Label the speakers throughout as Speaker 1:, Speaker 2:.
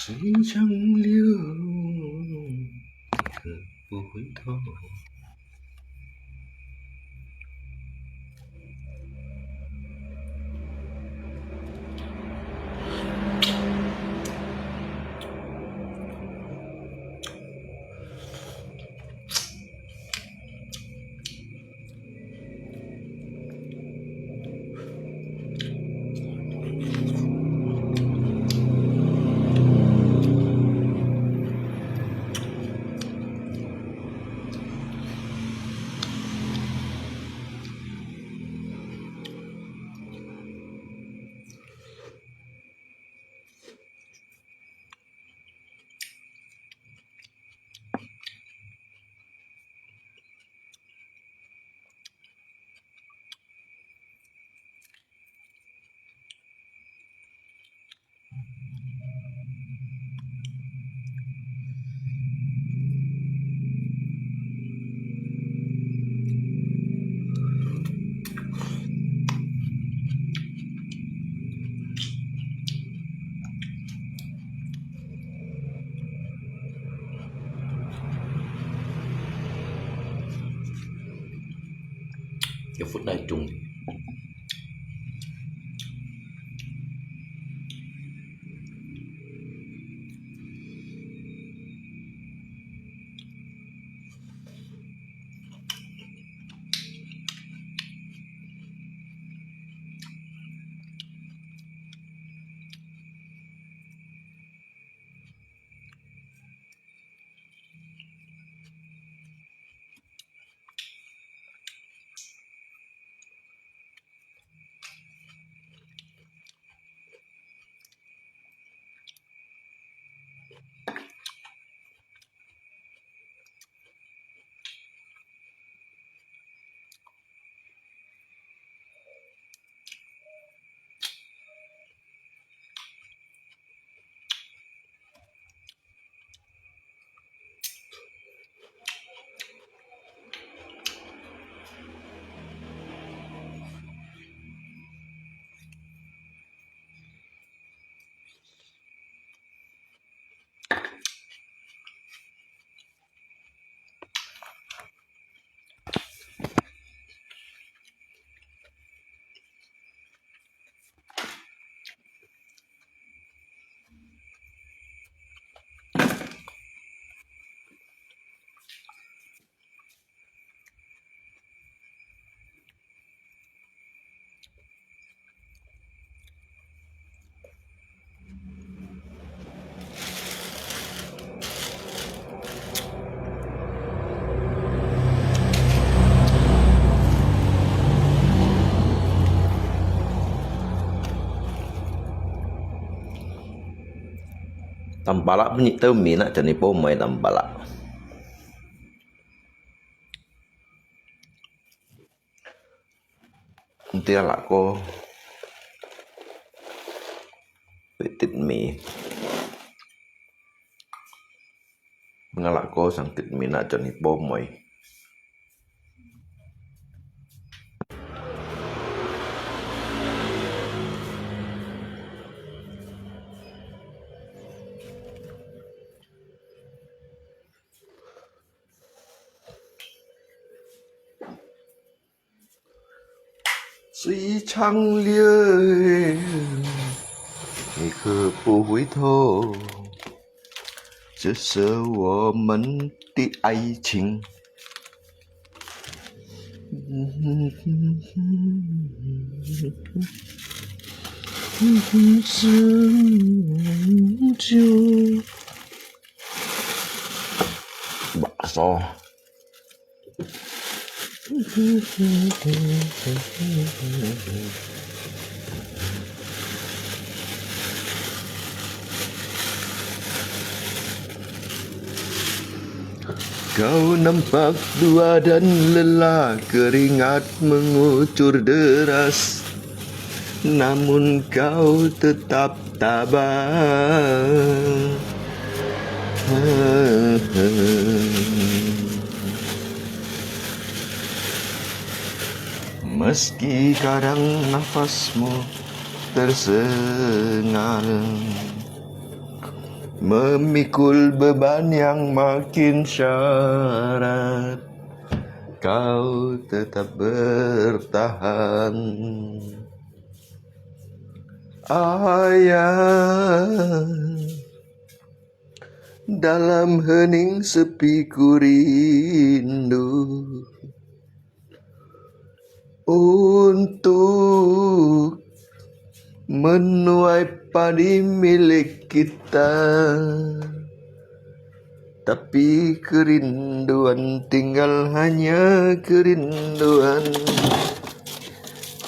Speaker 1: 是一场流，可不回头。Giờ phút này trùng Tambalak bunyi teu mina cani po mai tambalak. Nanti alak ko titit mi. Mengalak ko sang tit mina cani po mai.是一场流，你可不回头。这是我们的爱情。长久。Bakso. Kau nampak dua dan lelah, keringat mengucur deras, namun kau tetap tabah. Meski kadang nafasmu tersengal, memikul beban yang makin syarat, kau tetap bertahan. Ayah, dalam hening sepi ku rindu untuk menuai padi milik kita, tapi kerinduan tinggal hanya kerinduan.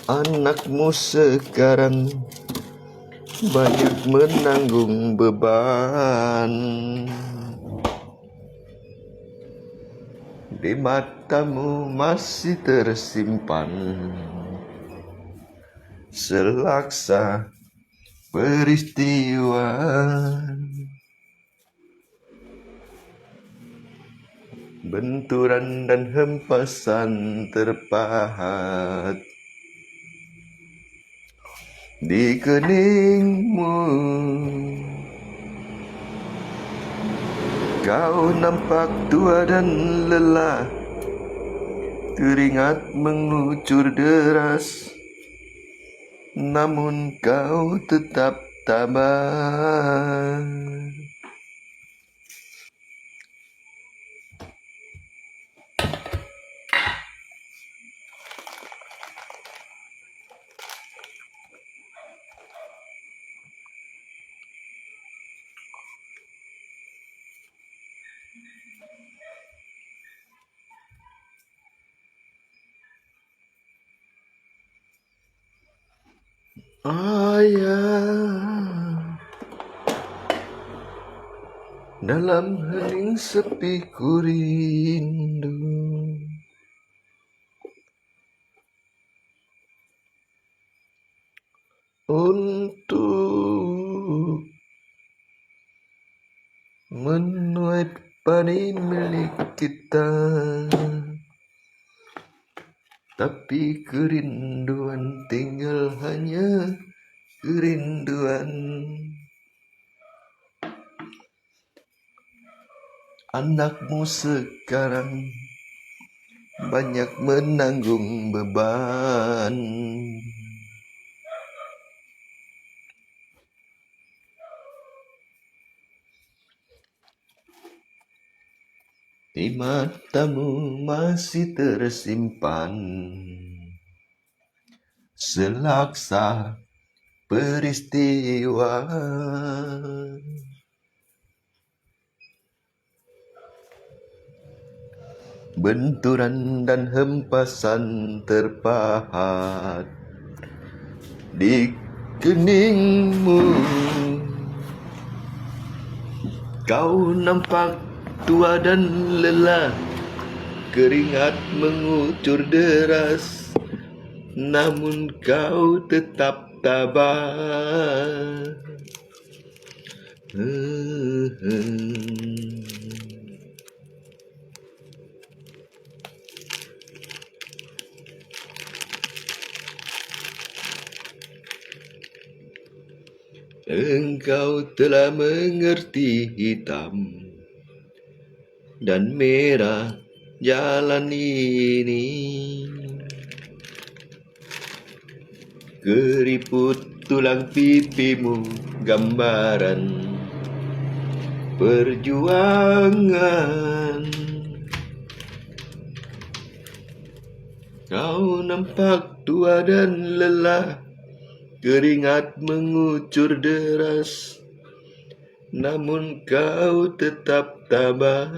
Speaker 1: Anakmu sekarang banyak menanggung beban, di matamu masih tersimpan selaksa peristiwa. Benturan dan hempasan terpahat di keningmu. Kau nampak tua dan lelah, keringat mengucur deras, namun kau tetap tabah. Ayah, dalam hening sepi ku rindu untuk menuai padi milik kita, tapi kerinduan tinggal hanya kerinduan. Anakmu sekarang banyak menanggung beban, di matamu masih tersimpan selaksa peristiwa. Benturan dan hempasan terpahat di keningmu. Kau nampak tua dan lelah, keringat mengucur deras, namun kau tetap tabah. Engkau telah mengerti hitam dan merah jalan ini, keriput tulang pipimu gambaran perjuangan. Kau nampak tua dan lelah, keringat mengucur deras, namun kau tetap tabah.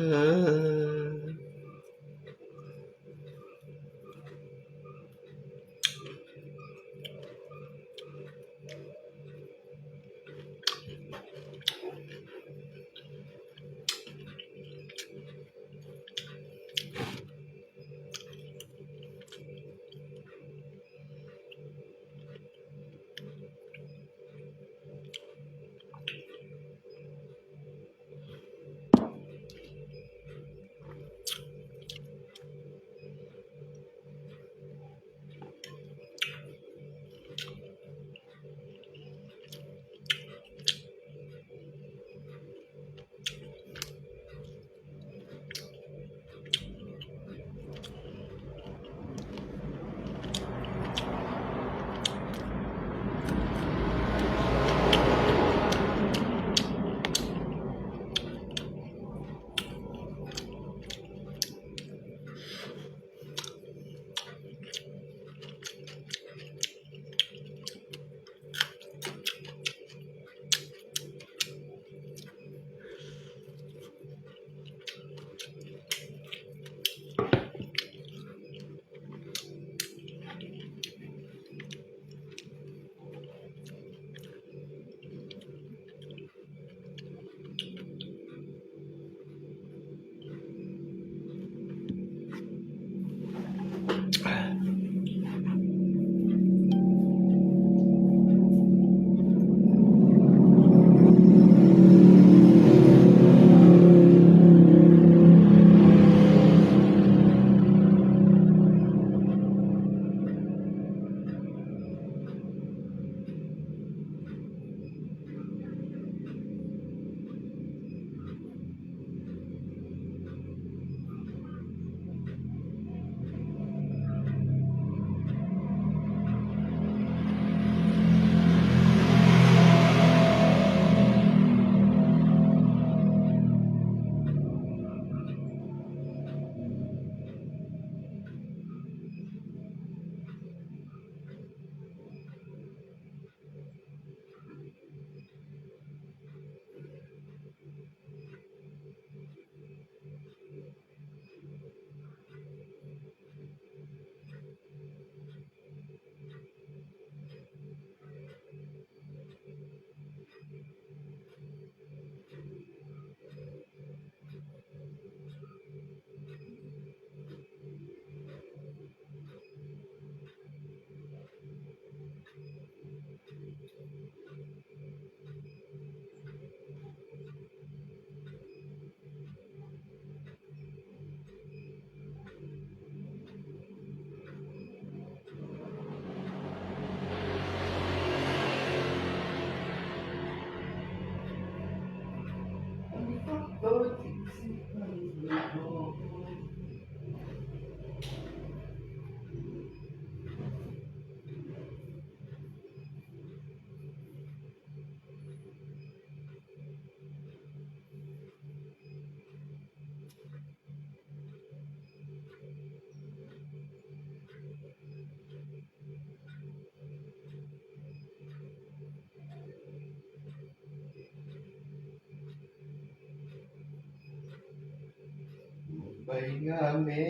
Speaker 1: Bày ngà mê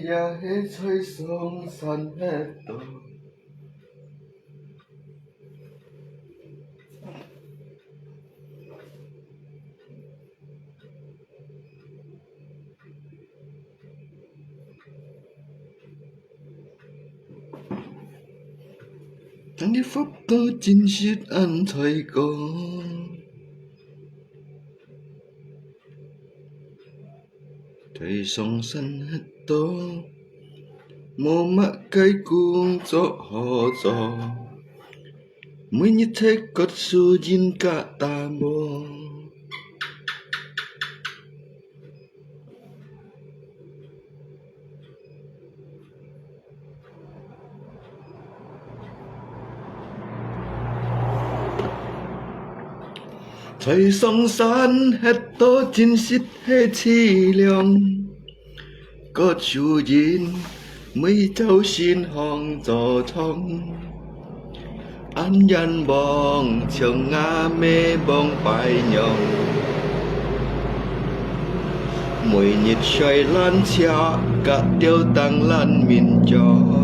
Speaker 1: ya hết chơi sông san hết tổ Thằng đi pháp tơ chính shit ăn thầy con thầy sông san hết tổ mô mạ cái cuồng cho họ cho mới như thế cất su jin cả ta bò thầy sông san hết tổ chính shit hết chi lượng có chú jin mấy cháu xin hong cho thông anh dân bong chồng nga mê bong bài nhộng mùi nhịp xoay lan cha cả điều tăng lan miền trong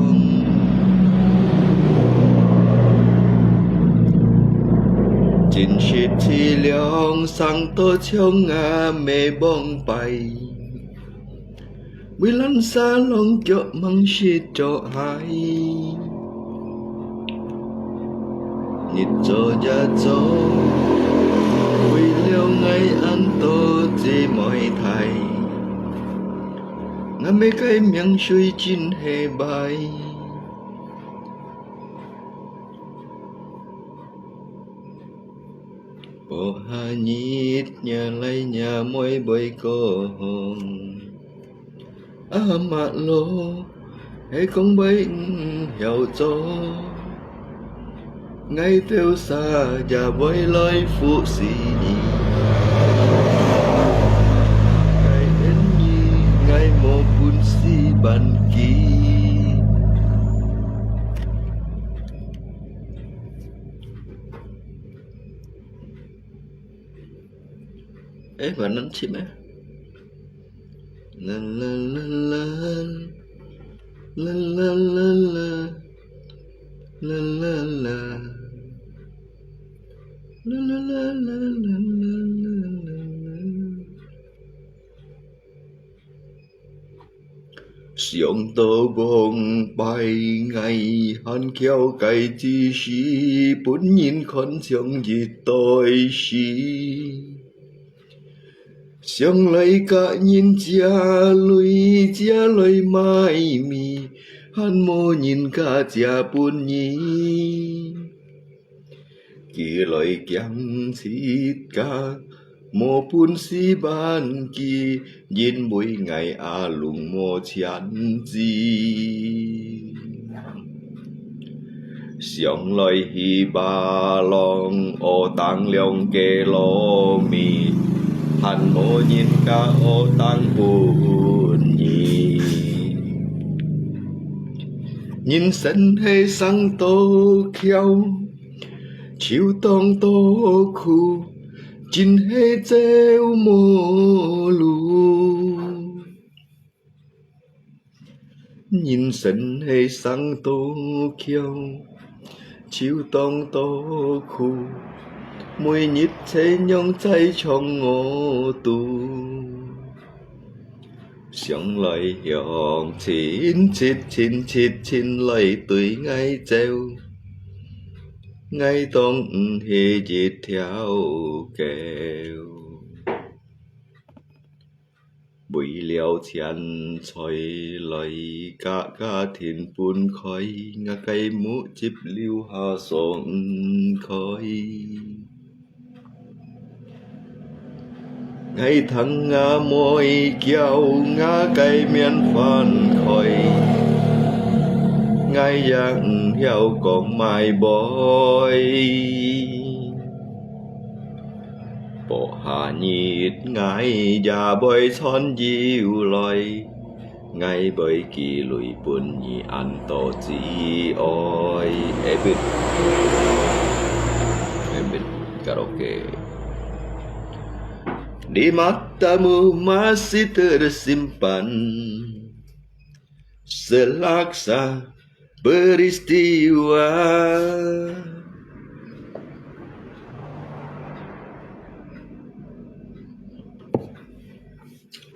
Speaker 1: chính shit thi lượng sang tô chồng nga mê bong bài Vì lần xa lòng cho măng shit cho hai Nhịp cho gia cho Vì liêu ngay ăn tô chỉ mọi thầy Ngã mấy cái miệng suy chín hề bài Bộ hà nhít nhà lấy nhà môi bơi cô hồn mạ lô hay không bấy hiểu cho ngay theo xa và với lời phụ sĩ ngày đến như ngày một buồn si bàn kỳ ấy mà nắn chim á la la la la la la la la la la la la la la la la Siông tơ bông bay ngày hắn kéo cây chi xí bốn nhìn con siông gì tôi xí Siông lấy cả nhìn chia lối mai mi hắn mô nhìn cả chia buồn nhí kỳ lời kiang xít cả mô buồn si ban kỳ nhìn mỗi ngày lùng mô chán gì Siông lời hi ba long ô tăng liông kê lô mi Hắn mô nhìn cả ô tăng buồn nhì Nhìn sân hay sang tô khéo Chiều tông tô khu Chín hay treo mô lù Nhìn sân hay sang tô khéo Chiều tông tô khu Mùi nhịp thế nhông cháy trong ngô tù Siông lời hiọng chín lời tuổi ngay treo Ngay tông hề dịt theo kèo Bụi liao chán xoay lời cả thiên buôn khói Ngã cây mũ chip lưu hà sống khói Ngay thằng ngã môi kéo ngã cây miên phản khói Ngay dạng heo còn mai bói Bộ hà nhít ngay già bơi son diêu loài Ngay bởi kỳ lùi buồn nhị ăn tổ chỉ ôi Em biết karaoke Di matamu masih tersimpan selaksa peristiwa.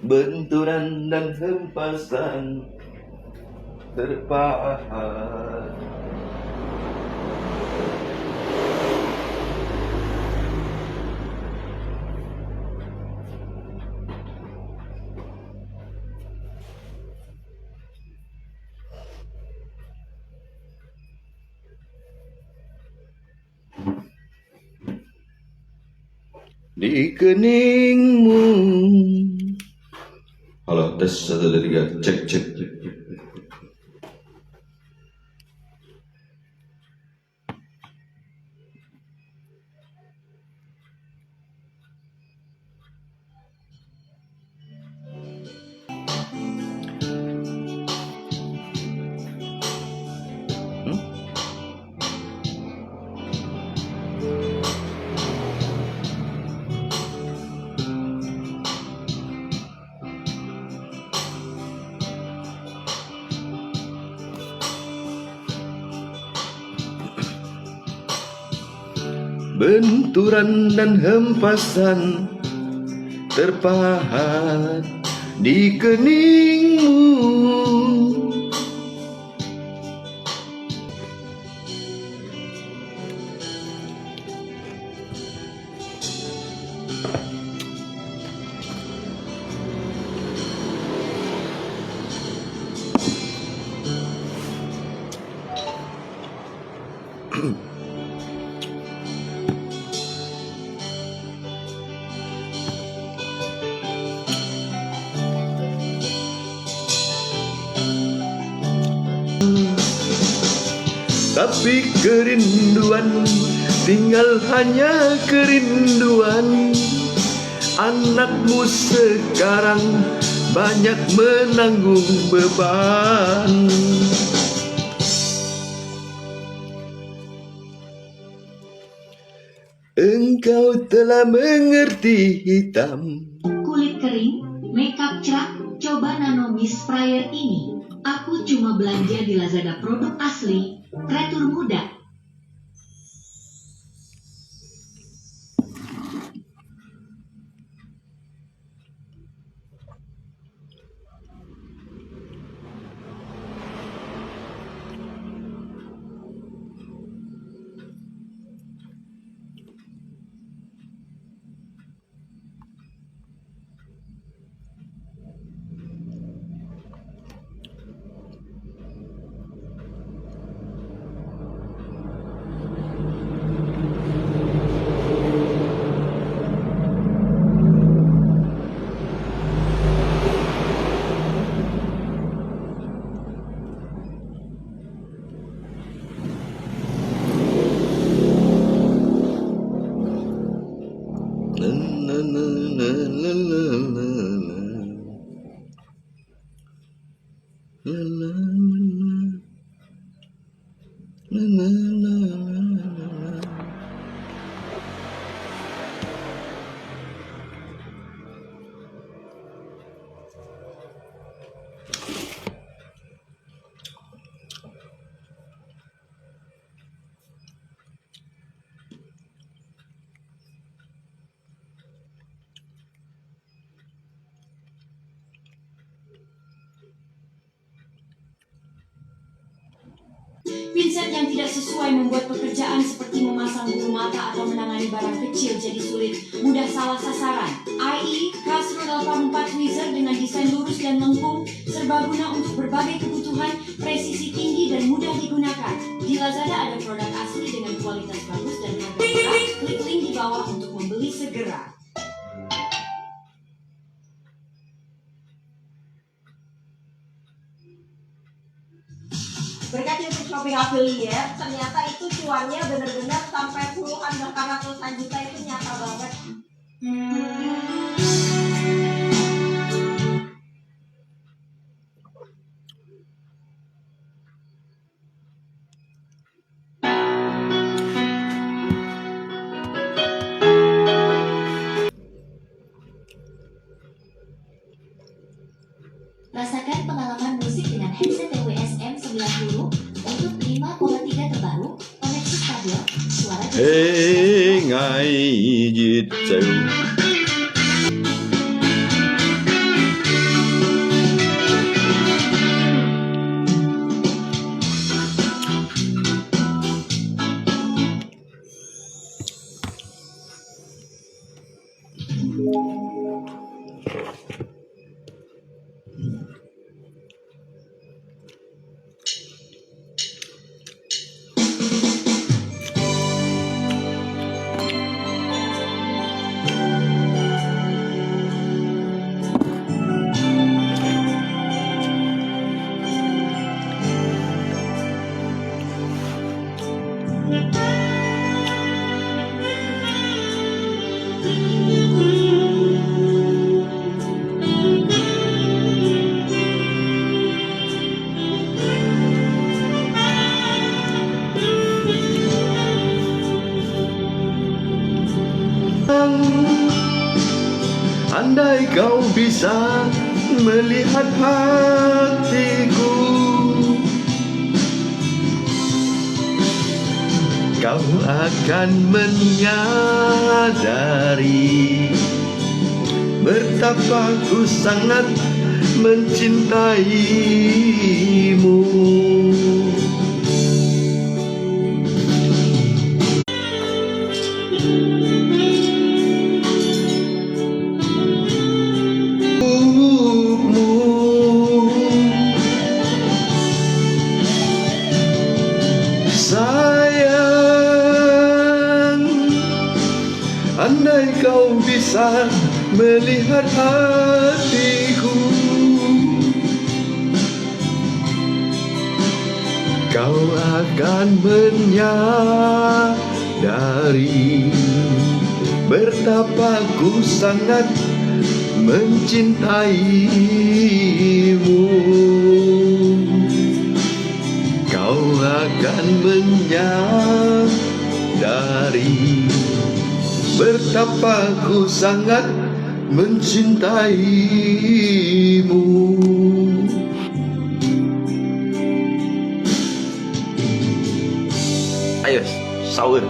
Speaker 1: Benturan dan hempasan terpahat. Di keningmu. Halo, tes 1, 2, 3, cek cek. Benturan dan hempasan terpahat di keningmu. Tapi kerinduan tinggal hanya kerinduan. Anakmu sekarang banyak menanggung beban. Engkau telah mengerti hitam.
Speaker 2: Kulit kering, makeup cerah, coba Nano Mist Sprayer ini. Aku cuma belanja di Lazada produk asli, retur mudah.
Speaker 3: Vincent yang tidak sesuai membuat pekerjaan seperti memasang bulu mata atau menangani barang kecil jadi sulit, mudah salah sasaran. IE Casro 84 Wizard dengan desain lurus dan lengkung, serbaguna untuk berbagai kebutuhan, presisi tinggi dan mudah digunakan. Di Lazada ada produk asli dengan kualitas bagus dan harga murah. Klik link di bawah untuk membeli segera.
Speaker 4: Berkat YouTube Shopping Affiliate, ternyata itu cuannya bener-bener sampai puluhan bahkan ratusan juta, itu nyata banget.
Speaker 1: Hê ngài diệt trừ Andai kau bisa melihat hatiku, kau akan menyadari betapa ku sangat mencintaimu. Sayang, andai kau bisa melihat hatiku, kau akan menyadari betapa ku sangat mencintaimu. Kau akan menyadari betapa ku sangat mencintaimu. Ayo, sahur.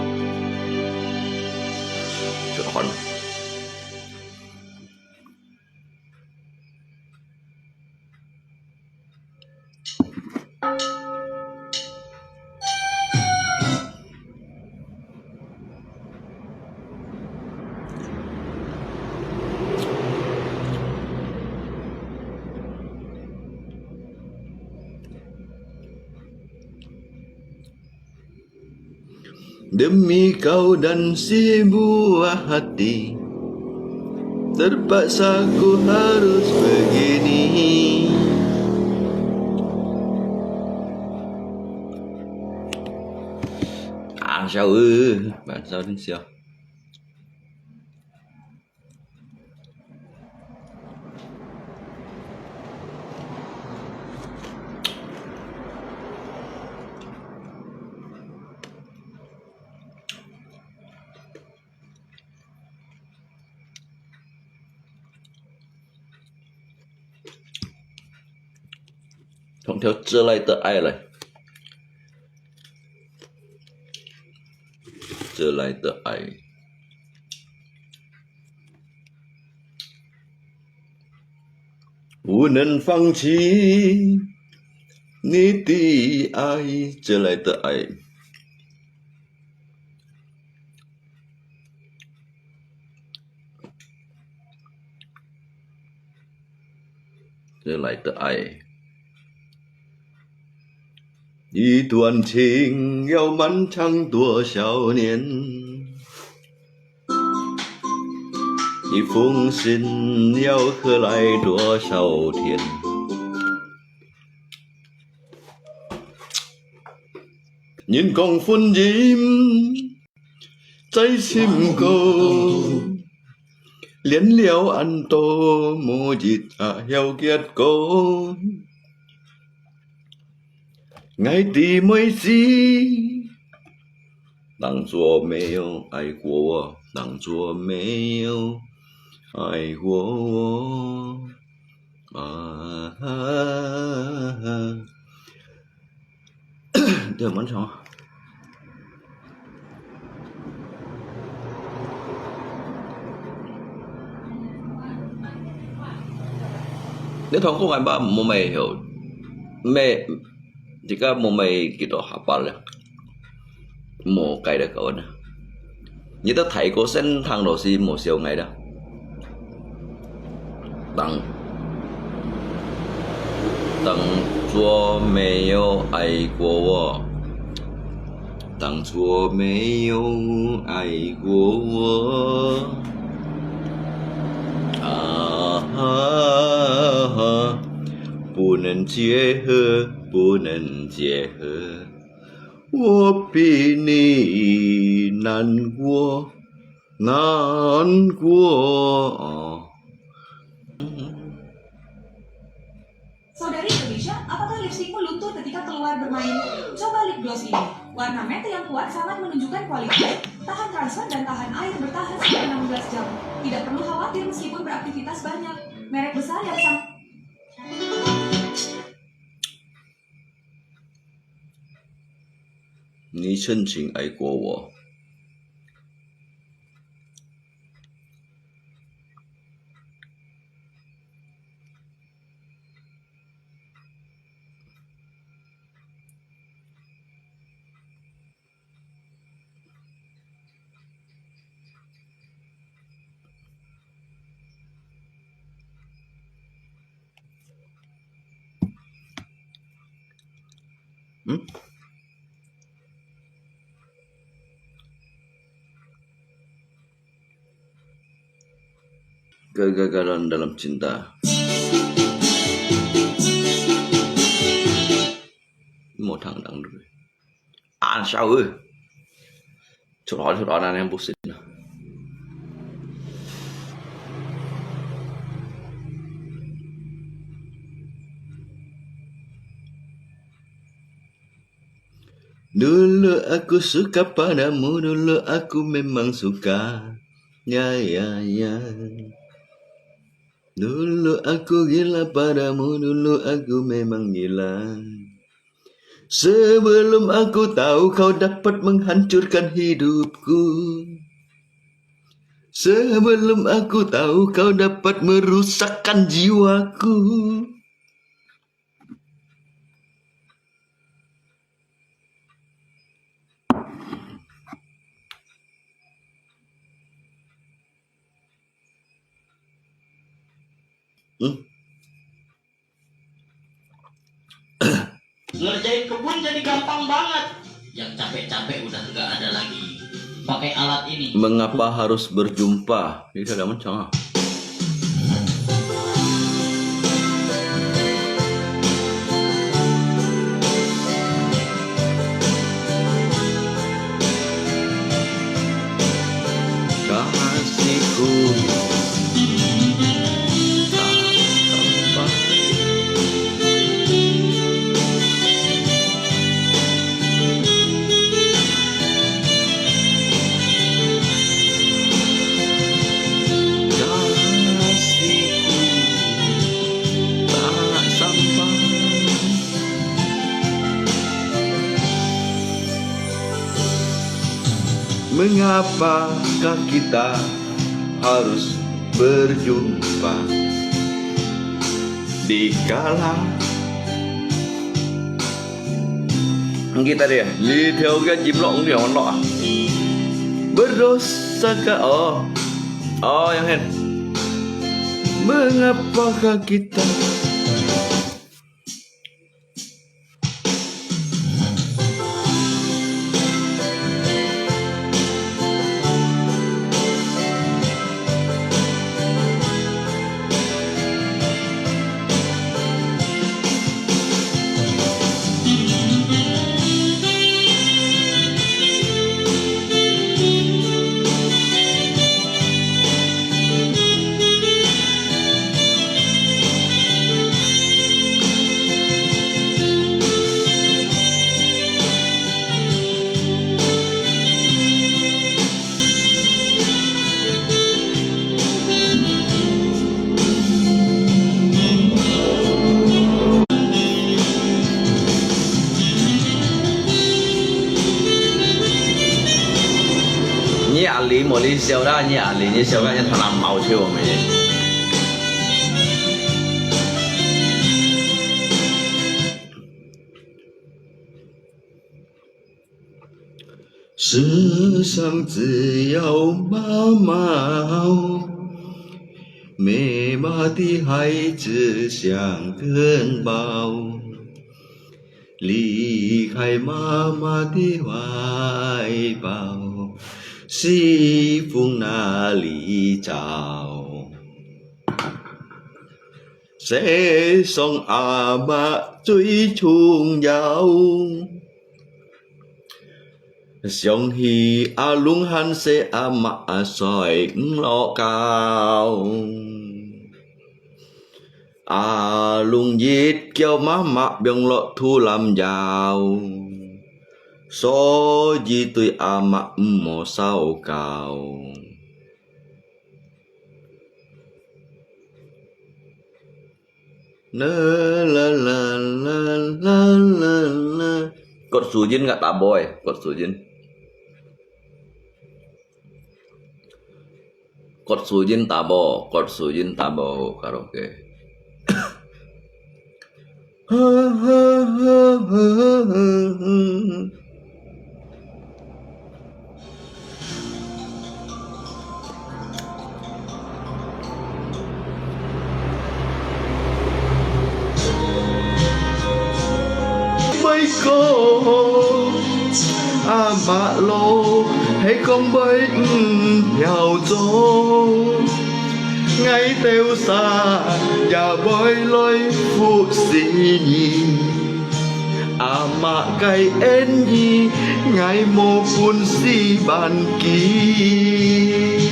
Speaker 1: Curhon. Demi kau dan si buah hati, terpaksa ku harus begini. Sao bạn sao đến sao? Thuận theo trở lại tờ ai lại, trở lại tờ ai.无能放弃你的爱，这来的爱，这来的爱。一段情要漫长多少年？一封信要喝来多少天？nhìn con phun diễm trái chim cô liến liễu ăn tô mô dịt heo kiết cô ngày tí mới gì当作没有爱过我，当作没有爱过我对，蛮长。Nếu Thong kung ay ba mo may hiểu mẹ jika mo may gitu hafal ya mo cái được cậu nè như ta thấy có sen thằng đồ gì mo siêu ngày đó tặng tặng chúa没有爱过我当初没有爱过我不能结合，不能结合，我比你难过，难过。
Speaker 3: Saudari Indonesia, apakah lipstikmu luntur ketika keluar bermain? Coba lip gloss ini. Warna matte yang kuat sangat menunjukkan kualitas, tahan transfer dan tahan air bertahan selama 16 jam. Tidak perlu khawatir meskipun beraktivitas banyak. Merek besar yang sangat...
Speaker 1: 你曾经爱过我。 Kegagalan dalam cinta. Một thằng đằng rồi. Sao ơi? Chỗ đó là em bullshit. Dulu aku suka padamu, dulu aku memang suka. Ya. Dulu aku gila padamu, dulu aku memang gila. Sebelum aku tahu kau dapat menghancurkan hidupku. Sebelum aku tahu kau dapat merusakkan jiwaku.
Speaker 5: Ngerjain kebun jadi gampang banget. Yang capek-capek udah nggak ada lagi. Pakai alat ini.
Speaker 1: Mengapa harus berjumpa? Ini ada macam. Kasihku. Mengapakah kita harus berjumpa dikala kita dia đi theo cái chim lộn kiểu nọ berdosa kah yang hen mengapakah kita lý một lý siêu đó nhỉ lý như siêu các nhân thằng làm màu chưa mà 世上只有妈妈好，没妈的孩子像根宝，离开妈妈的怀抱，幸福哪里找？世上阿媽最重要，想起阿龍喊聲阿媽在落教，阿龍熱叫媽媽別落土làm giàu，所以對阿媽唔好騷教。La la la la la la la. Cột sujin nggak tak boy, cột sujin. Cột sujin tabo, cột sujin tabo karaoke. Mấy cô mạ lô hãy con bấy theo gió ngay theo xa và bơi lối phụ sĩ nhi mạ cây en nhi ngày mô phun si bàn kỳ.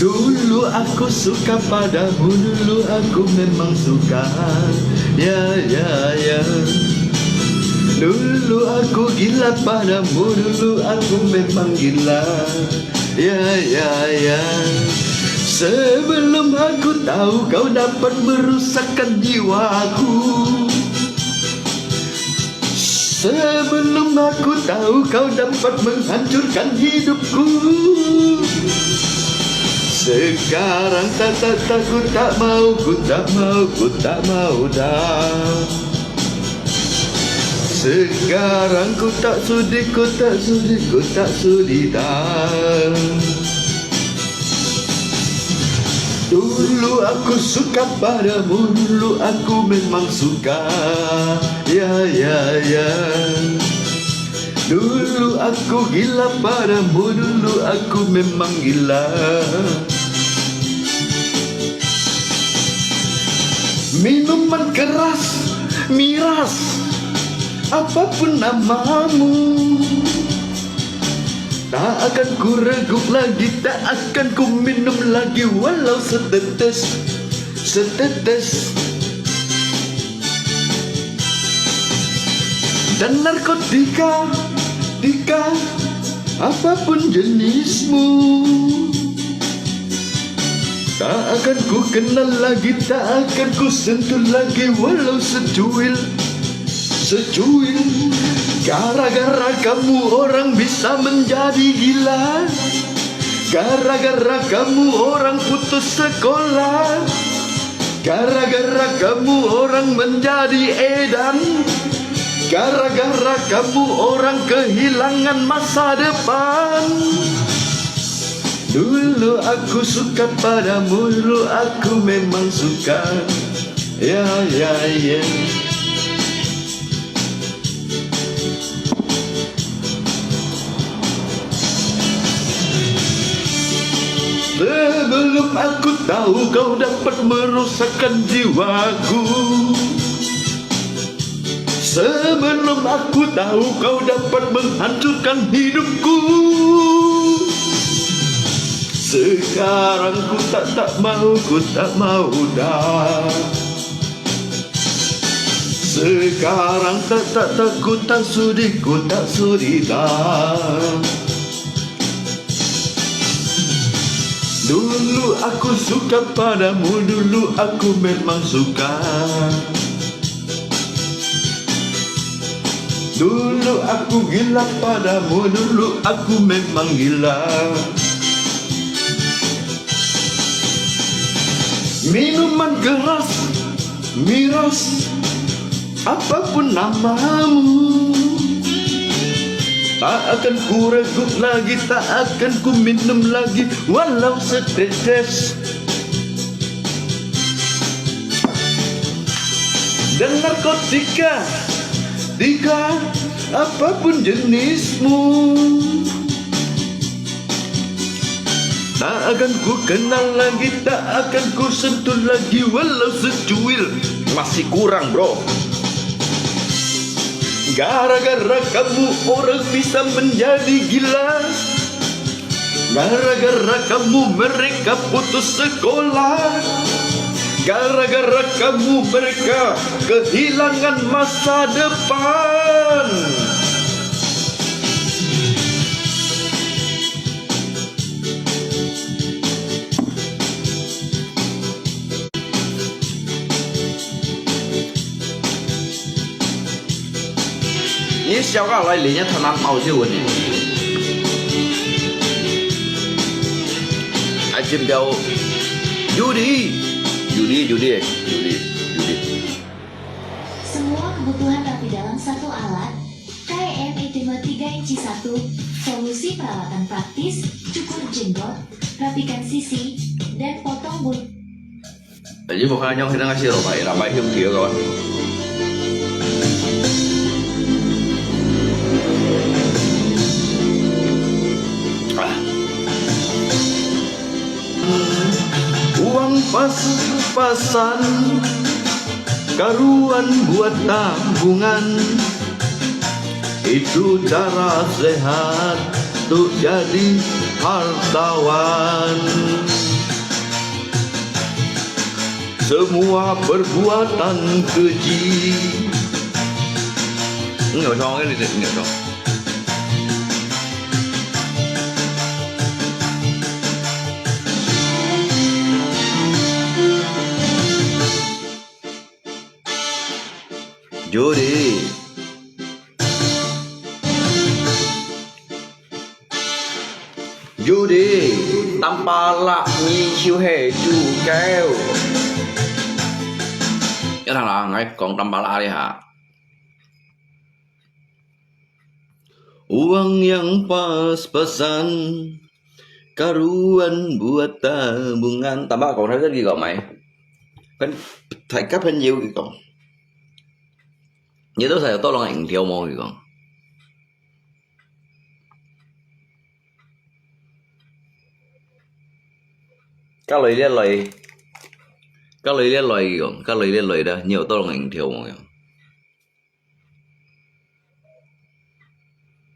Speaker 1: Dulu aku suka padamu, dulu aku memang suka. Ya ya ya. Dulu aku gila padamu, dulu aku memang gila. Ya ya ya. Sebelum aku tahu kau dapat merusakkan jiwaku, sebelum aku tahu kau dapat menghancurkan hidupku. Sekarang ku tak mau, ku tak mau, ku tak mau dah. Sekarang ku tak sudi, ku tak sudi, ku tak sudi dah. Dulu aku suka padamu, dulu aku memang suka. Ya ya ya. Dulu aku gila padamu, dulu aku memang gila. Minuman keras, miras, apapun namamu, tak akan ku reguk lagi, tak akan ku minum lagi, walau setetes, setetes. Dan narkotika, dika, apapun jenismu, tak akan ku kenal lagi, tak akan ku sentuh lagi, walau secuil, secuil. Gara-gara kamu orang bisa menjadi gila, gara-gara kamu orang putus sekolah, gara-gara kamu orang menjadi edan, gara-gara kamu orang kehilangan masa depan. Dulu aku suka padamu, dulu aku memang suka. Ya ya ya. Sebelum aku tahu kau dapat merusakkan jiwaku, Sebelum aku tahu kau dapat menghancurkan hidupku. Sekarang ku tak mau dah. Sekarang tak ku tak sudi dah. Dulu aku suka padamu, dulu aku memang suka. Dulu aku gila padamu, dulu aku memang gila. Minuman keras, miras, apapun namamu, tak akan ku reguk lagi, tak akan ku minum lagi, walau setetes. Dan narkotika, apapun jenismu, tak akan ku kenal lagi, tak akan ku sentuh lagi, walau secuil. Masih kurang bro. Gara-gara kamu orang bisa menjadi gila. Gara-gara kamu mereka putus sekolah. Gara-gara kamu mereka kehilangan masa depan. Ini siapa lainnya tanam mau sih ini? Ajim jauh. Judi.
Speaker 6: Semua kebutuhan rapi dalam satu alat. KEM Ultima 3 inci 1. Solusi peralatan praktis, cukur jenggot, rapikan sisi, dan potong bulu.
Speaker 1: Jadi bukan hanya kita ngasih ramai hidup dia kawan. Uang pas-pasan, karuan buat tabungan, itu cara sehat untuk jadi hartawan. Semua perbuatan keji. Nggak dong, nggak dong. Judi tanpa lạ như siêu hề chu kéo. Cái thằng là ngay còn tanpa lạ đi hả? Uang yang pas-pasan, karuan buat tabungan. Tambah cậu thấy cái gì cậu mày? Thầy cấp hình nhiều kì cậu. Như tôi thầy tôi là ảnh theo mô kì cậu. Các lời liên lời kìa. Các lời liên lời đó. Nhiều tôi là ảnh theo mô kìa.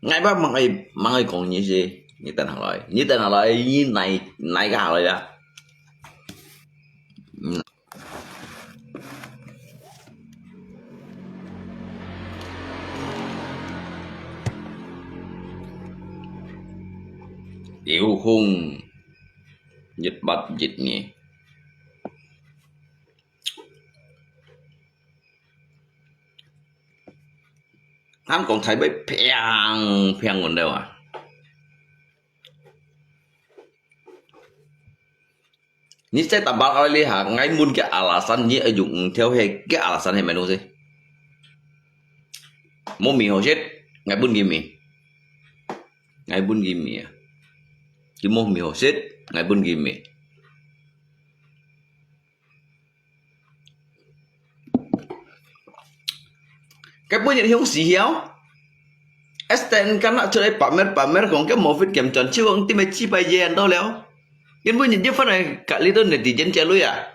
Speaker 1: Ngay bác mang ơi còn như gì? Như tên hàng lời. Như tên hàng lời như này cái hàng lời đó. Yêu khung dịch bạch dịch nhỉ. Hắn còn thấy bếp phèn còn đâu à. Ini saya tambah oleh ha ngai mun ke alasan ni dùng theo hệ cái alasan hay menu gì. Mo mi ho chết ngai bun gimi. Ngai bun gimi à. Ki mo mi ho chết ngai bun gimi. Cái bữa nhận hiếu xì hiếu Esten kan nak cerai pamer kong ke mau fit kem chon chiwang ti me chi pai yen đâu léo. Nhân bữa nhận như phát này cả lý đơn netizen che lui à.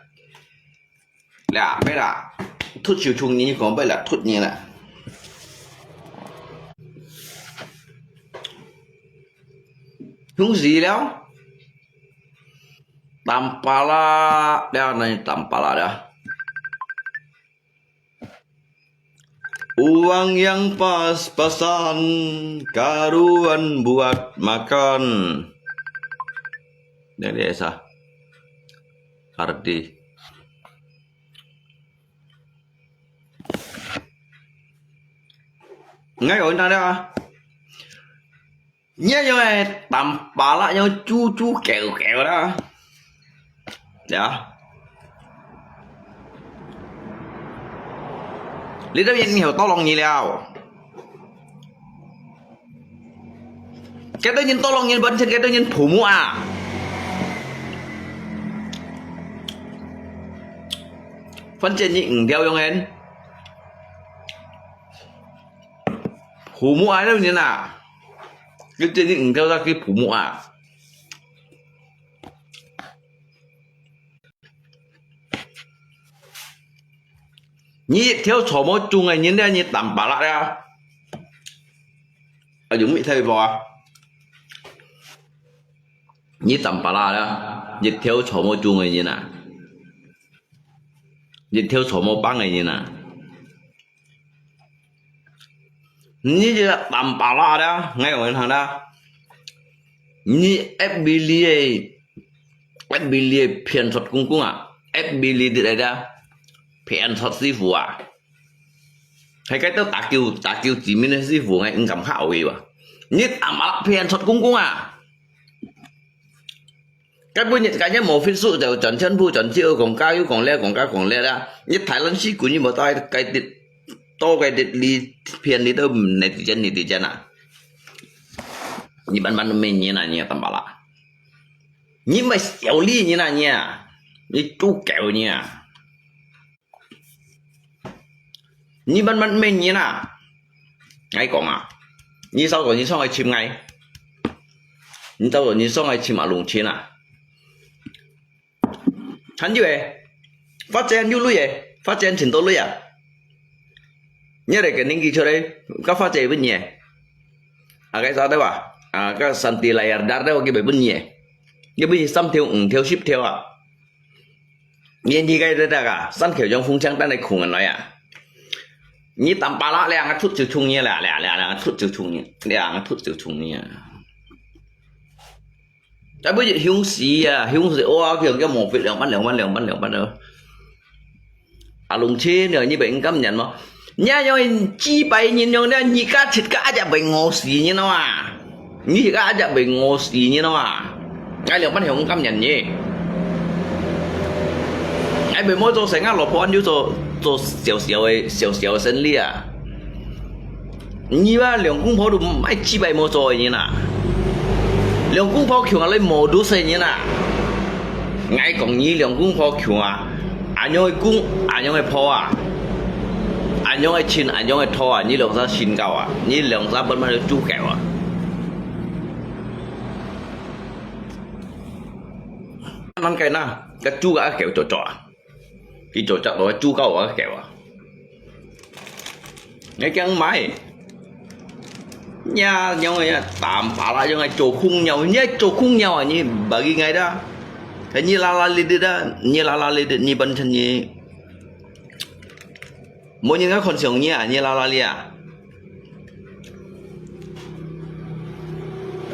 Speaker 1: Là bây là thút chiều chung như có bây là thút như là Hung gì léo Tampala Đeo này tampala dah Uang yang pas-pasan Karuan buat makan Ini desa Hardi Ngay rồi nào đây à nhớ rồi tầm bà lại nhau chu kẹo kẹo đó dạ lý đó nhìn hiểu to lòng gì nào cái đó nhìn to lòng nhìn bên trên cái đó nhìn phủ mua à phân trên nhịn theo trong em phủ mua ai đâu như nào cái trên nhịn theo ra cái phủ mua à nhị theo số một chung này nhìn đây nhị tầm bà lại ra ở dùng bị thay vào nhị tầm bà lại ra nhị theo số một chung này như nào nhị theo số một băng này như nào nhị là tầm bà lại ra ngay ở thằng đó nhị FBA phiền thuật cung à FBA đi đây ra phiền thuật sư phụ à hay cái tao ta kêu chỉ mình sư phụ ngay cảm khảo gì vậy nhị tầm bà lại phiền thuật cung à cái bữa nhật cái nhá một phiên số đều chuẩn chân phu chuẩn chiêu còn cao còn le ra nhất Thái Lan sĩ của như một tay cái địch to cái địch li phiền đi đâu này thì chân à như ban mình như này như tầm bảo là như mà xéo ly như này nha như chú kẹo nha như ban mình như nào ngay còn à như sau rồi như sau ngày chim ngay như sau rồi như sau ngày chim ở lùng chiến à hắn như vậy phát triển như lui vậy phát triển trình độ lui à nhớ đây cái ninh ghi cho đây các phát triển bên nhẹ à cái sao đấy bà à các santi layar dar đấy cái bên nhẹ cái bên xăm theo ship theo à nhìn gì cái đấy là cả săn kiểu trong phun trắng đang này khủng anh nói à như tầm ba lá lẹ chút chịu chung nhẹ lẹ chút chịu chung nhẹ lẹ chút chịu chung nhẹ tại bây giờ hiung sĩ ô kiểu cái một việc lượng bán nữa à lùng chi nữa như bệnh cảm nhận mà nha rồi chi bay nhìn nhau đây như cá thịt cá chả bệnh ngô xì như nó à như cá chả bệnh ngô xì như nó à cái lượng bán hiểu cảm nhận nhỉ ai bị mỗi chỗ xảy ra lột phun như chỗ xỉu sinh lý à như ba lượng cũng phô đủ mấy chi bay mỗi chỗ như nào lượng cung pháo kiểu lấy mồ đủ xây như nào ngay còn như lượng cung pháo kiểu à anh nhoi cung anh nhoi pháo à anh nhoi chín anh nhoi thô à như lượng ra chín cao à như lượng ra bên bên chú kẹo à năm cái nào cái chú gã kẹo trò cái trò đó chú cao ở kẹo à ngay cái máy nha nhau người tạm phá lại cho ngày chỗ khung nhau nhé chỗ khung nhau à như bởi vì ngày đó thế như la đi đó như la như bên chân như mỗi những cái con sông như la đi à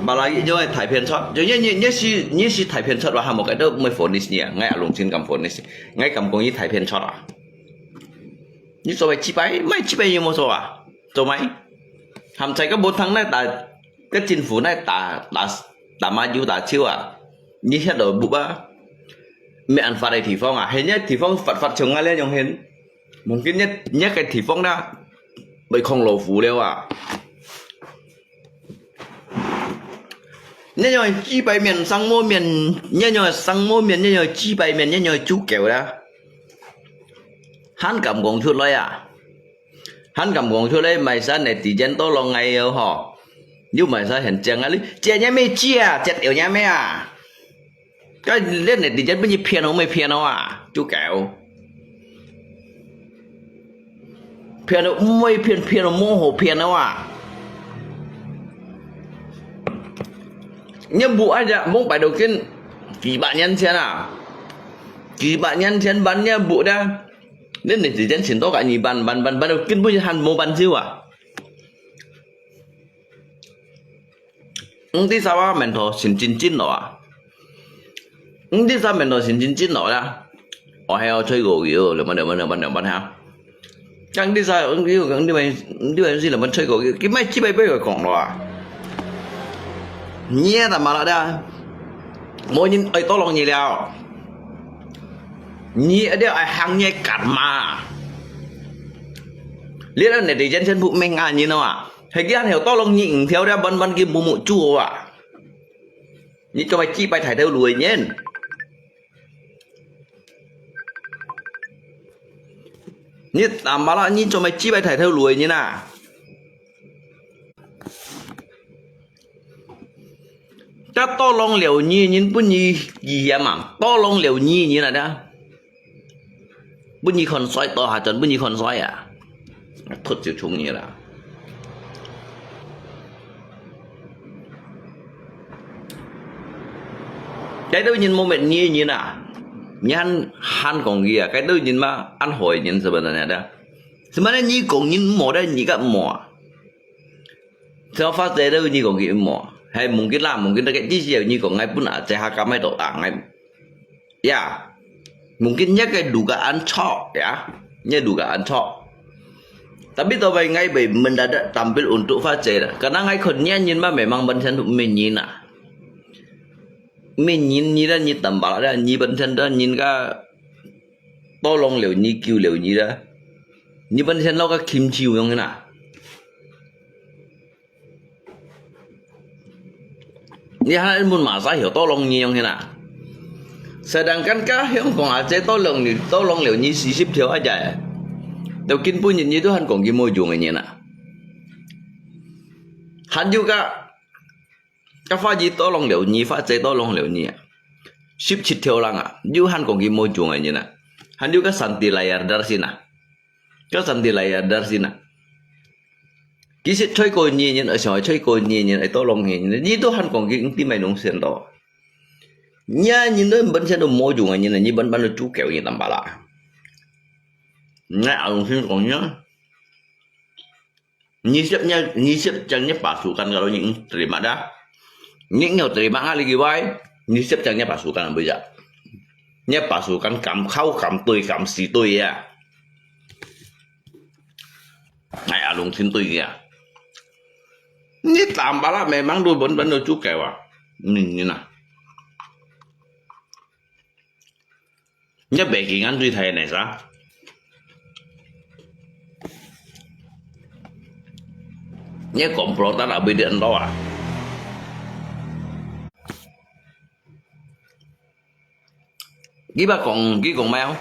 Speaker 1: bà lại cho ai thải phiền shot cho như thải phiền shot và hàng một cái đó mới phone đi nhỉ ngay ở lùng trên cầm phone đi ngay cầm con như thải phiền shot à như số bảy chi bay như một số à số mấy hàm chạy các 4 tháng này tại cái chính phủ này ta mà dù ta chiêu à như thế đổi bụng á mẹ ăn phạt này thì phong à hay nhất thì phong phạt chồng ngay lên dòng hiến mungkin nhất cái thì phong đó bị không lộ phủ đâu à nhớ nhoi chi bài miền sang mô miền nhớ nhoi sang mô miền nhớ nhoi chi bài miền nhớ nhoi chú kẹo đó hắn cầm gồng chuột lấy à hắn cầm gồng chuột lấy mày sao này thì dân to lo ngày ở họ nhưng mày sao hiện trường ấy chia nhá mấy chia chặt tiểu nhá mấy à cái lên này thì dân bao nhiêu phiền không mấy phiền đâu à chú kẹo phiền đâu mấy phiền đâu mô hồ phiền đâu à Nyebut aja, mau pada mungkin kibatnya siapa? Kibatnya siapa bannya bu dah. Nên netizen xin to cả nhì ban đầu kinh bây giờ hành mô ban chiêu à. Đi sao à mình thọ xin chín rồi à. Đi sao mình thọ xin chín rồi à. Ở hay ở chơi gỗ kiểu là ban đầu ha. Chẳng đi sao đi mày gì là ban chơi gỗ cái mấy chi bay rồi còn rồi à. Nhé là mà là đã. Mỗi nhìn ấy to lòng nhì leo. Nhị đeo ai hàng nhẹ cắt mà lihat là netizen trên phụ mình à như nào à hay cái anh hiểu to lòng nhịn theo ra ban kia mù chua à như cho mày chi bài thải theo lùi nhé như tạm bảo là như cho mày chi bài thải theo lùi như nào ta to lòng liều như bún như gì mà to lòng liều như là đó bún như con sói to hả chân bún như con sói à thuật chịu chung như là cái đó nhìn moment như nào nhăn han còn gì à cái đó nhìn mà ăn hồi nhìn sebenarnya đó sebenarnya như còn nhìn mỏ đây như cái mỏ theo phát tế đó như còn gì mỏ hay mungkin cái gì như còn ngay pun à CHK mấy độ à ngay ya mungkin nya kayak dugaan cok ya nya dugaan cok tapi tobai ngay bởi mendadak tampil untuk Fajar karena ngay konnya nhìn mà memang bensin mình nhìn à mình nhìn ra nhìn tầm bảo ra nhìn bensin đó nhìn cả to long liều nhìn kêu liều nhìn ra nhìn bensin nó cái kim chiu như thế nào như hai anh muốn mà sai hiểu to long như thế nào sedangkan kahyang kong Aceh tolong liu nyi sisip theo aja. Tau kin pun nyi tu han kong ki mo jung nyi na. Han juga ka fa ji tolong liu nyi fa Aceh tolong liu nyi. Sip chit theo lang ah. Ju han kong ki mo jung nyi na. Han juga santi layar dar sina. Ka santi layar dar sina. Kisit chơi ko nyi ở soi chơi ko nyi ai tolong nyi tu han kong ki ti mai nong sen to. Nya nhìn nó bên xe đồ môi dùng như này như bên nó chú kẹo như tầm bà lạ nghe ông xin còn nhớ như xếp chân nhếp bà sukan kalau những terima dah những nhiều terima lagi vậy như xếp chân nhếp bà sukan bây giờ nhếp bà sukan cầm khâu cầm tôi cầm xì tôi à nghe ông xin tôi kìa như tầm bà lạ mẹ mang đôi bên nó chú kẹo à như nào nhất bề kỳ ngắn duy thầy này sao nhất còn pro ta đã bị điện đó à cái bà còn mèo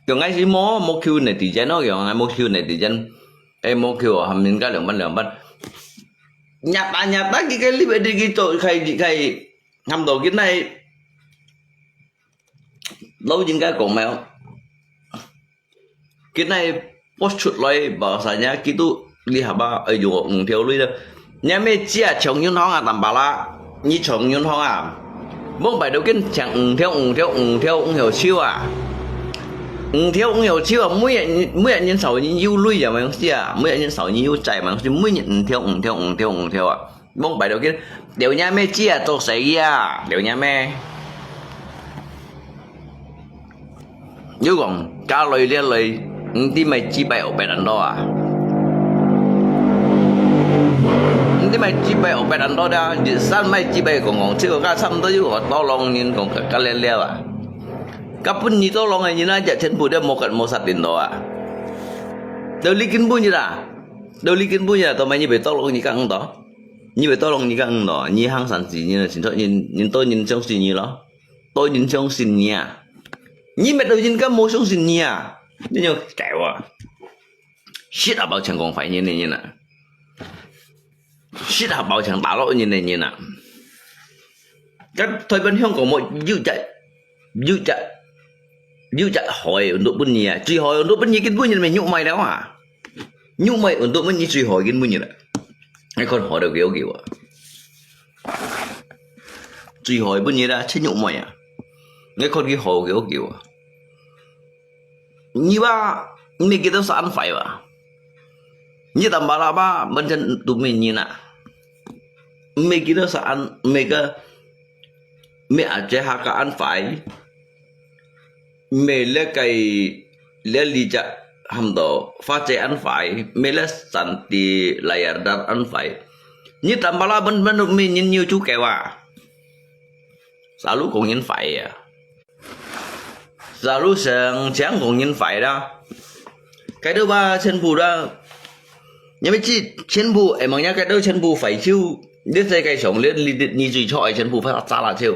Speaker 1: còn ngay khi mô kêu này thì nó kiểu ngay mô kêu này thì dân em mô kêu hầm những cái lượng ban nhặt ta cái clip đi cái tội khai hầm đồ cái này lâu những cái còn mèo cái này post chuột lại bahasanya gitu lihat ba dùng theo lui đó nhà mẹ chia chồng nhân hoang à tầm bà la như chồng nhân hoang à mong bài đầu tiên chẳng theo hiểu chiêu à theo hiểu chiêu à mỗi nhân sầu như yêu lui à mà không chia mỗi nhân sầu như yêu chạy mà không mỗi nhận theo à mong bài đầu tiên đều nhà mẹ chia tôi xảy ra đều nhà mẹ nếu còn cá lời liên lời thì mày chỉ bay ở bên đó à thì mày chỉ bay ở bên đó đã san mày chỉ bay còn chưa có xăm tới có to lòng nhìn còn cả lên leo à các pun như to lòng này như nó chạy trên bụi để một sạt tiền đó à đâu lý kinh bụi như là tao mày như vậy to lòng như căng đó như vậy to lòng như căng đó như hang sản gì như là chính thôi nhìn tôi nhìn trong gì như đó tôi nhìn trong xin nha nhìn mẹ đầu nhìn các mô sống xin nha nhưng mà kẹo à shit à bảo chẳng còn phải như này như nào shit à bảo chẳng bảo lỗi như này như nào các thời bên không có một dư chạy hỏi untuk bunyi truy hỏi untuk bunyi cái bunyi mày nhụ mày đó à nhụ mày untuk bunyi truy hỏi cái bunyi này ai còn hỏi được kiểu à truy hỏi bên như đã chết nhục mày à nghe con cái hồ kiểu như ba mình kita saan phải ba như tầm ba la ba bên chân tụi mình như nè mình kita saan mình cái mình ở chơi hạ cả ăn phải mình lấy cái lấy lý chắc ham đó phát chơi ăn phải mình lấy sản thì layar dar ăn phải như tầm ba la bên bên mình nhìn nhiều chú kẹo à selalu cũng nhìn phải à selalu sáng cũng nhìn phải đó cái thứ ba chân phụ đó nhưng mà chỉ chân phụ em mang nhá cái đó chân phụ phải chịu biết say cái sống lên như gì cho chân phụ phải xa là chịu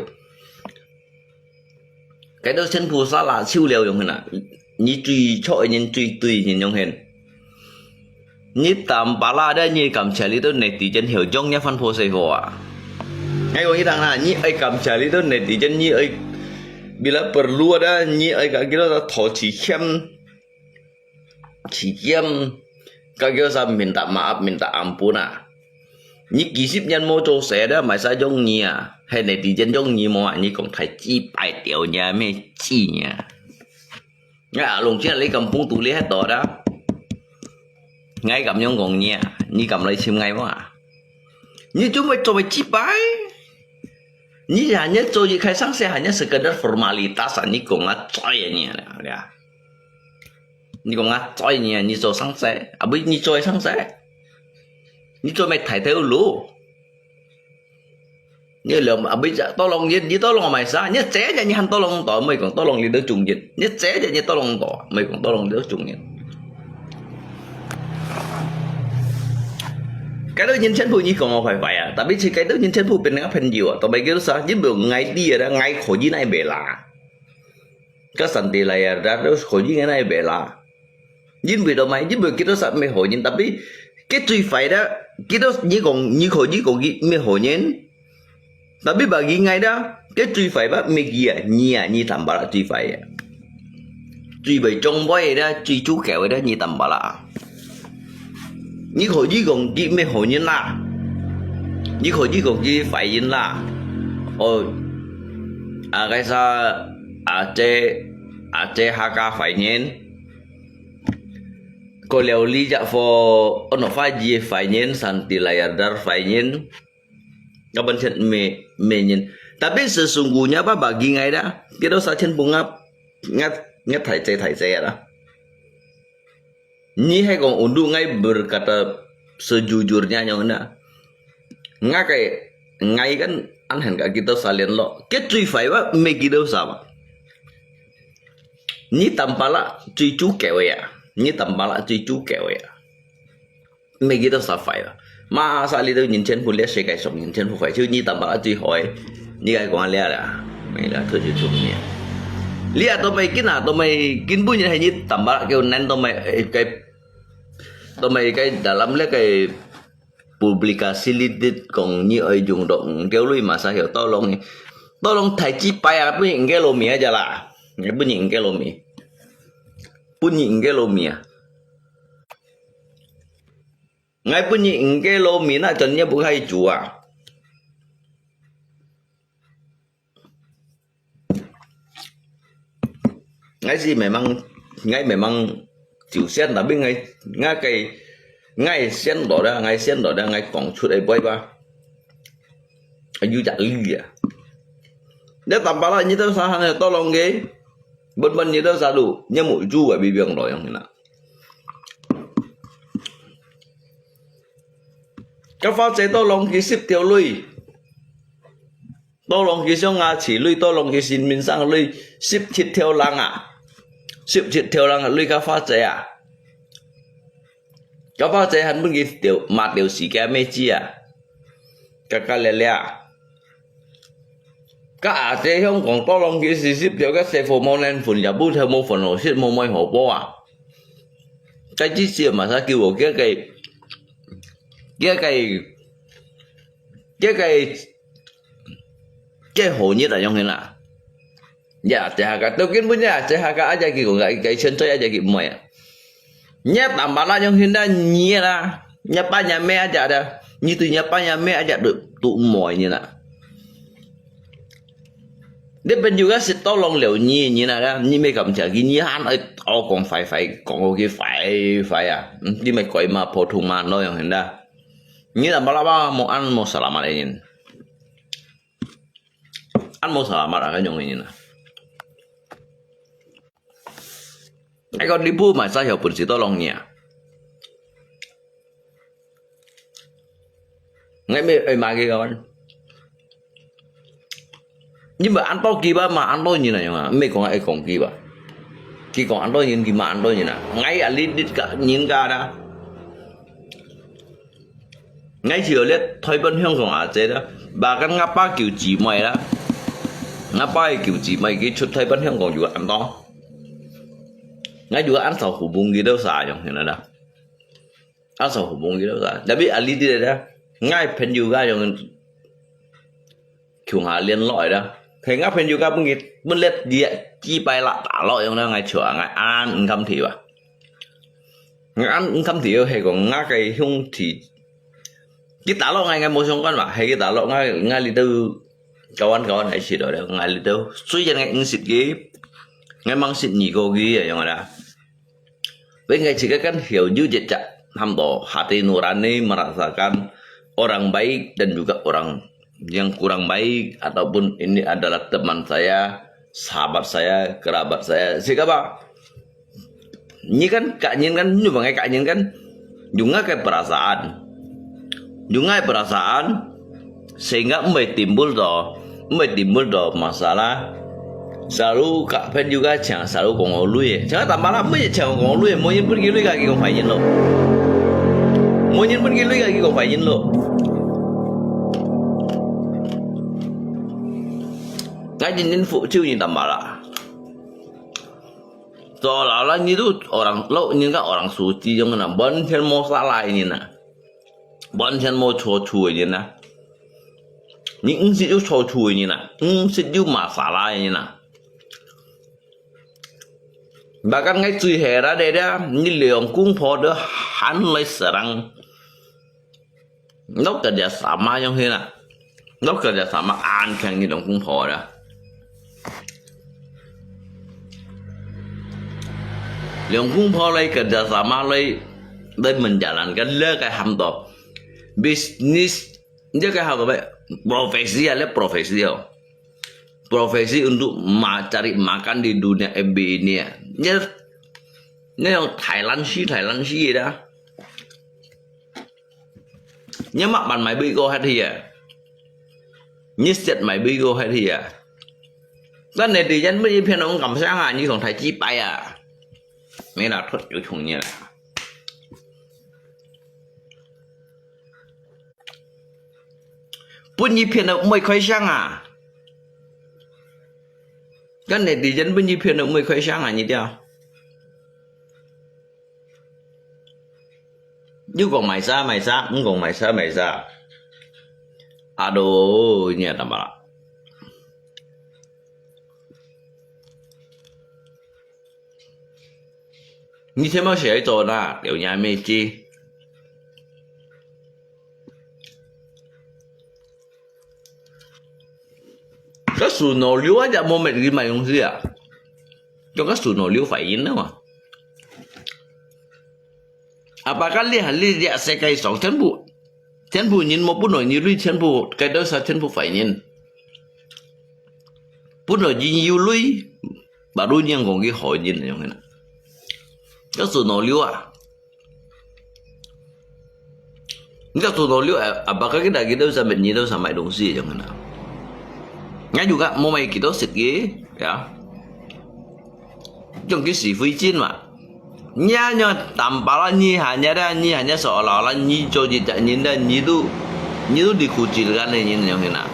Speaker 1: cái đó chân phụ xa là chịu liều giống nào như truy cho nhân truy tùy nhìn giống hình như tầm ba la đó như cầm trả lý tôi này thì chân hiểu trong nhá phân phô xây hồ à ngay còn như thằng nào như ai cầm trả lý tôi này thì chân như ai bila perlu ada như ai cả kita thọ chỉ khiêm các kiểu sao minta maaf minta ampun à như kisip nhân mô tô xe đó mà sao giống như à hay này thì chân giống như mà như còn phải chi bài tiểu nhà mê chi nhà ngã lùng chứ lấy cầm phun tủ lý hết đó đó ngay cầm nhông còn như cầm lấy sim ngay quá à như chúng mày cho mày chi bài như hanya cho gì khai sáng xe hanya sekedar formalitas như cũng ngắt choi nhỉ ya như cũng ngắt choi nhỉ như cho sáng xe à bây như choi sáng xe như cho mày thay theo lú như là à bây giờ to lòng như to lòng mày sao như chế cho như hắn to lòng tỏ mày còn to lòng đi đỡ trùng dịch như chế cho như to lòng tỏ mày còn to lòng đỡ trùng dịch cái đó nhìn chân phụ như còn phải vậy à tapi cái đó nhìn chân phụ bên ngã phần nhiều à tao bây giờ sao nhưng mà ngày đi ở đó ngày khổ gì này bể là cái sản tiền này ra đó khổ gì cái này bể là nhưng vì đâu mày nhưng mà cái đó sao mày hỏi nhìn tapi cái truy phải đó cái đó như còn như khổ gì còn mày hỏi nhìn tapi bagi ngày đó cái truy phải bác mày kia như tầm bảo là truy phải truy bởi trong bói đó truy chú kẹo đó như tầm bảo là như khổ gì còn gì mày hỏi nhìn là như khổ gì còn gì phải nhìn là ôi à cái sao à chế haka phải nhìn có liều lý dạ phô nó phải gì phải nhìn sản tỷ layar dar phải nhìn các bạn chân mê nhìn tapi sesungguhnya apa bagi ngai dah kita usah chen bunga ngat thai saya dah ni hai kong undu ngai berkata sejujurnya yang mana ngai kan anhan ka kita salian lo cái truy phải ba me kita usah ba ni tampala truy chú kẹo ya ni tampala truy chú kẹo ya me kita usah phải ba mà sao đi đâu nhìn chân phụ lẽ sẽ cái sống nhìn chân phụ phải chứ như tầm bảo truy hỏi như cái con lẽ là mày là thôi chịu nhỉ lẽ tụi mày cái nào tụi mày kinh bún như thế như tầm bảo kêu nên tụi mày cái dalam lẽ cái publikasi lidit còn như ở dùng động kéo lui mà sao hiểu to long thầy chi bay à bún những cái lô mía giờ là bún những cái lô mía ngay punya cái lô mì na chân bukan hay chủ à ngay gì memang chịu sen tapi ngay sen đó ra ngay còn chút ấy boy ba ayu chặt ly à nếu tầm bao nhiêu tao sao hàng to lòng ghế bên như tao sao đủ như mũi chu ở bị viêm rồi không nào các phát chế to lòng khi ship theo lui to lòng khi xong à chỉ lui to lòng khi xin mình sang lui ship thịt theo lăng à ship thịt theo lăng à lui các phát chế à các phát chế hắn muốn cái tiểu mặt tiểu sĩ cái mấy chi à các lẻ lẻ các chế không còn to lòng khi ship theo các xe phổ môn lên phun nhà bút theo mô phần hồ ship mô môi hồ bó à cái chi xịa mà sao kêu của cái hồ nhất là trong thế nào dạ CHK tôi kiến punya CHK aja gitu cái chân tôi aja gitu mày nhé tạm bảo là trong hiện nay nhé là nyapa nyame aja ada như từ nyapa nyame aja được tụ mỏi như nào
Speaker 7: Dia pun juga si tolong liu ni na dah ni mai kam cha gi ni han ai tao kong fai kong gi fai à ni mai koi ma po thung ma no yang henda ni là balaba mo an mo selamat ini an mo selamat akan yang ini na ai còn đi bu mà sao hiểu bún si tolong ni à ngay mai mà cái con nhưng mà ăn bao kỳ ba mà ăn bao nhiêu này mà mấy con ai còn kỳ ba khi còn ăn bao nhiêu kỳ mà ăn bao nhiêu nào ngay ở lít đít cả nhìn cả đó ngay chiều lên thôi bên Hồng Kông à thế đó bà cái ngáp ba kiểu chỉ mày đó ngáp ba kiểu chỉ mày cái chút thôi bên Hồng Kông juga ăn đó ngay juga ăn sầu hủ bung gitu sao yang ini dah ăn sầu hủ bung gitu sao tapi ở lít đi đó ngay pen juga yang chung hà liên loại đó thì ngáp pen juga bên lết dia chi bay lạ tả loại yang đó ngay chữa ngay ăn cam thì ba ngay ăn cam thì hay còn ngáp cái hung thì cái tả lộ ngay một trong con mà hay cái tả lộ ngay lý tư kawan hay xịt ở đây ngay lý tư suy cho ngay xịt cái ngay mang xịt nhị cô ghi ở trong đó với ngay chỉ kan hiểu như vậy chak hamba hati nurani merasakan orang baik dan juga orang yang kurang baik ataupun ini adalah teman saya, sahabat saya, kerabat saya. Sehingga Pak, ini kan Kak Nyin kan juga Kak Nyin kan juga kayak perasaan sehingga mulai timbul doh masalah selalu Kak Pen juga jangan selalu kongol lu ya jangan tambah lama ya jangan kongol lu ya mau nyin pergi lu kaki kong fayin lo mau nyin pergi lu kaki kong fayin lo cái nhìn phụ chịu nhìn tầm bảo là rồi là như tu orang lo như các orang suci yang na bon chen mo salah ini na bon chen mo cho ini na những sự cho ini na sự masalah ini na bahkan ngay cuy hera đây đó như liang cung phò đó hắn lấy serang nó kerja sama yang thế na nó kerja sama an kan như liang cung phò đó liang cung phò lấy kerja sama lấy đây menjalankan le kayak hamdo bisnis dia kayak apa pak profesi profesi untuk cari makan di dunia FB ini ya. Ini yang Thailand sih dah. Nhưng mà bạn mày bị go hết thì à. Nhất chất mày bị go hết thì à. Cái này thì dân mới phiền ông cầm sáng à như còn Thái chi bay à. Mấy là thuật chủ trùng như là. Bún như phiền ông mới khoai sang à. Cái này thì dân bên như phiền ông mới khoai sang à như thế như còn mày xa cũng còn mày xa aduh ini ada malah như thế mà sẽ cho na kiểu nhà mê chi cái sùn nổ liu aja mau mệt gì mày không gì à cho cái sùn nổ liu phải in đâu mà apakah dia saya kai song chen bu nhìn một bún nồi như lui chen bu cái đó sao chen bu phải nhìn bún nồi gì nhiều lui bà đôi nhân còn cái hỏi nhìn này không cái sùn nổ liu à cái sùn nổ liu apakah kita bisa menyidau sama dongsi yang mana ngay juga mau mày kita xịt ghế ya trong cái xì phi chín mà nhá tanpa lah nyi hanya seolah-olah nyi cho jejak nyi dan nyi itu dikucilkan nyi yang hina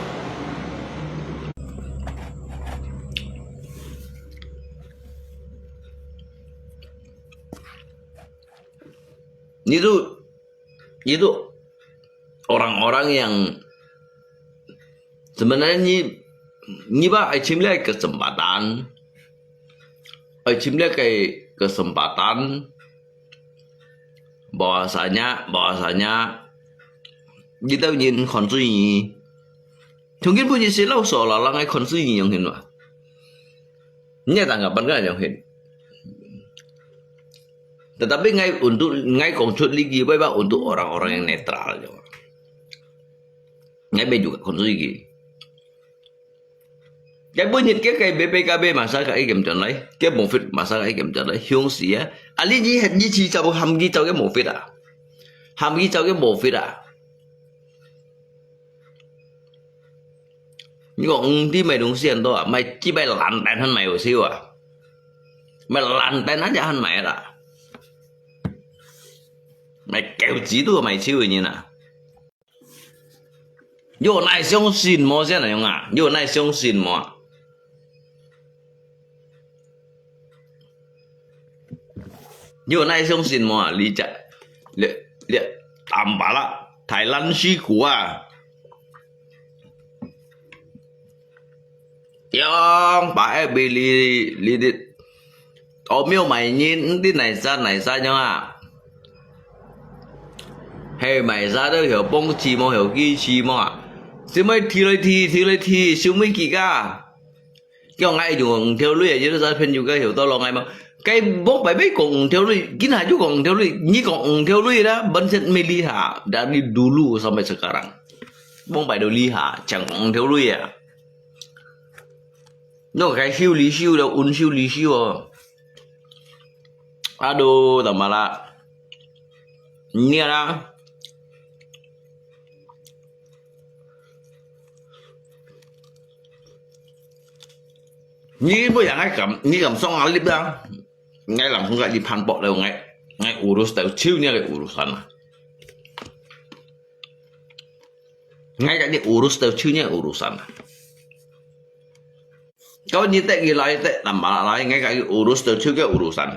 Speaker 7: itu orang-orang yang sebenarnya nyi ba ai chim lihat kesempatan bahwasanya kita ingin konsumsi mungkin punya silau seolah-olah ngay konsumsi yang ini Ini tanggapan kan yang hin. Tetapi ngai konsul lagi baik untuk orang-orang yang netral. Ngai baik juga konsul lagi. Cái bữa nhiệt cái BPKB mà sao cái kiểm chuẩn lấy cái bộ phim mà sao cái kiểm chuẩn lấy hướng sĩ á lý gì hết gì chỉ cho hàm gì cho cái bộ phim à hàm gì cho cái bộ phim à nhưng còn đi mày đúng xiên thôi à mày chỉ bay lăn tay hơn mày một xíu à mày lăn tay nó cho hơn mày à mày kéo chỉ tôi mày xíu như nào vô này xong xin mua xe này không à vô này xong xin mua vô này xong xin mua lý chạy liệt tạm bảo là Thái Lan sĩ của à Yang bà bị lý đi ở miêu mày nhìn đi này ra nhau à hay mày ra đó hiểu bông chi mà hiểu ghi chi mà chứ mấy thi siêu mấy kỳ cả cái ngay dùng theo lối vậy đó ra phim dùng cái hiểu to lo ngay mà cái bốc bài mấy còn theo lối kín hả chú còn theo lối như còn theo lối đó bên trên mấy ly hả đã đi dulu sampai sekarang bông bài đầu ly hả chẳng còn theo lối à nó cái siêu lý siêu đâu un siêu lý siêu aduh tambah lah ini lah Ni bây giờ ngay cầm xong alip dah, ngay làm không gak di panpok đâu ngay urus tahu ciunya kayak urusan lah. Ngay gak di urus tahu ciunya urusan lah. Kau nyetek gila nyetek tambah lain ngay gak di urus tahu ciu kayak urusan.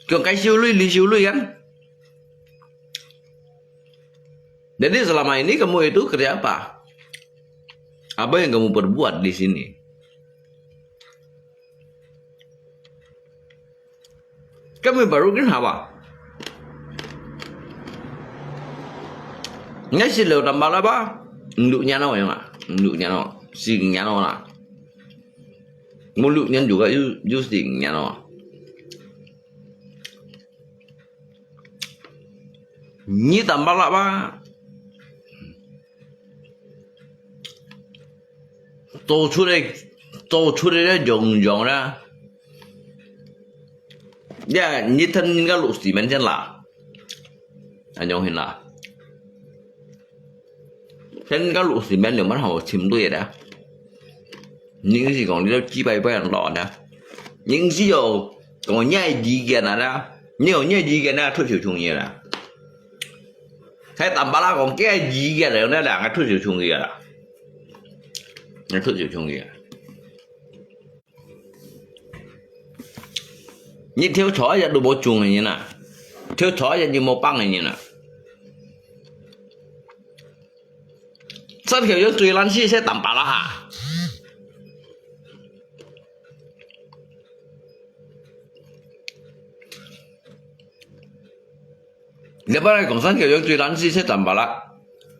Speaker 7: Kau kai siu lui kan? Jadi selama ini kamu itu kerja apa? Apa yang kamu perbuat di sini? Kami baru kenapa? Ngay xin lều tầm bao ba? Nduknya no ya mak? Nduknya no, singnya no lah. Mulutnya juga singnya no. Ni tambah lah ba? Tô出来的种种啦，呀，你看那个路西门前啦，anh用hin啦，trên cái路西门liền bắt đầu chìm đuôi đó, những cái gì còn đi đâu chỉ bay bay lọ đó, những gì rồi còn nhai gì kia đó, nhiều nhai gì kia đó thuốc triệu trùng nhiều là, hay tầm ba la còn cái gì kia đó là cái thuốc triệu trùng nhiều là. Nó thuốc triệu trùng gì như thiếu chó ra đồ bộ trùng này như nào thiếu chó ra như một băng này như nào sao kiểu như tùy lan chi sẽ tầm bảo là hả nếu mà còn sao kiểu như tùy lan chi sẽ tầm bảo là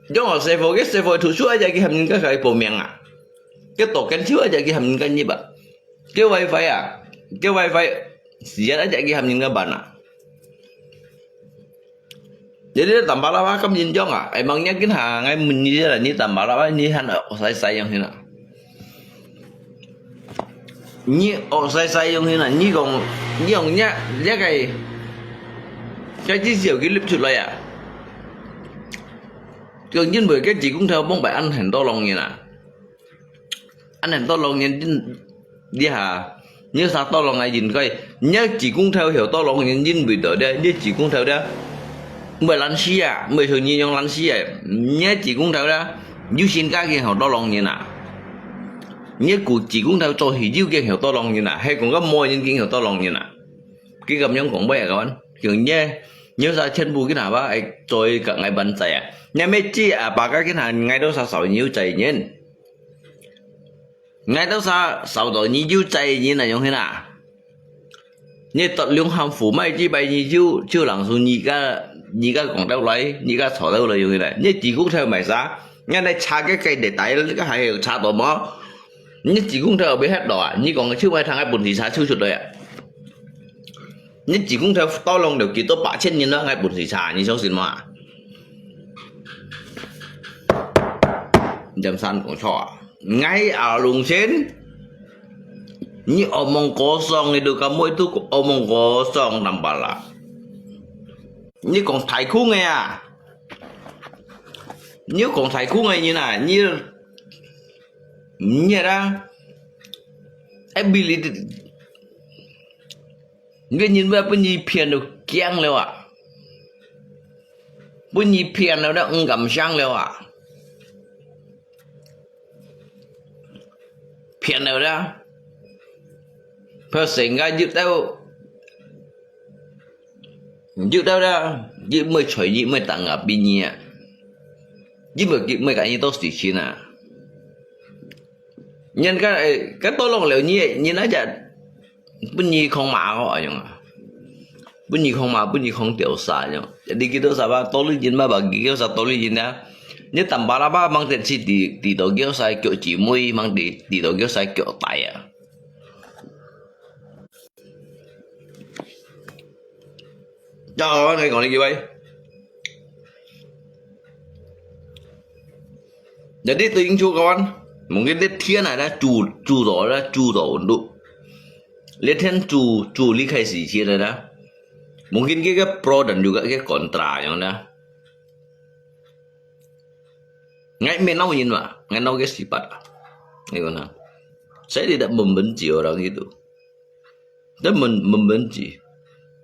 Speaker 7: giống ở xe phô thủ suốt ra cái hình cái bộ miệng à cái tổ kén chứa aja cái hầm cái như vậy cái wifi à cái wifi dia aja cái hầm cái bản à jadi tambah lah kamu jinjong ah emangnya kan hangai menyi lah ni tambah lah ni han saya yang hina ni saya yang hina ni còn nhá cái chi diệu cái clip chụp lại à gần như 10 cái chị cũng theo bóng bài anh hành to lòng như nè anh em to lòng nhìn đi hà như sao to lòng này nhìn coi nhớ chỉ cũng theo hiểu to lòng nhìn bị đỡ đây như chỉ cũng theo đó 10 lăn xí à 10 thường như nhau lăn xí à nhớ chỉ cũng theo đó như xin các kia hiểu to lòng như nào nhớ cụ chỉ cũng theo tôi thì như kia hiểu to lòng như nào hay còn có môi những kia hiểu to lòng như nào cái cầm nhóm cũng bây giờ các bạn thường nhớ ra chân bù cái nào ba tôi cả ngày bận chạy à nhà mấy chi à bà cái nào ngày đó sao sợ nhiều chạy nhìn ngay đó sao đó như yêu chạy như là như thế nào như tận lương hàm phủ mấy chỉ bay như chưa làm số như cái còn đâu lấy như cái thỏ đâu là như thế này như chỉ cũng theo mày giá Nghe này cha cái để tay cái hay cha tò mò. Như chỉ cũng theo biết hết đó à, như còn cái trước mai thằng ai buồn thì cha chưa chuột đây ạ. Như chỉ cũng theo to lòng đều kỹ tốt bạ trên như nó ngay buồn thì cha như trong xin mà. Jam san của trò ngay ở lùng trên. Như omong kosong itu kamu itu omong kosong tambah lah. Như còn thầy khu nghe à. Như còn thầy khu nghe như này như ra ability người nhìn về bên nhị phiền được kiang rồi à. Bên nhị phiền nào đó cảm sang rồi à. Phiền nào đó sehingga dự tao ra dự mới chơi dự mới tặng ở bên nhỉ dự mới cái gì tốt xí xí nè nhân cái tôi lòng liệu như nó chả bên nhỉ không mà họ nhung bên nhỉ không mà bên nhỉ không tiểu xa nhung đi cái đó sao ba tôi lý gì mà bà kia sao tôi lý gì nè như tầm ba ba mang tiền xí đi đâu kia sai kiểu chỉ môi mang đi đâu kia sai kiểu tài à. Trời ơi, này còn gì vậy? Jadi tuying cu kawan, mungkin dia thiên này đã chủ đó untuk lihat thiên chủ lý khai sĩ thiên này đã, mungkin cái pro dan juga cái kontra yang ada. Ngai menau nhìn mà, ngai nau cái sifat, gimana? Saya tidak membenci orang itu, dan membenci.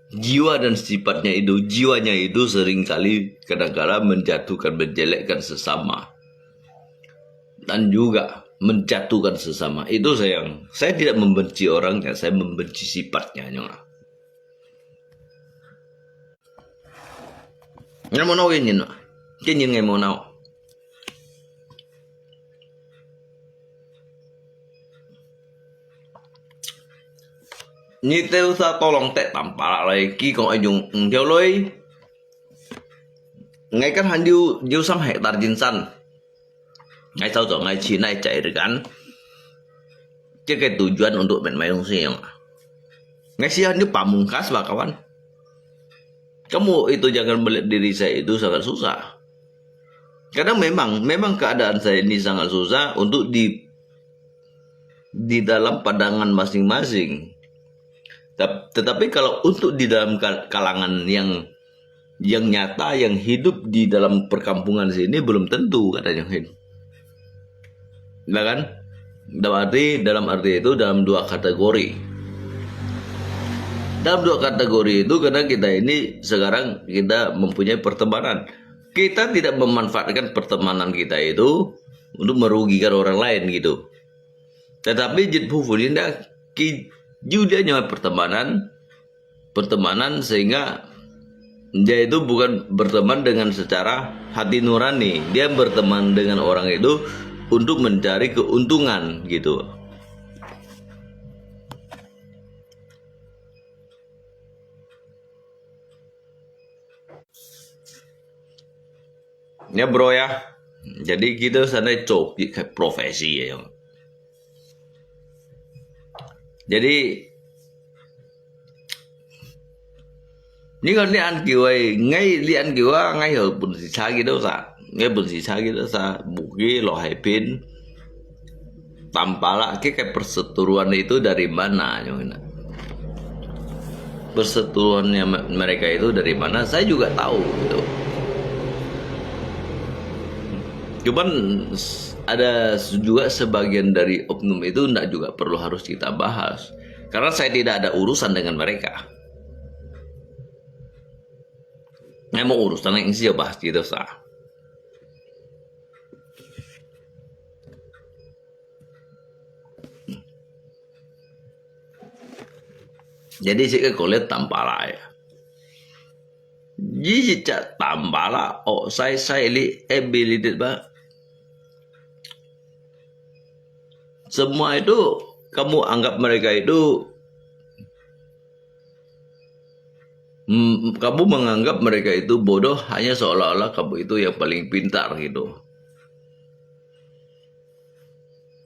Speaker 7: Jiwa dan sifatnya itu, jiwanya itu seringkali kadang-kadang menjelekkan sesama dan juga menjatuhkan sesama. Itu saya tidak membenci orangnya, saya membenci sifatnya. Nggak mau nau cái nhìn ngày mau nau. Như tiêu sa tolong tệ tạm bạ lại khi còn anh dùng theo lối ngay các hành điêu xăm hệ đạt jinsan ngay sau đó ngay chỉ này chạy được ăn cái tujuan untuk bermain musik ngay sih ini pamungkas bah kawan kamu itu jangan melihat diri saya itu sangat susah kadang memang keadaan saya ini sangat susah untuk di dalam pandangan masing-masing. Tetapi kalau untuk di dalam kalangan yang nyata, yang hidup di dalam perkampungan sini belum tentu katanya hidup. Nah kan? Dalam arti itu dalam dua kategori. Dalam dua kategori itu karena kita ini sekarang kita mempunyai pertemanan. Kita tidak memanfaatkan pertemanan kita itu untuk merugikan orang lain gitu. Tetapi jidfu fulinda dia nyawa pertemanan sehingga dia itu bukan berteman dengan secara hati nurani, dia berteman dengan orang itu untuk mencari keuntungan gitu. Ya bro ya, jadi kita sana cok kayak profesi ya. Jadi những con lian kiểu ấy ngay lian kiểu ngay ở bồn xì xa kia đâu sa ngay bồn xì xa kia đâu sa buki lo pin tanpa lah kayak perseteruan itu dari mana perseteruannya mereka itu dari mana saya juga tahu gitu. Cuman ada juga sebagian dari oknum itu tidak juga perlu harus kita bahas karena saya tidak ada urusan dengan mereka. Nggak mau urusan yang sih bahas gitu sah. Jadi sih kalau tampala ya. Jadi tampala oh saya li ability bah. Semua itu kamu anggap mereka itu kamu menganggap mereka itu bodoh hanya seolah-olah kamu itu yang paling pintar gitu.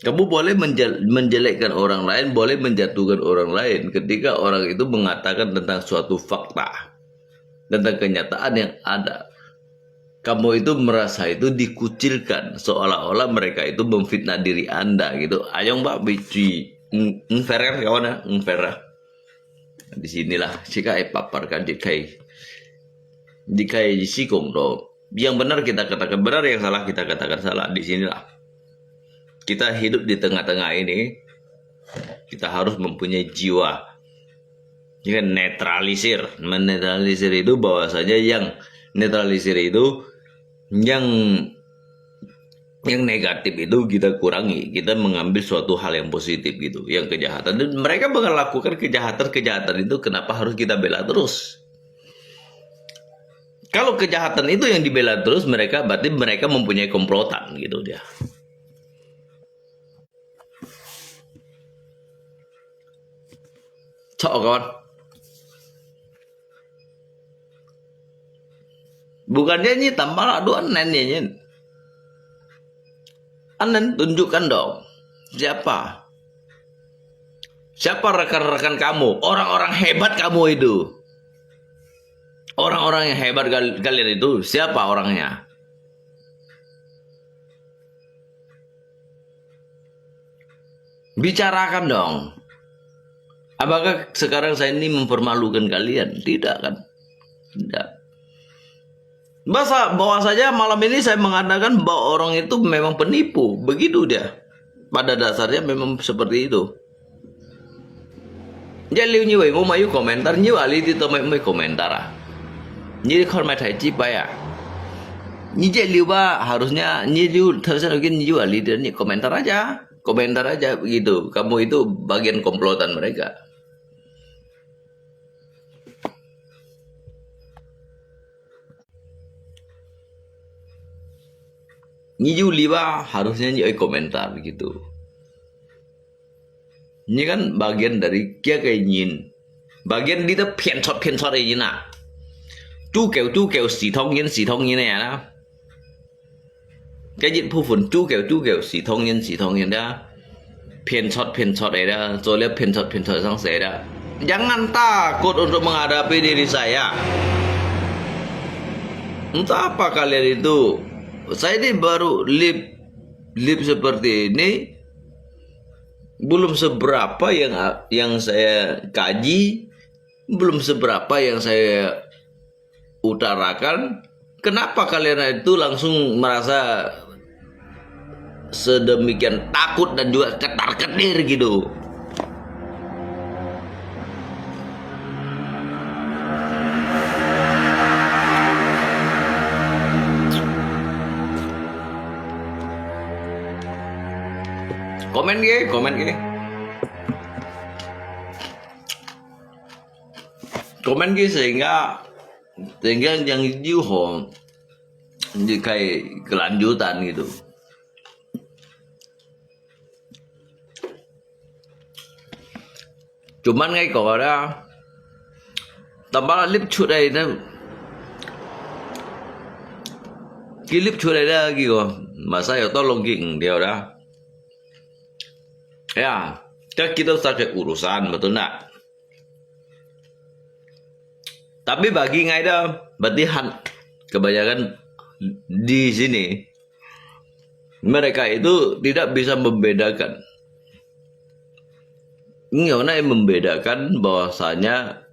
Speaker 7: Kamu boleh menjelekkan orang lain, boleh menjatuhkan orang lain ketika orang itu mengatakan tentang suatu fakta, tentang kenyataan yang ada. Kamu itu merasa itu dikucilkan, seolah-olah mereka itu memfitnah diri Anda gitu. Ayong mbak bici, unfair kan kawan ya, unfair. Di sinilah jika paparkan dikai sikong do. Yang benar kita katakan benar, yang salah kita katakan salah. Di sinilah kita hidup di tengah-tengah ini. Kita harus mempunyai jiwa yang menetralisir itu bahwasanya yang netralisir itu yang negatif itu kita kurangi, kita mengambil suatu hal yang positif gitu, yang kejahatan. Dan mereka melakukan kejahatan itu, kenapa harus kita bela terus? Kalau kejahatan itu yang dibela terus, berarti mereka mempunyai komplotan gitu dia. Cok kawan. Bukannya ini tambah aduh anen. Anen tunjukkan dong. Siapa rekan-rekan kamu? Orang-orang hebat kamu itu. Orang-orang yang hebat kalian itu, siapa orangnya? Bicarakan dong. Apakah sekarang saya ini mempermalukan kalian? Tidak kan? Tidak. Bahwa saja malam ini saya mengatakan bahwa orang itu memang penipu. Begitu dia. Pada dasarnya memang seperti itu. Jadi như vậy mau mayu komentar như ali thì tôi mới komentar ah. Như con mai thấy chi ya. Như jadi harusnya như terus lagi như ali dia komentar aja. Komentar aja begitu. Kamu itu bagian komplotan mereka. Nyiu liwa harusnya nyiu komentar begitu. Ini kan bagian dari kia kayak nyin. Bagian di itu pian shot ini nak. Chú kèo xì thông nhiên này à. Cái diện phu phun chú kèo xì thông nhiên đó. Pian shot này đó. Rồi lihat pian shot sang saya dah. Jangan takut untuk menghadapi diri saya. Entah apa kalian itu. Saya ini baru lip seperti ini belum seberapa yang saya kaji, belum seberapa yang saya utarakan. Kenapa kalian itu langsung merasa sedemikian takut dan juga ketar-ketir gitu? Komen ge sehingga yang juho kayak kelanjutan gitu. Cuman ngay có ra tambah clip trước đây đó, cái clip trước đây đó gitu mà saya tolong điều đó. Ya, kita saja urusan, betul nak? Tapi bagi ngaida, berarti kebanyakan di sini mereka itu tidak bisa membedakan. Nggak membedakan bahwasanya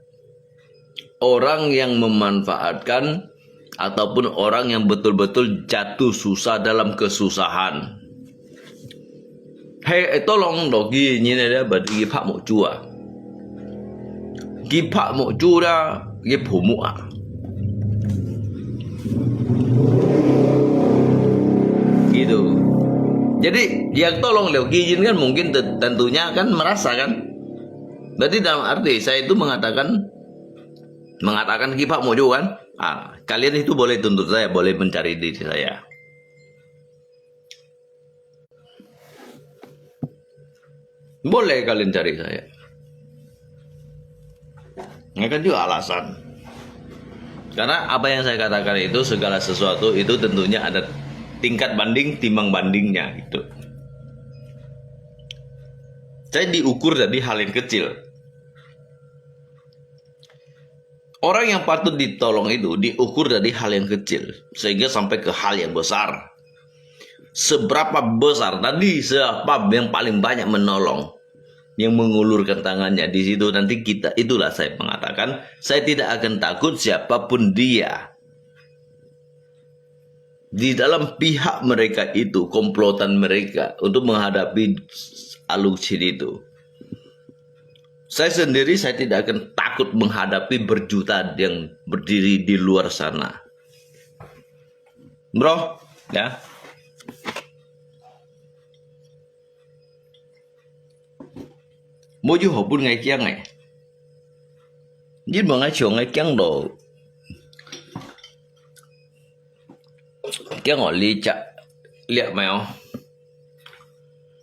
Speaker 7: orang yang memanfaatkan ataupun orang yang betul-betul jatuh susah dalam kesusahan. Hei, tolong dong gini nih berarti Pak Mok Chua. Pak Mok Chua dah, Pumuk ah. Gitu. Jadi yang tolong Leo Kijin kan mungkin tentunya kan merasa kan. Berarti dalam arti saya itu mengatakan Pak Mok Chua kan. Kalian itu boleh tuntut saya, boleh mencari diri saya. Boleh kalian cari saya. Ini kan juga alasan. Karena apa yang saya katakan itu segala sesuatu itu tentunya ada tingkat banding timbang bandingnya gitu. Saya diukur dari hal yang kecil. Orang yang patut ditolong itu diukur dari hal yang kecil sehingga sampai ke hal yang besar. Seberapa besar tadi, siapa yang paling banyak menolong, yang mengulurkan tangannya di situ nanti kita, itulah saya mengatakan saya tidak akan takut siapapun dia. Di dalam pihak mereka itu, komplotan mereka untuk menghadapi Alucin itu. Saya sendiri saya tidak akan takut menghadapi berjuta yang berdiri di luar sana. Bro, ya. Mỗi chú hộp ngày chăng này. Nhưng mà ngay trường ngay chăng đồ. Cái ngọn ly chạ liệt mèo.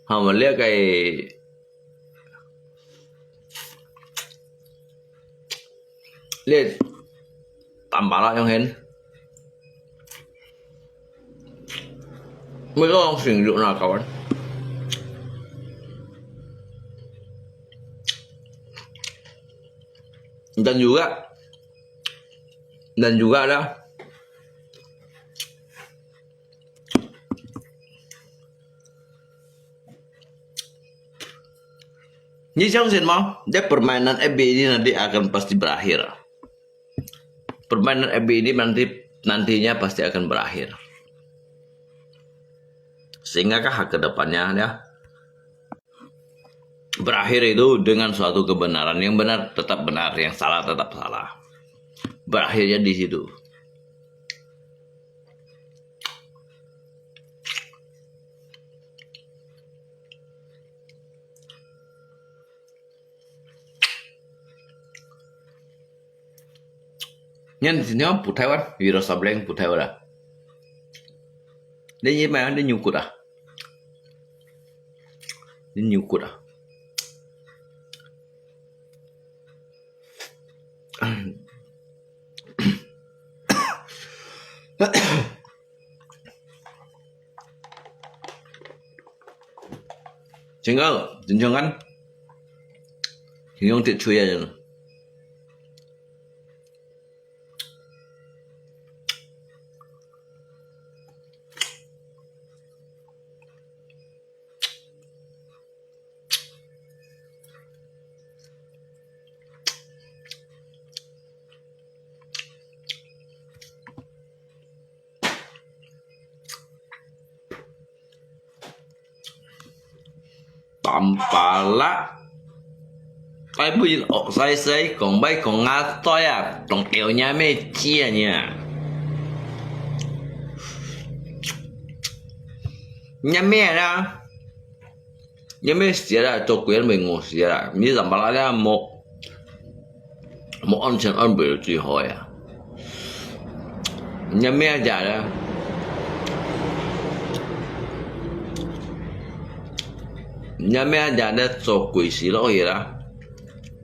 Speaker 7: Họ mà liệt cái liệt tạm bảo lại trong hình. Mới có không sử dụng nào kawan. Dan juga ada Nyi Changsin mau, dia permainan FB ini nanti akan pasti berakhir. Permainan FB ini nantinya pasti akan berakhir. Sehingga hak kedepannya ya berakhir itu dengan suatu kebenaran. Yang benar tetap benar, yang salah tetap salah. Berakhirnya di situ. Nhân thì nó bụt theo á, vì nó sập lên bụt theo là. Đấy như mà nó nhiều cột à? Nó nhiều cột à? 진정한 형태 줘야잖아. Tạm bạ lá cái bây giờ ốc say say còn bay còn ngã toi à trong tiểu nhà mê chia nha nhà mẹ ra nhà mẹ xía ra cho quyền mình ngồi xía ra mi làm bạ lá một anh chân anh bị truy hỏi à nhà mẹ già ra nhà mẹ già đã cho quỷ xí lỗi ra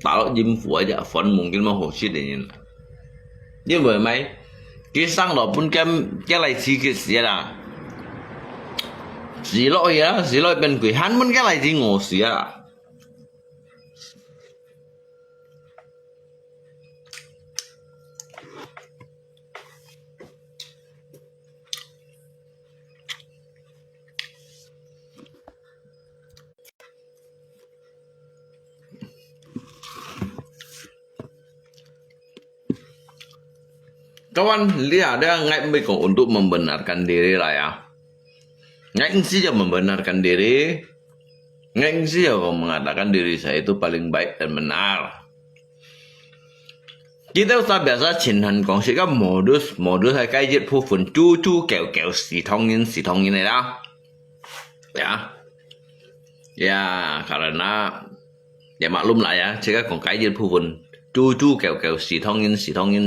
Speaker 7: tạo dìm phủ aja phấn mungkin mau hồ xí để nhìn nhưng bởi mấy cái sang đó pun cái này xí cái xí ra xí lỗi bên quỷ hắn pun cái này xí ngộ xí ra Kawan, lihat ada nggak mereka untuk membenarkan diri lah ya. Nggak sih ya membenarkan diri, nggak sih ya mengatakan diri saya itu paling baik dan benar. Kita sudah biasa cinhan kongsi kan modus saya kayak phu phun cu kẹo si thongin này dah. Ya karena ya maklum lah ya, jika kong kayak phu phun cu kẹo si thongin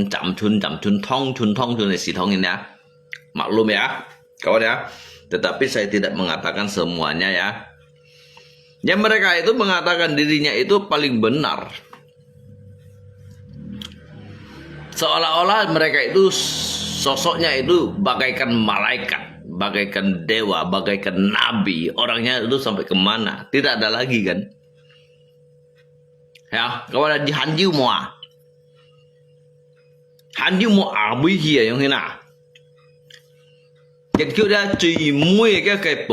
Speaker 7: chậm chun thong chun si thongin ya. Maklum ya kawan ya. Tetapi saya tidak mengatakan semuanya ya. Yang mereka itu mengatakan dirinya itu paling benar. Seolah-olah mereka itu sosoknya itu bagaikan malaikat, bagaikan dewa, bagaikan nabi. Orangnya itu sampai kemana? Tidak ada lagi kan. ya kawan di hanju mua abui hia yang hina jadi kita cuy mui kayak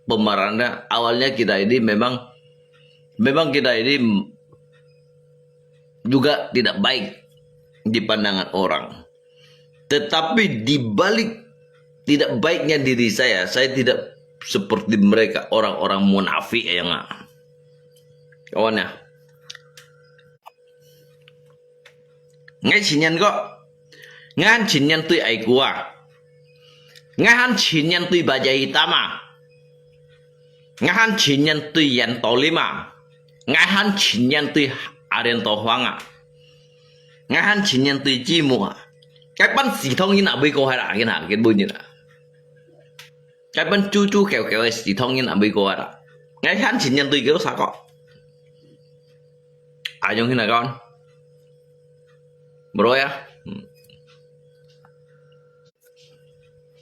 Speaker 7: pemerannya awalnya kita ini memang kita ini juga tidak baik di pandangan orang. Tetapi di balik tidak baiknya diri saya tidak seperti mereka orang-orang munafik yang kawannya. Ngay chín nhân có ngan chín nhân tuy ai qua ngan chín nhân tuy bà dây tama ngan chín nhân tuy yan to lima ngan chín nhân tuy aren to hoang ngan chín nhân tuy chi mua cái bánh xì thông như nào bây cô hay là cái nào cái bún như nào cái bánh chu kẹo xì thông như nào bây cô hay là ngan chín nhân tuy kiểu sao có ai giống như nào con bro ya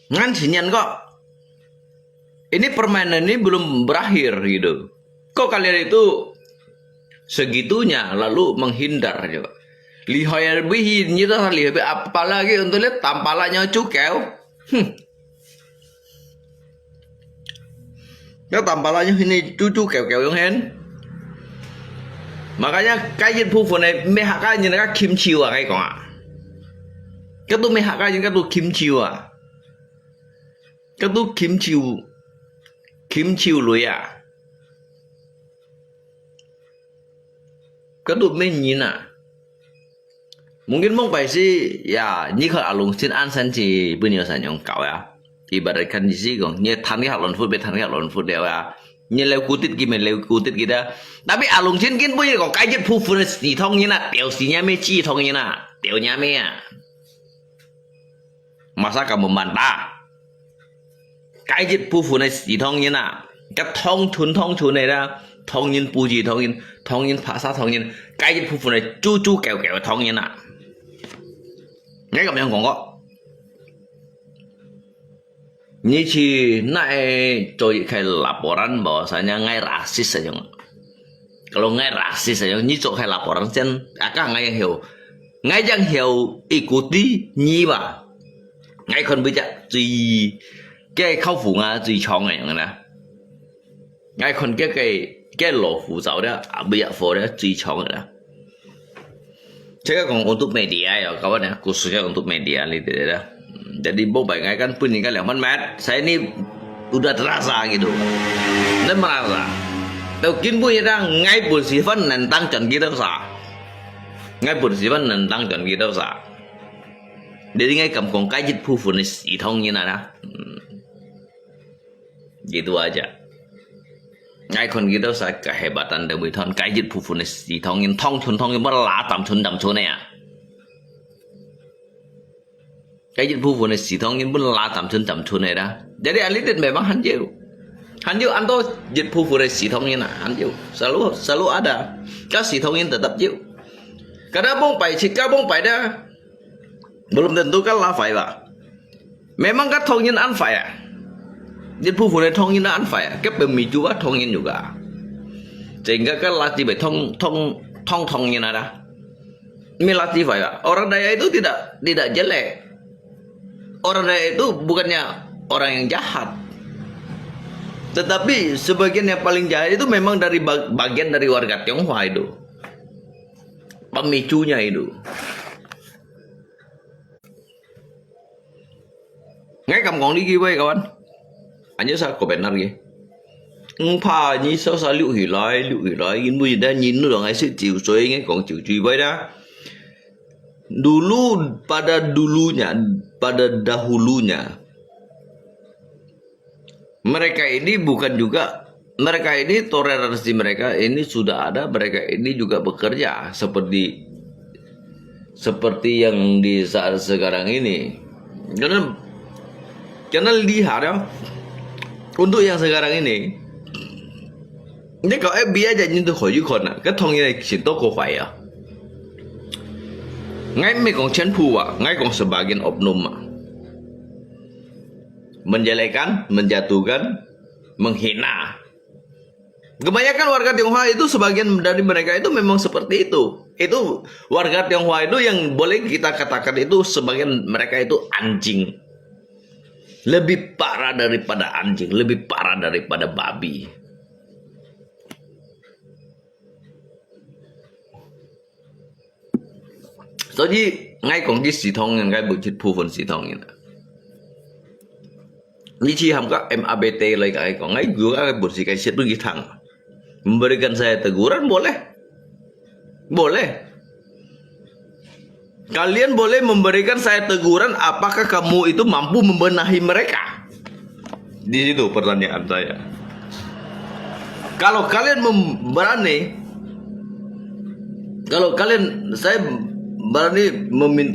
Speaker 7: ngan sinyan kok ini permainan ini belum berakhir gitu kok kalian itu segitunya lalu menghindar juga lihat bihin kita lihat apalagi untuk lihat tampalannya cukeu ya tampalannya ini cucu kẹo yang hen makanya cái dịch vụ này mấy hạt cái như là các kim chiu à cái con à cái tu mấy hạt cái như các tu kim chiu à các tu kim chiu lưỡi à các tu mấy nhìn à mungkin mau phải sih ya như kalau alung sin an san chỉ bây giờ san yang kau ya ibaratkan di sini kong như than cái hạt lon food than cái hạt lon food dia ya như leo cutit kita tapi alung sin kin punya kok kajet phu si thong như na tiểu si nya me chi thong như na tiểu nya me à masa kamu membantah kajet phu si thong như na cái thong chun này ra thong yin pu ji thong yin phá sa thong yin kajet phu này chu kẹo thong như na nghe gặp yang có như si naik coy kayak laporan bahwasanya ngai rasis saja. Kalau ngai rasis saja, như coy kayak laporan sen, akak ngai yang hiểu ikuti nyi ba, ngai kon bija tùy cái khâu phụ nga tùy chong này nè, ngai kon cái lỗ phụ giáo đó, bija phụ đó tùy chong này. Saya kan untuk media ya kawan ya, khususnya untuk media gitu ya. Jadi bobai ngai kan pun kan yang met saya ini udah terasa gitu dan merasa mungkin punya dah ngai pun sifat nentang dan kita sah ngai pun sifat nentang dan kita sah jadi ngai kampung kajit pufunis itongnya nana gitu aja ngai kon kita sah kehebatan dari thon kajit pufunis itongin thong berlah tam chun ya cái dịch vụ này chỉ thông nhưng vẫn là tạm chun này đó. Jadi alitin memang hanjau anto dịch vụ này chỉ thông nhưng là hanjau selalu ada. Các chỉ thông nhưng tetap jauh. Karena bong pai jika bong pai dah belum tentu kan lah phải吧. Memang các thông nhưng ăn phải à. Dịch vụ này thông nhưng ăn phải à. Các pemicu juga thông nhưng juga. Sehingga kan latih by thông nhưng ada. Melatih phải à. Orang daya itu tidak jelek. Orang Dayak itu bukannya orang yang jahat, tetapi sebagian yang paling jahat itu memang dari bagian dari warga Tionghoa itu, pemicunya itu. Ngay cầm còn đi kia vậy kawan, anh sao có benar gì? Pha như sao liệu hủy nói, in bây giờ nhìn nó ngay sự chịu suy ngay còn chịu truy vậy đó. Pada dahulunya mereka ini bukan juga mereka ini toleransi mereka ini sudah ada, mereka ini juga bekerja seperti yang di saat sekarang ini karena lihat ya untuk yang sekarang ini kalau FBI aja nyentuh khởi con cái thông như này chỉ tốt có phải à ngay mấy con chen phu ngay con sebagian oknum menjelekan, menjatuhkan, menghina Kebanyakan warga Tionghoa itu sebagian dari mereka itu memang seperti itu. Itu warga Tionghoa itu yang boleh kita katakan itu sebagian mereka itu anjing. Lebih parah daripada anjing, lebih parah daripada babi. Jadi ngay còn cái系統ngay một chút部分系統như này. Ini sih hamka MABT lagi kayak kok ngay gua buat si kayak begitu thang. Memberikan saya teguran boleh. Boleh. Kalian boleh memberikan saya teguran apakah kamu itu mampu membenahi mereka? Di situ pertanyaan saya. Kalau kalian saya berani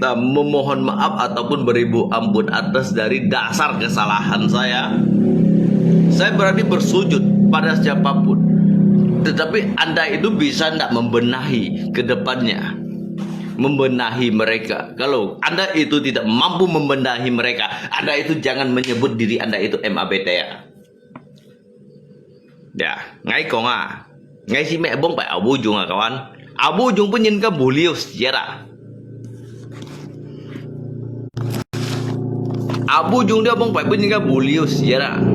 Speaker 7: memohon maaf ataupun beribu ampun atas dari dasar kesalahan saya berani bersujud pada siapapun. Tetapi Anda itu bisa tidak membenahi ke depannya, membenahi mereka. Kalau Anda itu tidak mampu membenahi mereka, Anda itu jangan menyebut diri Anda itu MABT ya. Ya, ngay kong ngay si mẹ bông phải Abu Jung kawan. Abu Jung pun nhìn cái beliau sejarah. Abu Jung dia bông phải nhìn cái beliau sejarah.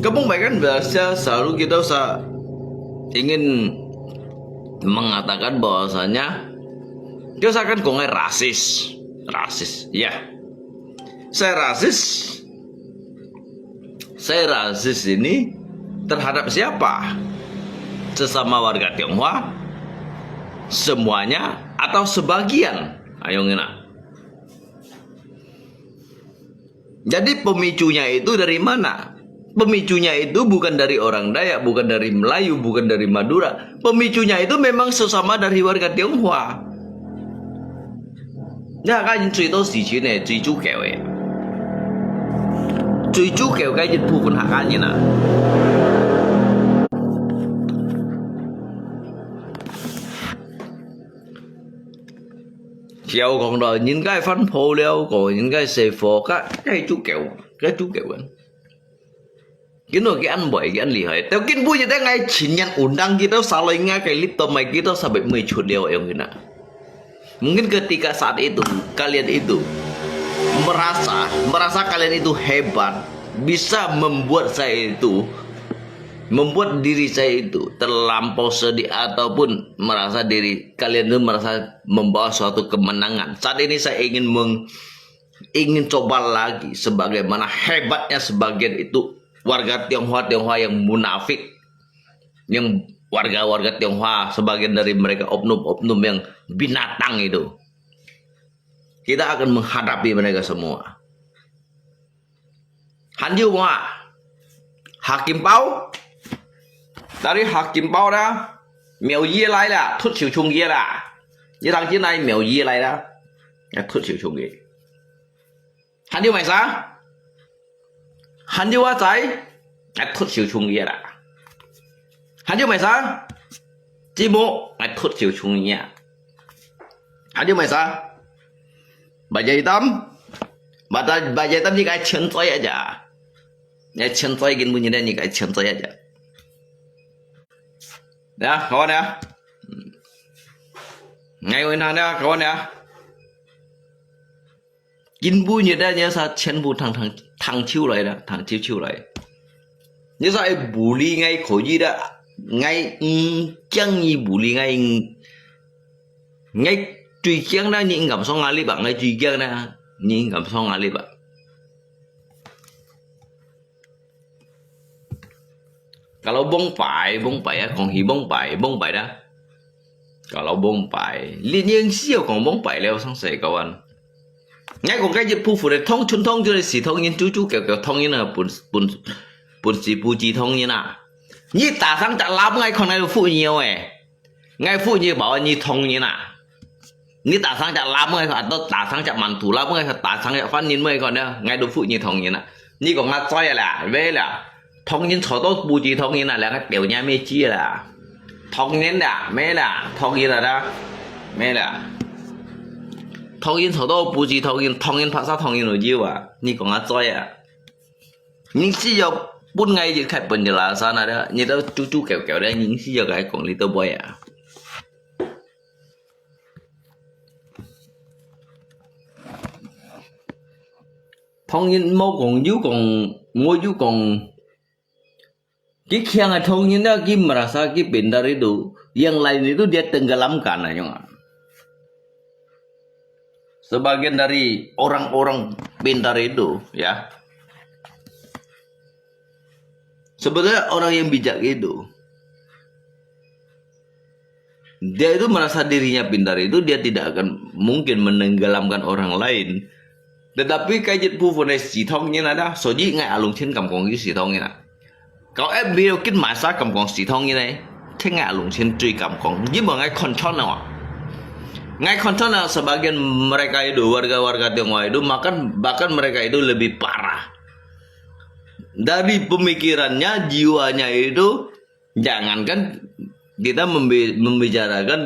Speaker 7: Kamu kan biasa selalu kita ingin mengatakan bahwasanya kita akan kongai rasis, ya. Saya rasis ini terhadap siapa? Sesama warga Tionghoa, semuanya atau sebagian? Ayo ngena. Jadi pemicunya itu dari mana? Pemicunya itu bukan dari orang Dayak, bukan dari Melayu, bukan dari Madura. Pemicunya itu memang sesama dari warga Tionghoa. Ya kan cerita di sini, cucu kewe. Cucu kewe kayak jadi bukan haknya nah. Chiều còn đòi những cái phân phô leo, còn những cái xe phô cái chú kẹo anh. Cái nồi cái ăn bậy cái ăn lì hơi. Tao kinh vui vậy ngay chỉ nhận undang kita salah ngay cái clip tomai kita sampai mencuri yang gina. Mungkin ketika saat itu kalian itu merasa kalian itu hebat, bisa membuat diri saya itu terlampau sedih ataupun merasa diri kalian itu merasa membawa suatu kemenangan. Saat ini saya ingin coba lagi sebagaimana hebatnya sebagian itu warga Tionghoa yang munafik, yang warga Tionghoa sebagian dari mereka oknum yang binatang itu. Kita akan menghadapi mereka semua. Hanju Wah, Hakim Pao, dari Hakim Pao ra, Miao Yi lại là thut chịu chung kia là, như thằng trên này Miao Yi lại là thut chịu chung kia. Hanju mày sao? Hanju Wah trái, thut chịu chung kia là. Hanju mày sao? Chi mộ, thut chịu chung kia. Hanju mày sao? Bà dây tâm như cái chân tay aja. Ya chân tay gini bunyinya như cái chân tay aja. Ya kawan ya. Ngay hôm nay ya kawan ya. Gini bunyinya như sao chân bu thằng chiu lại đó, thằng chiu lại. Như sao ai bully ngay khổ gì đó, ngay chân như bully ngay truy chân đó những cảm xúc ngali bạn ngay truy chân đó những cảm xúc ngali bạn. Kalau bông phải còn hi bông phải đó. Kalau bông phải liên nhiên siêu còn bông phải leo sang sài kawan. Ngay còn cái dịch phụ phụ để thông cho nên sĩ thông nhân chú kiểu thông như là bùn sĩ bù chi thông như nào. Như tả sang chặt lắm ngay còn này phụ nhiều ngay phụ như bảo như thông như nào. Ni tả sang chặt lắm ngay còn tả sang chặt mặn thủ lắm ngay tả sang chặt phát nhìn mấy còn nữa ngay đối phụ như thông như nào. Như còn ngắt xoay là về là thông nhân số tốt bù chi thông như nào là cái kiểu nhà mê chi là thông nhân đã mê là thông như là đó mê là thông音số đâu不是thông音拍啥thông音rồi nhiêu à你講下災啊你只有半ngày就開本就là sao này đó như đó chú kẹo đấy những chỉ có cái còn little boy à thông音mau còn cái yang thông音đó cái merasa cái pintar itu yang lain itu dia tenggelamkan aja. Sebagian dari orang-orang pintar itu ya sebetulnya orang yang bijak itu dia itu merasa dirinya pintar itu dia tidak akan mungkin menenggelamkan orang lain tetapi cái dịch vụ này chỉ thông như này đó sở dĩ ngay ở lùng trên cầm con cái chỉ thông như này cậu em biết cái mã sao cầm con chỉ thông như này thế ngay ở lùng trên truy cầm con nhưng mà ngay control nào ngay control nào sebagian mereka itu warga-warga Tionghoa itu bahkan mereka itu lebih parah dari pemikirannya jiwanya itu jangankan kita membicarakan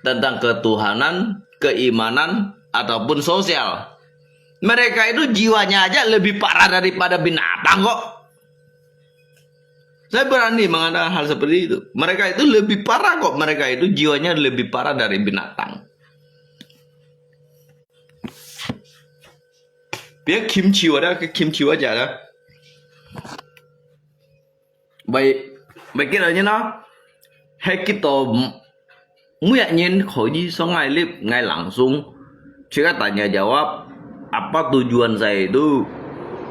Speaker 7: tentang ketuhanan keimanan ataupun sosial mereka itu jiwanya aja lebih parah daripada binatang kok saya berani mengatakan hal seperti itu mereka itu lebih parah kok mereka itu jiwanya lebih parah dari binatang biar kimchi ada cái kimchi aja đó vậy kiranya nó hay kita muyak nyen khỏi đi so ngay langsung saya tanya jawab apa tujuan saya itu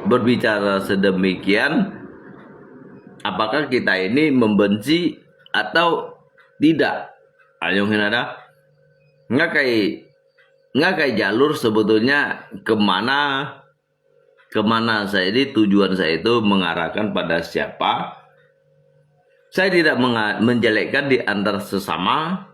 Speaker 7: berbicara sedemikian apakah kita ini membenci atau tidak ayong ada nggak kayak jalur sebetulnya kemana saya ini tujuan saya itu mengarahkan pada siapa saya tidak menjelekkan di antar sesama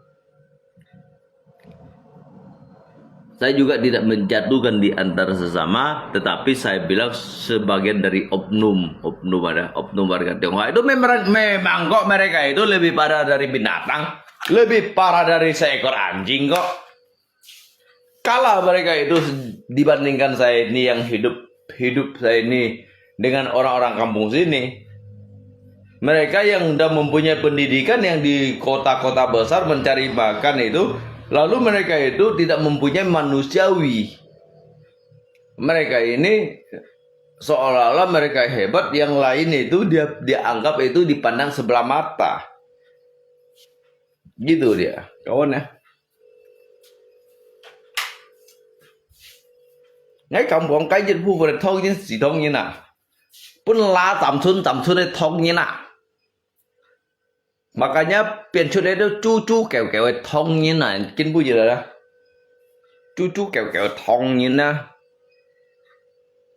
Speaker 7: saya juga tidak menjatuhkan di antara sesama, tetapi saya bilang sebagian dari oknum warga Tionghoa itu memang kok mereka itu lebih parah dari binatang, lebih parah dari seekor anjing kok. Kalau mereka itu dibandingkan saya ini yang hidup saya ini dengan orang-orang kampung sini, mereka yang sudah mempunyai pendidikan yang di kota-kota besar mencari makan itu. Lalu mereka itu tidak mempunyai manusiawi. Mereka ini seolah-olah mereka hebat, yang lain itu dia anggap itu dipandang sebelah mata. Gitu dia, kawan ya. Ngay kampung cái dịch vụ về thông như gì thông như nào, pun lá tạm xuân để thông như nào. Makanya pensiun itu cucu kẹo thông như này kinh bui gì đó cucu kẹo thông như này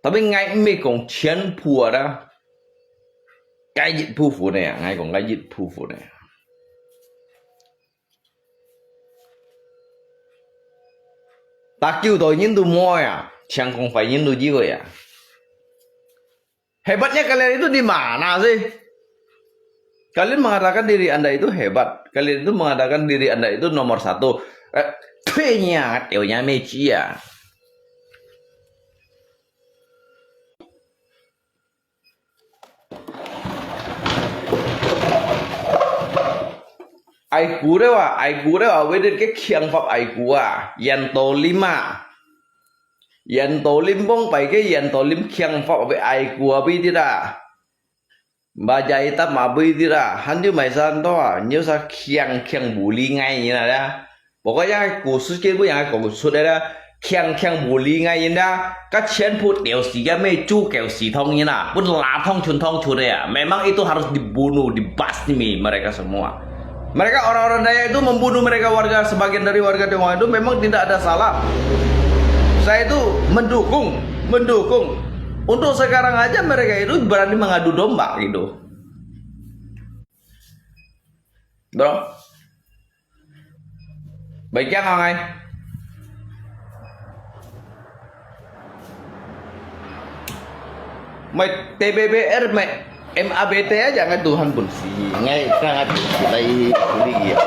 Speaker 7: tapi ngay mấy con chén phù đó cái dịch phù này ngay còn cái dịch phù này ta kêu tôi nhìn tôi mua ya chẳng không phải nhìn tôi gì vậy ya hebatnya kalian itu di mana sih? Kalian mengatakan diri Anda itu hebat. Kalian itu mengatakan diri Anda itu nomor satu. Tuhnya, teonya mecia. Ai cú đấy à, với đến cái khiang pháp ai cú à, yan tổ lim bông phải cái yan tổ lim khiang pháp với ai cú bây đi ra. Baca itu mabu tidak, hantu macam tu nyo sa kiang buli ngay như này đó. Pokoknya khusus cái bu yang khusus đó, kiang buli ngay như đó. Các chén put đều xì cái mấy chú kẹo xì thông như nào, pun lá thông chun thông chun ya. Memang itu harus dibunuh, dibasmi mereka semua. Mereka orang-orang Dayak itu membunuh mereka warga sebagian dari warga Tionghoa itu memang tidak ada salah. Saya itu mendukung. Untuk sekarang aja mereka itu berani mengadu domba gitu. Bro. Baiknya ngai. Mày TBBR mày MABT aja nggak Tuhan pun sih. Ngai sangat kita ini gitu.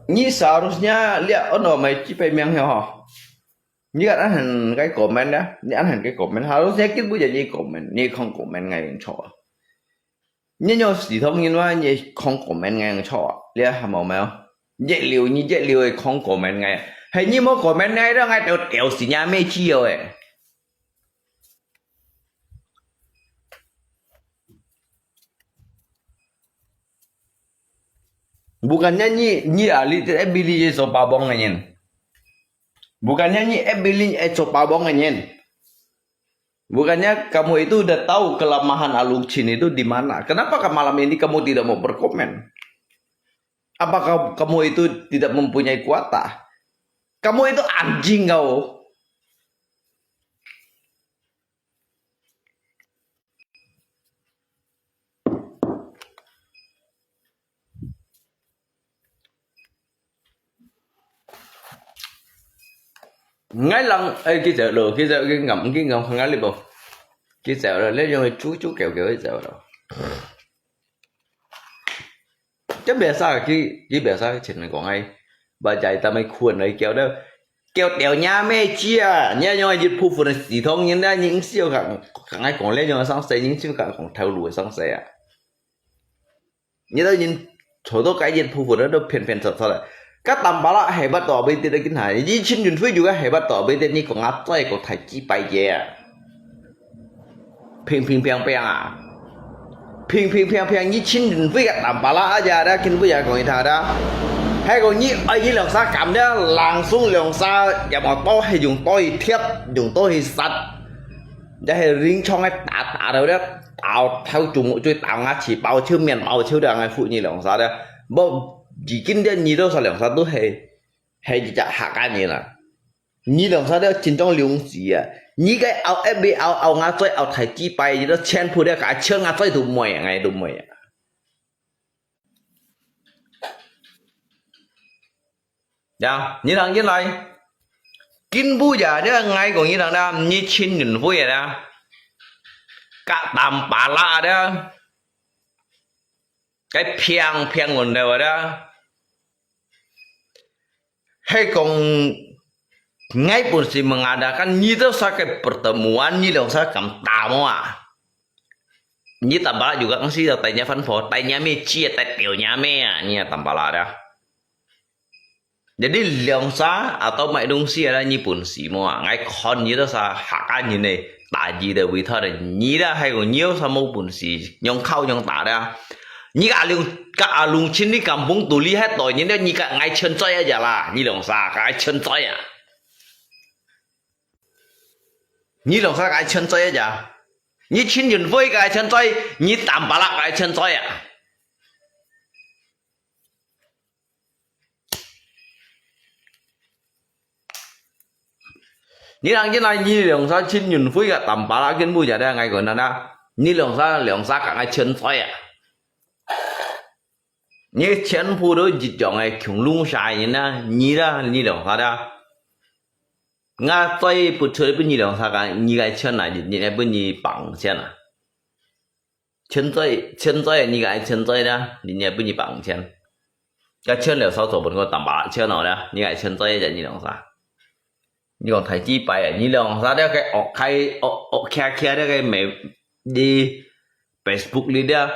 Speaker 7: Ini seharusnya lihat ono mai cipai miang heo. Ini kan anh cái comment đó, ini anh cái comment harusnya kita bây giờ ini comment, ini không comment ngay yang chua. Ini nhau sĩ thông nhânว่าini không comment ngay yang chua, lihat hàm mày không? Dễ liều ấy không comment ngay, hay như mà comment ngay đó ngay đều đều xí nhà mê chiều ấy. Bukannya ni ahli tidak beli je sopa bong nyen. Bukannya ni beli sopa bong nyen. Bukannya kamu itu udah tahu kelemahan Alucin itu di mana? Kenapa malam ini kamu tidak mau berkomen? Apakah kamu itu tidak mempunyai kuota? Kamu itu anjing kau. Ngay lần cái dạo đồ cái ngậm không ngái liền bộ cái dạo rồi lấy cho chú kẹo cái dạo rồi chứ bây giờ cái bây giờ chuyện này còn ai bà chạy ta mới khuôn ấy kéo đó kéo đèo nhà mẹ chia nhà nhau dịch phụ phụ này chỉ thông những đây những siêu càng ai còn lấy nhau sang xe những siêu càng còn theo lùi sang xe như đó nhìn số đó cái dịch phụ phụ đó phiền thật thật là các tầm bảo là hệ bắt tỏ bên đây cái này như xin nhìn phía juga hệ bắt tỏ bên đây như còn áp tay còn thay chi bài gì à phiền à phiền như xin nhìn phía các tầm bảo là giờ đó khi bây giờ còn thà đó hay còn như ai như lòng xa cảm đó làng xuống lòng xa và mà to hay dùng tôi thiếp dùng tôi thì sạch để hay riêng cho ngay tạ đâu đó tạo theo chủ một chơi tạo ngã chỉ bao chiêu miền bao chiêu đường ngay phụ như lòng xa đó bao chỉ kinh đến như đâu sao lòng xa tôi hay chỉ chả hạ cái này là như lòng xa đó chính trong liều gì à như cái ao FB ao ngã chơi ao thầy chi bay như đó chen phụ đấy cả chơi ngã chơi đủ mồi ngày đủ mồi dạ như thằng như này kinh bu giờ đó ngay còn như thằng đó như chín nghìn vui vậy đó cả tầm bà la đó cái phiang nguồn đều đó hay còn ngay pun si mengadakan như itu saya pertemuan như dong saya kam tamu à như tambah juga kan sih tanya fan phò tanya me chia tay tiểu me à như tambah đó jadi Leongsa atau Mai Dong Si ada như pun si mua ngay con như đó sa hạ như này tại gì để vì thôi như đó hay còn nhiều sa mua pun si nhong khâu nhong tả đó như cả lùng trên đi cầm bông tủ ly hết rồi như đó như cả ngay chân chơi à là như Leongsa cái chân chơi à như Leongsa cái chân chơi à như chín nhân với cái chân chơi như tạm bà lạc cái chân chơi à như thằng như này như Leongsa chín nhân với cái tạm bà lạc cái mua giờ đây ngày còn đó như Leongsa cả cái chân chơi à như chân phụ đó dịch chọn cái khủng long sai như na như đó như Leongsa đó nga chơi bút chơi bên như Leongsa cái như cái chân này như cái bên như bằng chân à chân chơi như cái chân chơi đó như cái bên như bằng chân cái chân Leongsa做本個淡白chân nào đó như cái chân chơi就như Leongsa như còn thấy chi bài à như Leongsa đó cái khai đó cái mẹ đi Facebook đi đó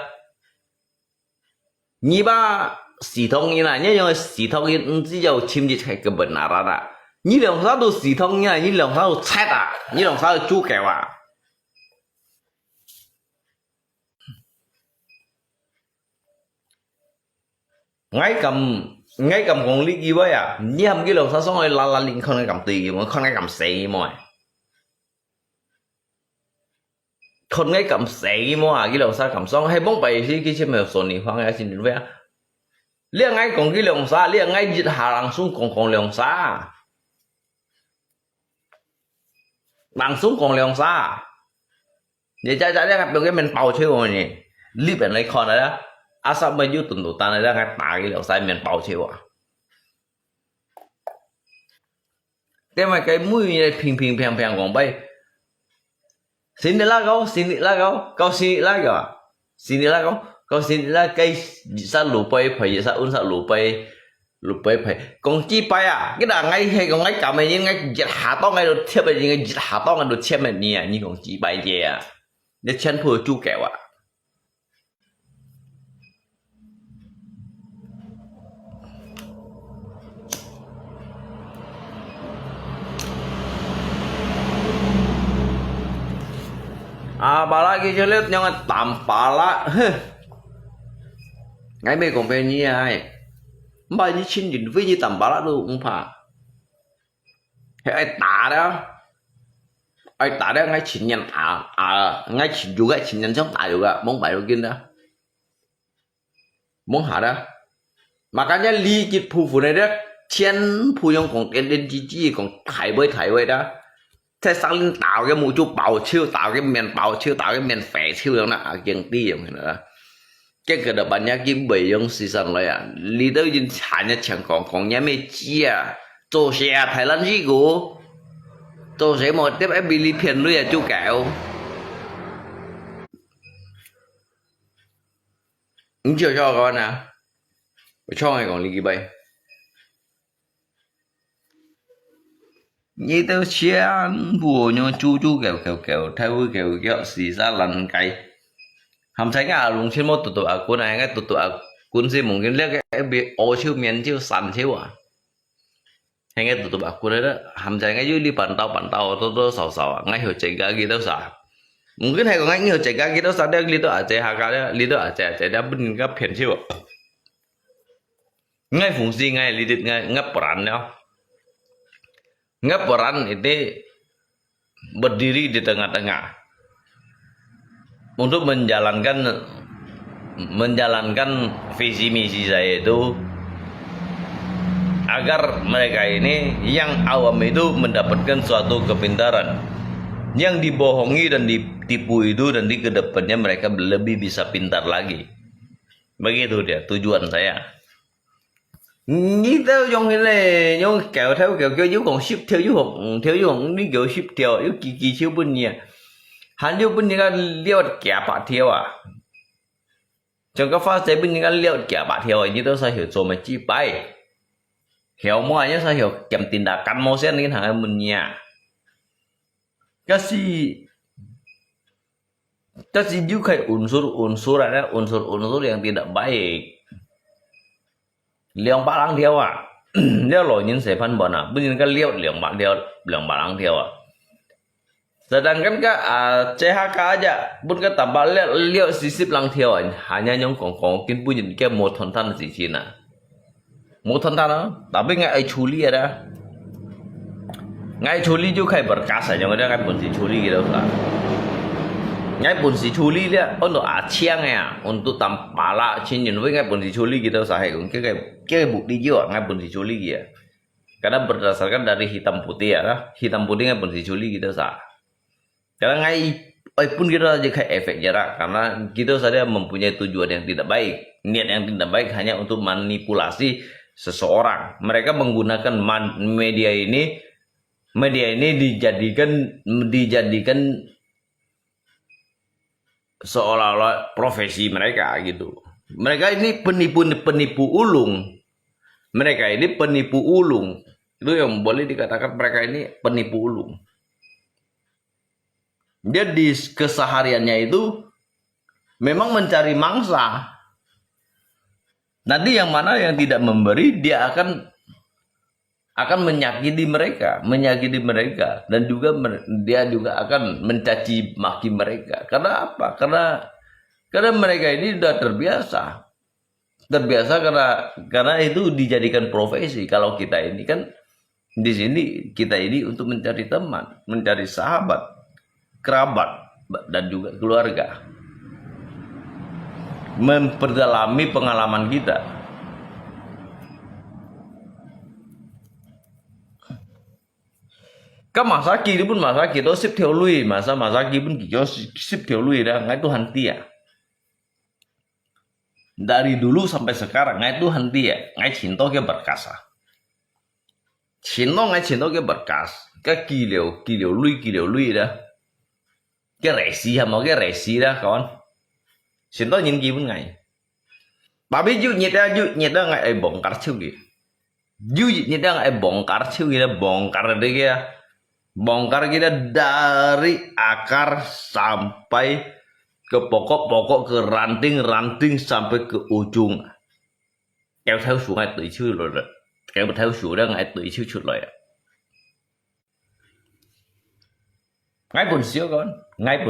Speaker 7: như ba系統như này因為系統只有簽字係個本來啦。你兩手都系統呀，你兩手都拆啊，你兩手都煮嘅話，ngay cầm con lý gì vậy à? Như hầm cái兩手xong rồi la lên không ai cầm tùy mà không ai cầm xì mà, không ai cầm xì mà cái兩手cầm xong hay bóng bày thì cái chuyện mà số này khoan ai xin đến vậy? Liên ngay còn cái兩手liên ngay dịch hạ lăng xuống còn兩手bằng xuống còn Leongsa vậy cha gặp được cái mình bầu chơi rồi nè lý bên này con này đó sao bây giờ tuần đầu ta này ra cái cái Leongsa mình bầu chơi à cái mà cái mũi này phình còn bay xin đi lá gấu xin đi lá cây sao lù bay phải sao un sao lù bay lupa phải con chi bay à cái là ngay hay còn ngay cả mày như ngay giật hạ to ngay được thiệp mày ngay giật hạ to ngay được thiệp mày nhỉ như con chi bay gì à để chân phù chu kẹo à apalagi lihat jangan tampala ngay mấy con bé như ai bao nhiêu chín nhìn với như tampala luôn không phải ai tả đó ngay chín nhân ngay chín juga chín nhân sống tả juga muốn bảy begini dah muốn hả đó makanya li kit phu này đó chen phu yang còn đến chi còn thải với đó thế sang linh tạo cái mũ chú bảo chiêu tạo cái miền bảo chiêu tạo cái miền phẻ chiêu đó là kiêng ti vậy nữa cái đó bạn nhá kim bảy yang si sang lại à li đâu nhìn chán nhá chẳng còn nhá mấy chi à做xe Thái Lan gì của tôi sẽ một tiếp em bị phiền nuôi à chú kẹo ứng chiều cho các bạn nào cho ngày còn đi bay như tôi chia bùa nhưng chú kẹo theo kẹo xì ra lần cái hàm tránh à luôn trên một tụt cuốn này cái tụt cuốn gì mungkin lihat cái bị ô chiêu miền chiêu sàn chiêu à hay nghe tụi aku đó hàm trái ngay dưới đi bàn tàu tôi sầu ngay hồi chạy ga gitu sa mungkin hay còn ngay hồi chạy ga gitu sa dia lido aja haka dia lido aja dia pun nggak phiền siu ngay fungsi ngay lido ngay peran ya ngay peran itu berdiri di tengah-tengah untuk menjalankan visi misi saya itu agar mereka ini yang awam itu mendapatkan suatu kepintaran yang dibohongi dan ditipu itu nanti ke depannya mereka lebih bisa pintar lagi begitu dia tujuan saya như tao trong cái này nhau kéo theo dưới còn ship theo dưới hộp đi kiểu ship theo yếu kỳ siêu bên nhỉ hắn liêu bên những liêu kẻ bạc theo à trong các pha sẽ bên những liêu kẻ bạc theo như tao sao hiểu rồi mà chi bay hiểu mọi sao hiểu chậm tindakan mau sen ini hanya punya kasih juga unsur ada unsur yang tidak baik liang balang dia wa dia loh nhìn sẽ phân bón à bên cái liang balang dia wa sedangkan CHK aja pun kan tambah liang sisip lang dia hanya yang kongkong mungkin punya dia mau tonton di Cina một thân đó, tapi ngay chuli ada, ngay chuli juga kayak berkas aja, nggak ada ngay pun si chuli gitu lah, ngay pun si chuli dia, untuk aciang ya, untuk tampala cincin, ngay pun si chuli gitu sahih, kayak bukti juga, ngay pun si chuli gitu, karena berdasarkan dari hitam putih ya, hitam putih ngay pun si chuli gitu sah, karena ngay pun gitu aja kayak efek jarak, karena gitu saja mempunyai tujuan yang tidak baik, niat yang tidak baik hanya untuk manipulasi seseorang. Mereka menggunakan media ini dijadikan seolah-olah profesi mereka gitu. Mereka ini penipu ulung. Mereka ini penipu ulung. Itu yang boleh dikatakan mereka ini penipu ulung. Dia di kesehariannya itu memang mencari mangsa. Nanti yang mana yang tidak memberi dia akan menyakiti mereka dan juga dia juga akan mencaci maki mereka. Karena apa? Karena mereka ini sudah terbiasa karena itu dijadikan profesi. Kalau kita ini kan di sini kita ini untuk mencari teman, mencari sahabat, kerabat dan juga keluarga. Memperdalami pengalaman kita. Các Masaki itu pun Masaki itu ship theo lui, Masaki pun kita ship theo lui dah, ngai itu henti ya. Dari dulu sampai sekarang ngai itu henti ya, ngai cinta ke berkasa. Ngai cinta ke berkas, ke kilio lui dah. Ke resi dah kawan. Xin tôi nhìn gì bên ngày bà biết dụ nhiệt ra ngày bỗng cắt siêu đi Jujitnya dia bongkar cuy, kita bongkar dia, bongkar kita dari akar sampai ke pokok-pokok, ke ranting-ranting sampai ke ujung. Kéo theo xuống ngay tới chưa rồi đấy, kéo theo xuống ra ngay tới chưa chút rồi. Ngay buồn xíu con, ngay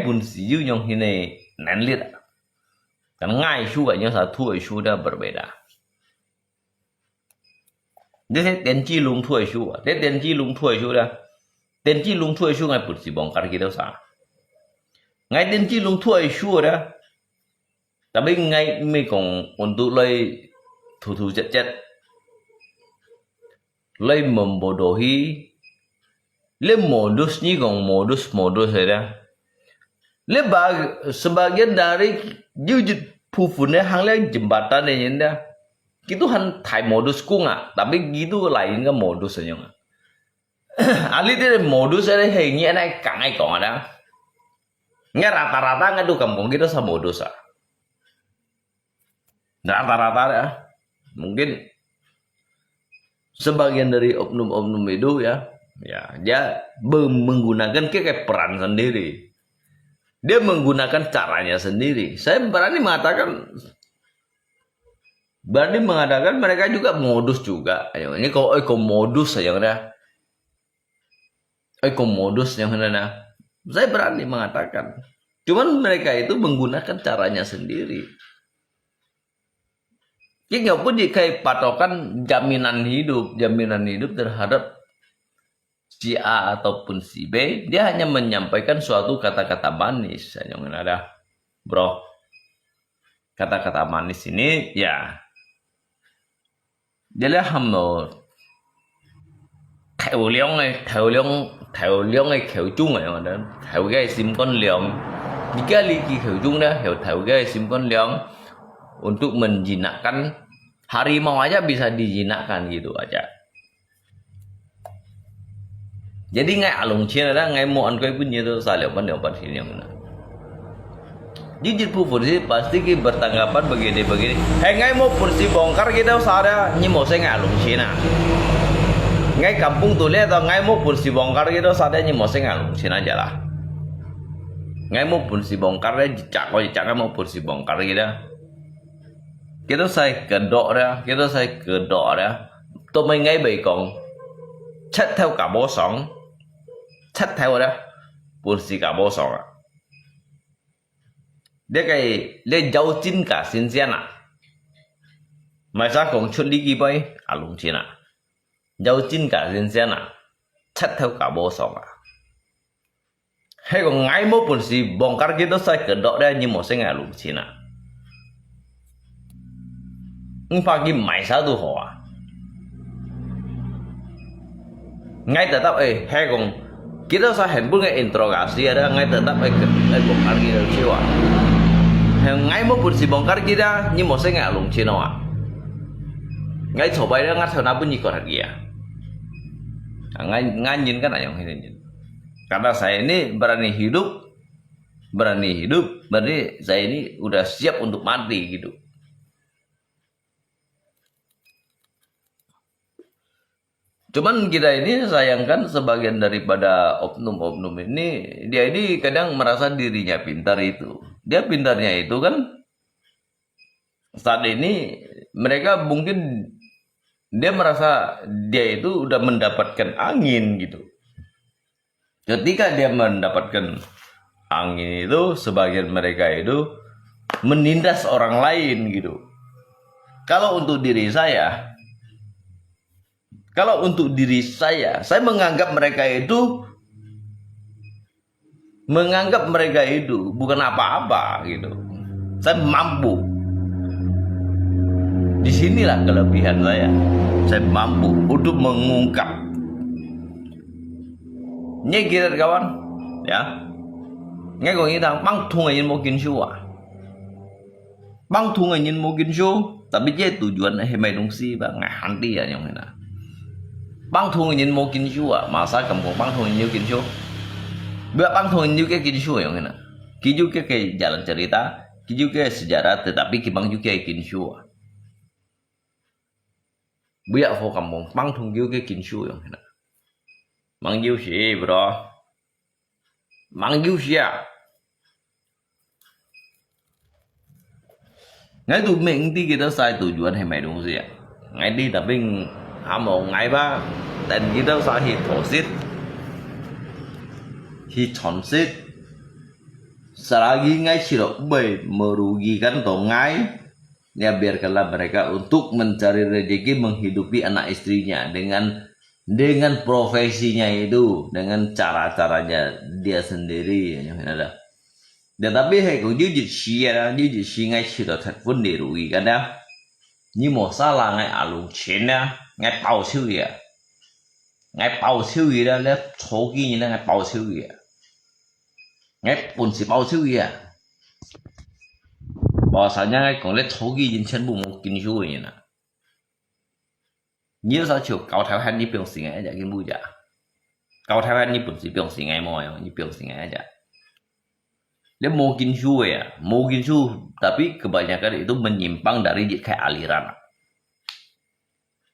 Speaker 7: buồn xíu yang ini nanlit. Karena ngay juga yang satu sudah berbeda. Dia tenji lung tuai sudah, dia tenji lung tuai sudah, tenji lung tuai sudah ngay buồn xíu bongkar kita sah. Ngay tenji lung tuai sudah, tapi ngay mi kong untuk lay thu cet, lay membodohi. Le modus ni kong modus saja. Le sebagian dari jujut pufunnya hangnya jembatan ini dah. Itu han thai modus ku nggak, tapi gitu lain kan modus aja nggak. Ali itu modus ada hanya naik kangai kong ada. Nggak rata-rata nggak tuh kampung kita sama modus ah. Rata-rata ya. Mungkin sebagian dari oknum-oknum itu ya dia menggunakan kayak peran sendiri, dia menggunakan caranya sendiri. Saya berani mengatakan mereka juga modus juga. Ini kalau modus saja dah, modus yang mana? Saya berani mengatakan, cuman mereka itu menggunakan caranya sendiri. Jadi nggak pun kayak patokan jaminan hidup terhadap si A ataupun si B, dia hanya menyampaikan suatu kata-kata manis. Yang ada, bro, kata-kata manis ini ya, dia lah hamil, theo liang theo chung yang ada, theo cái sim con liang, jika lagi theo chung dah, theo cái sim con liang, untuk menjinakkan harimau aja bisa dijinakkan gitu aja. Jadi ngai alung cina dah ngai mau angkai punya tu salah pandai sini yang mana. Jujur pun pasti kita bertanggapan begini. Ngai mau pursi bongkar kita sada ni mau saya ngai alung cina. Ngai kampung tu lihat atau ngai mau pursi bongkar kita sada ni mau saya ngai alung cina aja lah. Ngai mau pursi bongkar dia jejak mau pursi bongkar kita. Kita saya kedok dia. Tu main ngai baikong. Chất theo cả bố sống, chất theo đó pursi cả bố sống. Dia kayak le jauh cin cả xin siana. Masa kong chun đi kí bay alung china. Jauh cin cả xin siana, chất theo cả bố sống. Hay còn ngay mốt pursi bongkar kita saya kedok dia ni mau saya alung china. Pagi mai satu hoa. Ngay tetap hay còn kita saya handphone ngay interogasi ada ngay tetap bongkar kita siwa. Ngay mau pursi bongkar kita ni mau saya nggak alung cina wa. Ngay coba dia nggak sana pun nyikor lagi ya. Nganjin kan ayam ini. Karena saya ini berani hidup, berarti saya ini udah siap untuk mati gitu. Cuman kita ini sayangkan sebagian daripada oknum-oknum ini, dia ini kadang merasa dirinya pintar itu. Dia pintarnya itu kan saat ini mereka mungkin dia merasa dia itu udah mendapatkan angin gitu. Ketika dia mendapatkan angin itu, sebagian mereka itu menindas orang lain gitu. Kalau untuk diri saya menganggap mereka itu bukan apa-apa gitu. Saya mampu. Disinilah kelebihan saya. Saya mampu untuk mengungkap. Ini kira kawan, ya. Nghe có nghĩa rằng băng thùng người mau kiến show à? Băng thùng người mau kiến show, tapi je tujuan hemai dongsi ba ngahanti ya yang mana. Bang thùng nhìn mau kiến show à, masa kamu bang thùng nhiều kiến show. Bang thùng nhiều cái kiến show yang mana. Ki juga kayak jalan cerita, ki juga sejarah, tetapi ki bang juga kiến show. bây giờ phố cầm mông băng thùng yêu cái kinh suy rồi nè mang yêu gì bro mang yêu gì à ngay tụi mình đi kita sai tujuan hay mày đúng gì à ngay đi tapi amo ngay ba dan kita sai hit thosit hit thonsit selagi ngay sirok bay merugikan tongai ya biarkanlah mereka untuk mencari rezeki menghidupi anak istrinya dengan profesinya itu dengan cara-caranya dia sendiri ya ada. Tetapi hay cũng như dịch xì ngay khi đó thật vấn đề rủi cái đó như một xa là ngay ở lùng trên đó ngay bao siêu gì ngay bao siêu gì đó lấy số kia như là ngay bao siêu gì ngay buồn xì bao siêu gì bahasanya ngay còn lấy số kia trên chân bụng một kinh suy gì nè nhiều sao chiều cao thái hành như biểu xì ngay vậy cái mũi dạ cao thái hành như buồn xì biểu xì ngay mồi như biểu xì ngay vậy dia mau ginsu ya, mau ginsu, tapi kebanyakan itu menyimpang dari kayak aliran.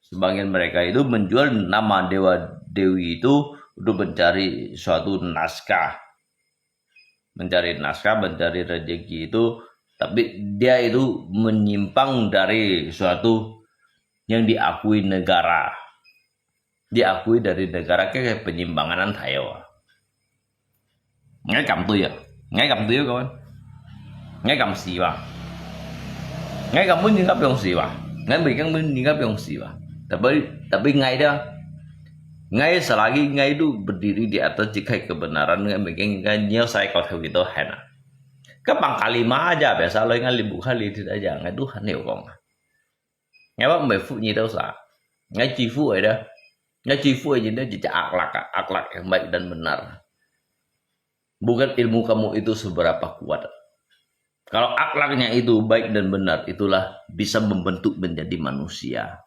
Speaker 7: Sebagian mereka itu menjual nama dewa dewi itu untuk mencari suatu naskah, mencari rezeki itu, tapi dia itu menyimpang dari suatu yang diakui negara, diakui dari negara kayak penyimpangan Thailand. Ngay cầm tôi ya. Ngay cầm tiêu các bạn, ngay cầm xì vào, ngay cầm muốn những gấp dòng xì vào, ngay bị các muốn những gấp dòng xì vào, tapi ngay dah, ngay selagi ngay itu berdiri di atas jika kebenaran ngay bikin nyelesai kau tahu gitu hena, kepang kalima aja biasa lo ngay libu kali tidak aja ngay Tuhan hiểu không, ngay bác mấy phút như đâu sa, ngay chi phút ấy đó, ngay chi phút ấy đó chỉ akhlak yang baik dan benar. Bukan ilmu kamu itu seberapa kuat. Kalau akhlaknya itu baik dan benar, itulah bisa membentuk menjadi manusia.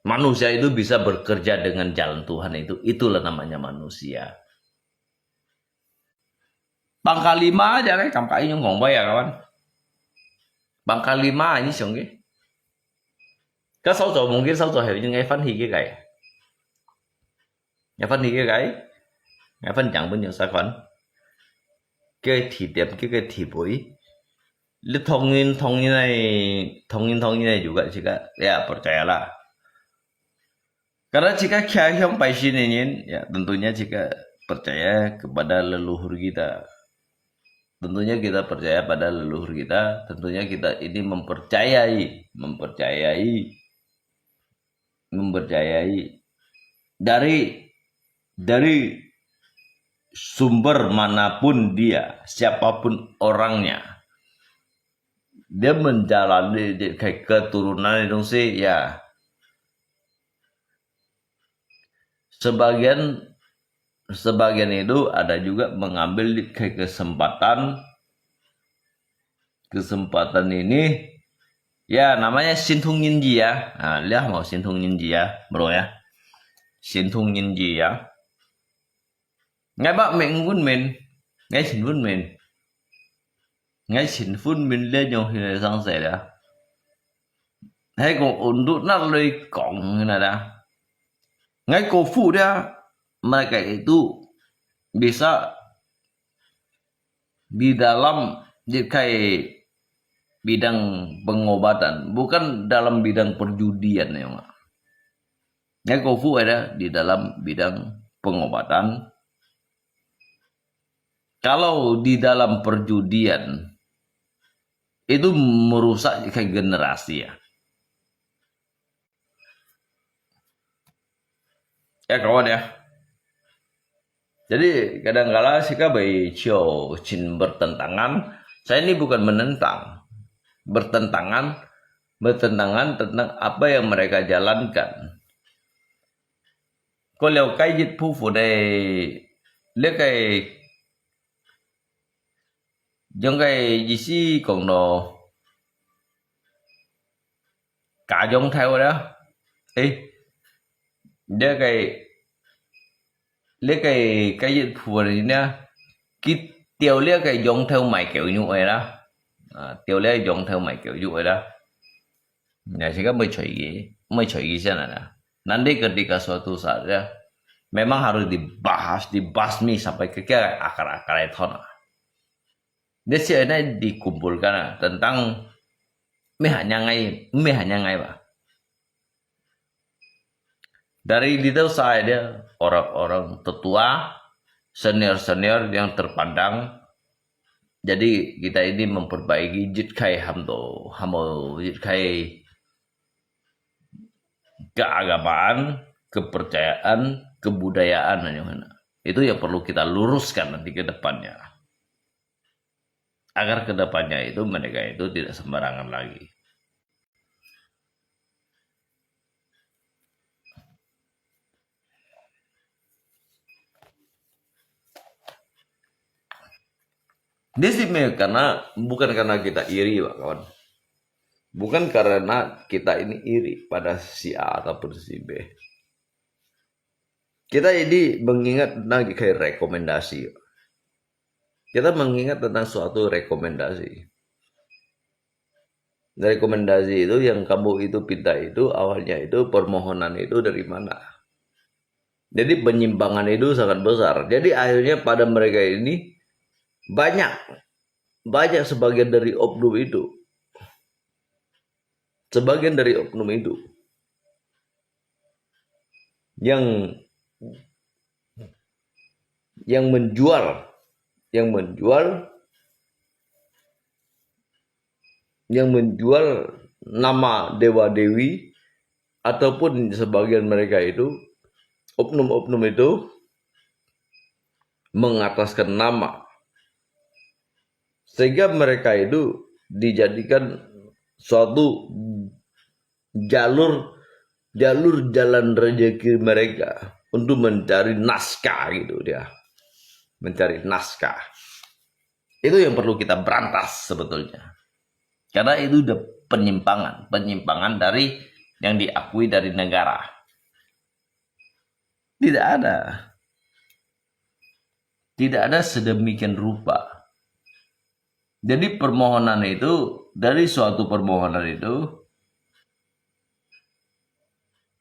Speaker 7: Manusia itu bisa bekerja dengan jalan Tuhan itulah namanya manusia. Pangkal 5 aja kan, kampai yang ngomong ya kawan. Pangkal 5 ini xong cái. Các sáu trò mungkin sáu trò hiểu như ngay phân hì cái gãy. Ngay phân hì cái gãy. Ngay phân chẳng bên những sai phân. Cái thì đẹp cái thì bối lu thông như này juga jika ya percayalah karena jika yang passion ini ya tentunya jika percaya kepada leluhur kita tentunya kita percaya pada leluhur kita tentunya kita ini mempercayai dari sumber manapun dia, siapapun orangnya, dia menjalani kayak keturunan itu sih ya. Sebagian itu ada juga mengambil kayak kesempatan ini ya namanya Sintung Yinji ya. Nah, lihat mau Sintung Yinji ya, bro ya. Sintung Yinji ya. Ngay bác mình vun mình ngay xin vun mình lên nhau thì là sang sẻ đã hay còn ổn định nó lấy cổng như này đã ngay cổ phụ dia mereka itu bisa di dalam kayak bidang pengobatan bukan dalam bidang perjudian ya nggak ngay cổ phụ ada di dalam bidang pengobatan. Kalau di dalam perjudian itu merusak kayak generasi ya. Ya kawan ya. Jadi kadang-kala sika bai cio cin bertentangan. Saya ini bukan menentang. Bertentangan tentang apa yang mereka jalankan. Kalau kayak gitu fu deh le kayak giống cái gì xí còn nó cả giống theo đó ê để cái gì phù này nè cái tiêu lấy cái giống theo mày kiểu như vậy đó tiêu lấy giống theo mày kiểu như vậy đó Ya sehingga mencuci sana. Nanti ketika suatu saat ya, memang harus dibasmi sampai ke akar-akar itu. Dia sini dikumpulkan tentang hanya ngai Pak. Dari itu saya dia orang-orang tetua, senior yang terpandang. Jadi kita ini memperbaiki jitkai hamo jitkai keagamaan, kepercayaan, kebudayaan itu yang perlu kita luruskan nanti ke depannya. Agar ke depannya itu mereka itu tidak sembarangan lagi. Di sini bukan karena kita iri Pak kawan. Bukan karena kita ini iri pada si A ataupun si B. Kita ini mengingat tentang kayak rekomendasi. Kita mengingat tentang suatu rekomendasi. Rekomendasi itu yang kamu itu pinta itu awalnya itu permohonan itu dari mana? Jadi penyimpangan itu sangat besar. Jadi akhirnya pada mereka ini banyak sebagian dari oknum itu. Sebagian dari oknum itu yang menjual nama dewa dewi ataupun sebagian mereka itu oknum itu mengataskan nama sehingga mereka itu dijadikan suatu jalur jalan rezeki mereka untuk mencari naskah gitu dia. Mencari naskah. Itu yang perlu kita berantas sebetulnya. Karena itu udah penyimpangan dari yang diakui dari negara. Tidak ada sedemikian rupa. Jadi permohonan itu, dari suatu permohonan itu,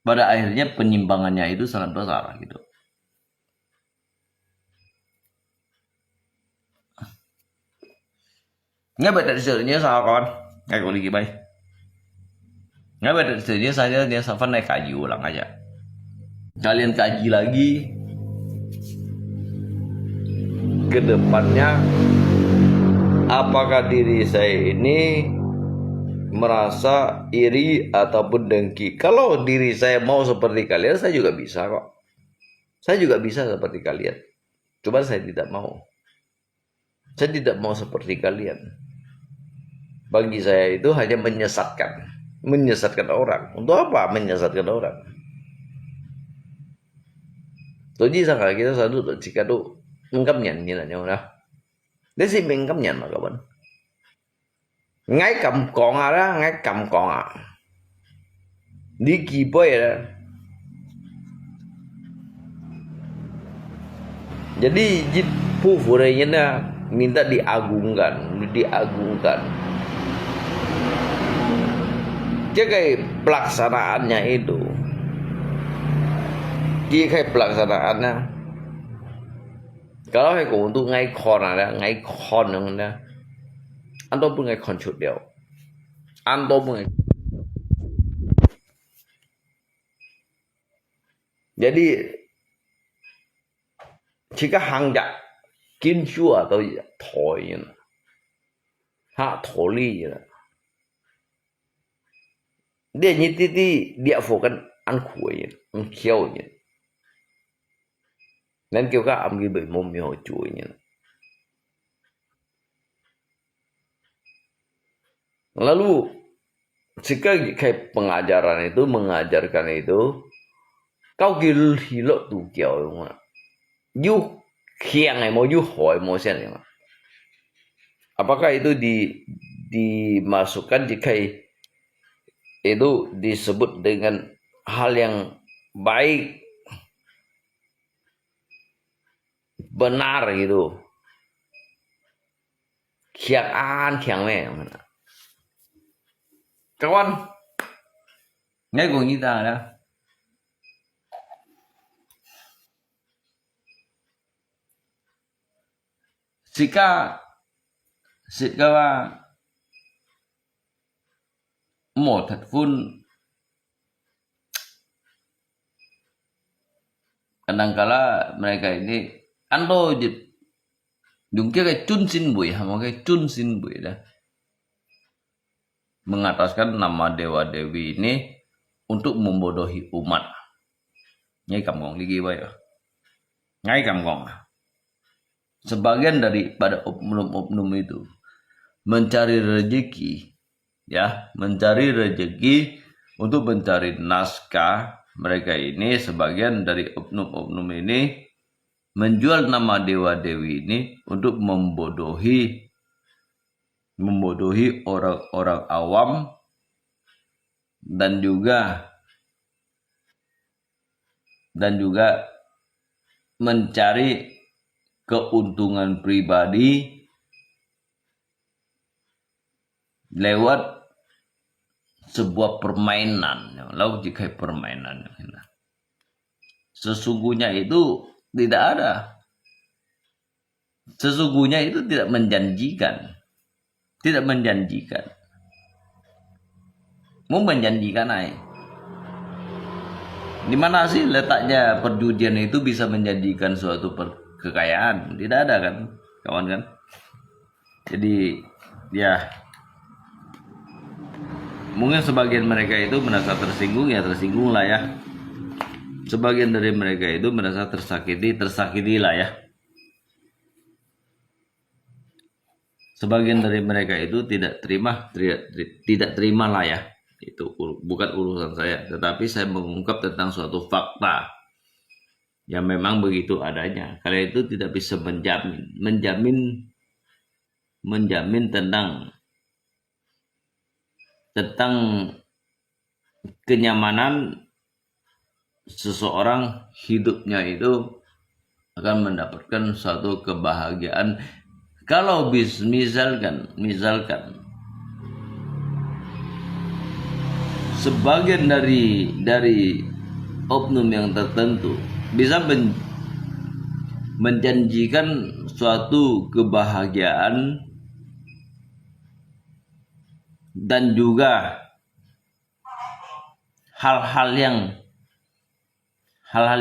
Speaker 7: pada akhirnya penyimpangannya itu sangat besar gitu. Nggak beda disuruhnya sama kawan, nggak boleh gimana. Nggak beda disuruhnya saya dia sama naik kaji ulang aja. Kalian kaji lagi ke depannya. Apakah diri saya ini merasa iri ataupun dengki? Kalau diri saya mau seperti kalian, saya juga bisa kok. Saya juga bisa seperti kalian. Cuma saya tidak mau. Saya tidak mau seperti kalian. Bagi saya itu hanya menyesatkan orang. Untuk apa menyesatkan orang? Jadi sangat kita satu jika tu engkau nyanyi lah. Đấy thì mình cảm nhận mà các bạn. Ngay cầm con đó, ngay cầm con đi kỳ bơi đó. Jadi pufurenya minta diagungkan. Dia kayak pelaksanaannya itu. Dia kayak pelaksanaannya. Kalau hay cũng tu ngay con ngay con nữa anh tôi ngay con chút điều anh tôi ngay jadi jika hangja kinsu atau toy ha toli dia nyiti dia fokan an kuy an kiau nên kêu các ông ghi bị mồm miêu chuối như lalu jika kayak pengajaran itu mengajarkan itu kau gil hilok tu kiau yu kiang mau yu hoi mau sen apakah itu dimasukkan jika itu disebut dengan hal yang baik benar gitu. Kiang me. Kawan, Ngay cùng như ta đó. Sika một thật pun kadangkala mereka ini ando dùng cái chun sin bui sama cái chun sin bui dah mengataskan nama dewa dewi ini untuk membodohi umat. Ngay cầm gong lagi baik. Ngay cầm gong. Sebagian daripada oknum-oknum itu mencari rezeki, ya, mencari rezeki untuk mencari naskah. Mereka ini sebagian dari oknum-oknum ini menjual nama dewa-dewi ini untuk membodohi orang-orang awam dan juga mencari keuntungan pribadi lewat sebuah permainan. Lalu jika permainan sesungguhnya itu tidak ada. Sesungguhnya itu tidak menjanjikan. Tidak menjanjikan. Mau menjanjikan aja. Di mana sih letaknya perjudian itu bisa menjadikan suatu kekayaan? Tidak ada kan, kawan kan? Jadi ya mungkin sebagian mereka itu merasa tersinggung, ya tersinggung lah ya. Sebagian dari mereka itu merasa tersakiti lah ya. Sebagian dari mereka itu tidak terima lah ya. Itu bukan urusan saya, tetapi saya mengungkap tentang suatu fakta yang memang begitu adanya. Kalian itu tidak bisa menjamin tentang kenyamanan seseorang hidupnya itu akan mendapatkan suatu kebahagiaan. Kalau misalkan sebagian dari oknum yang tertentu bisa menjanjikan suatu kebahagiaan dan juga hal-hal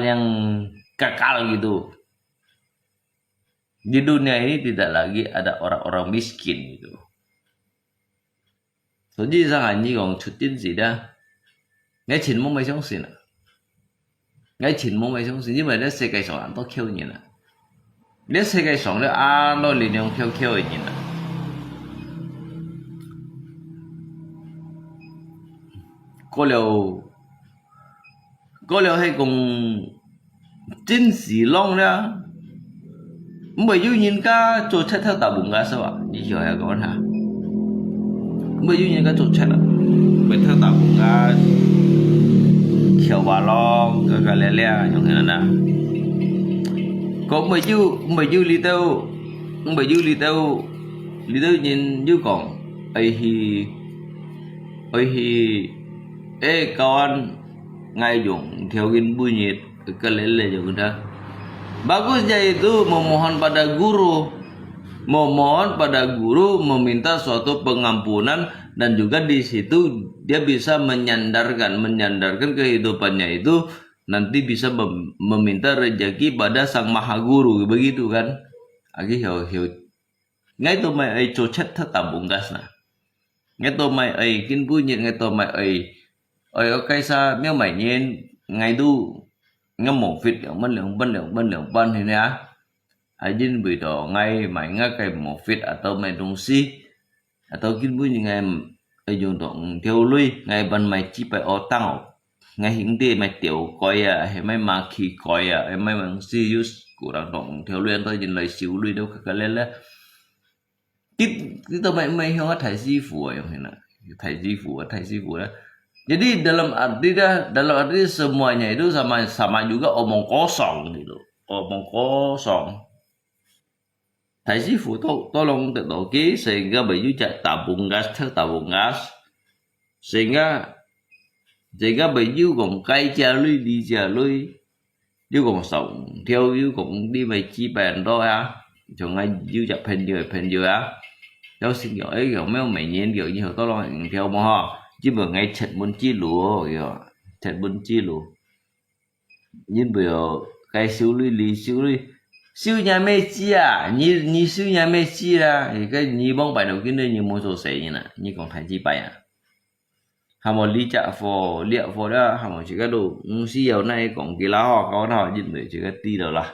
Speaker 7: yang kekal gitu. Di dunia ini tidak lagi ada orang-orang miskin gitu. Thực际上係呢個出啲事咧，你錢冇咪相信啊？你錢冇咪相信，因為咧世界上人都缺人啊，你世界上咧啱都力量缺嘅人啊。過了係講真是浪咧。Bởi vì nhìn cả chỗ chết theo tạo bụng gà sao ạ? Như hiểu hả các bạn hả? Bởi vì nhìn cả chỗ chết ạ. Bởi theo tạo bụng gà khéo bà long, gà lẹ lẹ như thế này. Còn bởi vì lý tao nhìn như còn ấy hi kawan ngay dùng theo gin bunyi nhiệt cái lẹ lẹ như thế. Bagusnya itu memohon pada guru meminta suatu pengampunan, dan juga di situ dia bisa menyandarkan kehidupannya itu nanti bisa meminta rezeki pada sang maha guru, begitu kan? Agi hiểu ngay to mai ai cho chết thất tạm bụng gas na ngay to mai ai kin bunyi ngay to mai ai okay sa nếu mày nhìn ngay du ngâm một phít yang bên lượng thì nè ajin bito ngay mày ngã cái một phít atau mày dong si atau kin bunyi ngay dùng tụng theo lui ngay bên mày chỉ phải otang ngay hiện đi mày tiểu coi hay mày mà khi coi hay mày bằng si use của đảng tụng theo lui tôi nhìn lời xíu lui đâu cái lên là cái tao mày hiểu thầy di phủ yang ini thầy di phủ đó. Jadi dalam arti semuanya itu sama juga omong kosong gitu, omong kosong. Thầy sư phụ tolong tetoki sehingga baju tabung gas sehingga chỉ có bị yêu còn cây cha lưới đi cha lưới yêu còn sống theo yêu còn đi về chi bèn thôi á cho ngay yêu chập hình dừa á theo xin giỏi kiểu mấy ông mày nhìn kiểu như tôi lo theo mà họ chứ vừa ngay chật muốn chi lúa rồi chật muốn chi lúa nhưng bây giờ cái siêu lưới siêu nhà mẹ chi à như siêu nhà mẹ chi ra thì cái như bông bài đầu tiên đây như mua sổ sấy như nè như còn thay chi bài à hàm một ly chả phò liệu phò đó hàm một chỉ cái đồ xí dầu này còn cái lá họ có nào nhìn để chỉ cái ti được là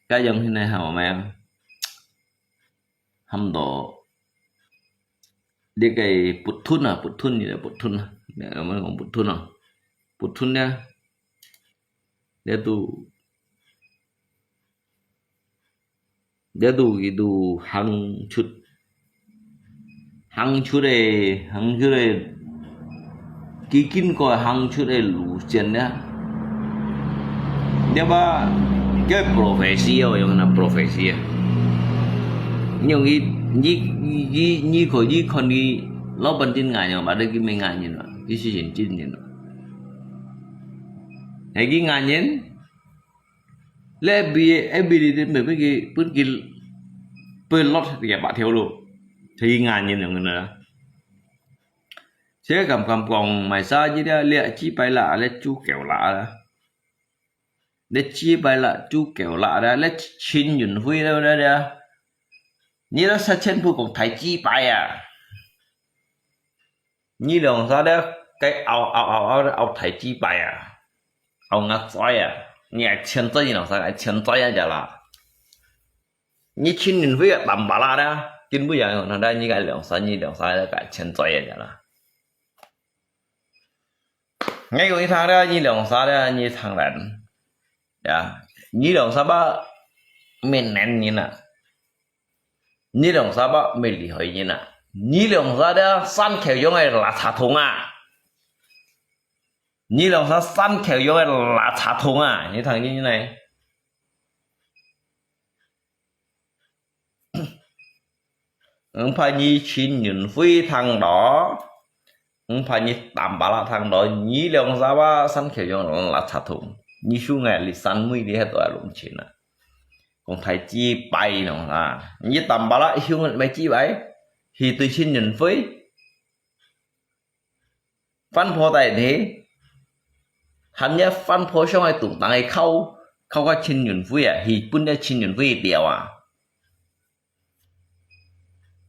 Speaker 7: cái dòng thế này hàm một mẹ hàm đồ đi cái bút thun như là bút thun để mới còn bút thun nha để tu cái tu hàng chút đây cái kinh coi hàng chút đây lũ tiền đấy nếu mà cái profession yang là profession nhưng như khỏi như còn đi lo bận tin ngày nhưng mà đây cái mấy ngày như nào cái sự hiện tin như nào hay cái ngày nhén lẽ bị đến mấy cái bữa kia bữa lót thì bạn theo luôn thì ngàn nhìn người nữa sẽ cầm còn mày sao chứ đó lẽ chi bài lạ lẽ chú kẹo lạ đó lẽ chi bài lạ chú kẹo lạ đó lẽ chín nhìn vui đâu đó đó như đó sao chân phụ cũng thấy chi bài à như lòng sao đó cái ao thấy chi bài à ao ngắt xoay à nhà chân tới như nào sao lại chân tới à là như chín nhìn vui à tầm bà la đó chính bây giờ nó đang như cái lượng sai là cái chân trái vậy là ngay cái thằng đó như lượng sai đó như thằng lạnh ya như lượng sai ba mình nén như nè như lượng sai ba mình lì hơi như nè như lượng sai đó săn khéo giống này là thả thùng à như lượng sai săn khéo giống này là thả thùng à như thằng như này phải như chín nhìn phi thằng đó phải như tạm bảo là thằng đó như lòng ra ba săn kiểu dùng là thả thùng như số ngày lịch săn mới đi hết rồi luôn chuyện à còn thấy chi bay nó là như tạm bảo là hiếu mình bay chi bay thì từ chín nhìn phi phân phối tại thế hắn nhớ phân phối xong rồi tụng tăng ấy khâu có chín nhìn phi à thì bún đã chín nhìn phi điều à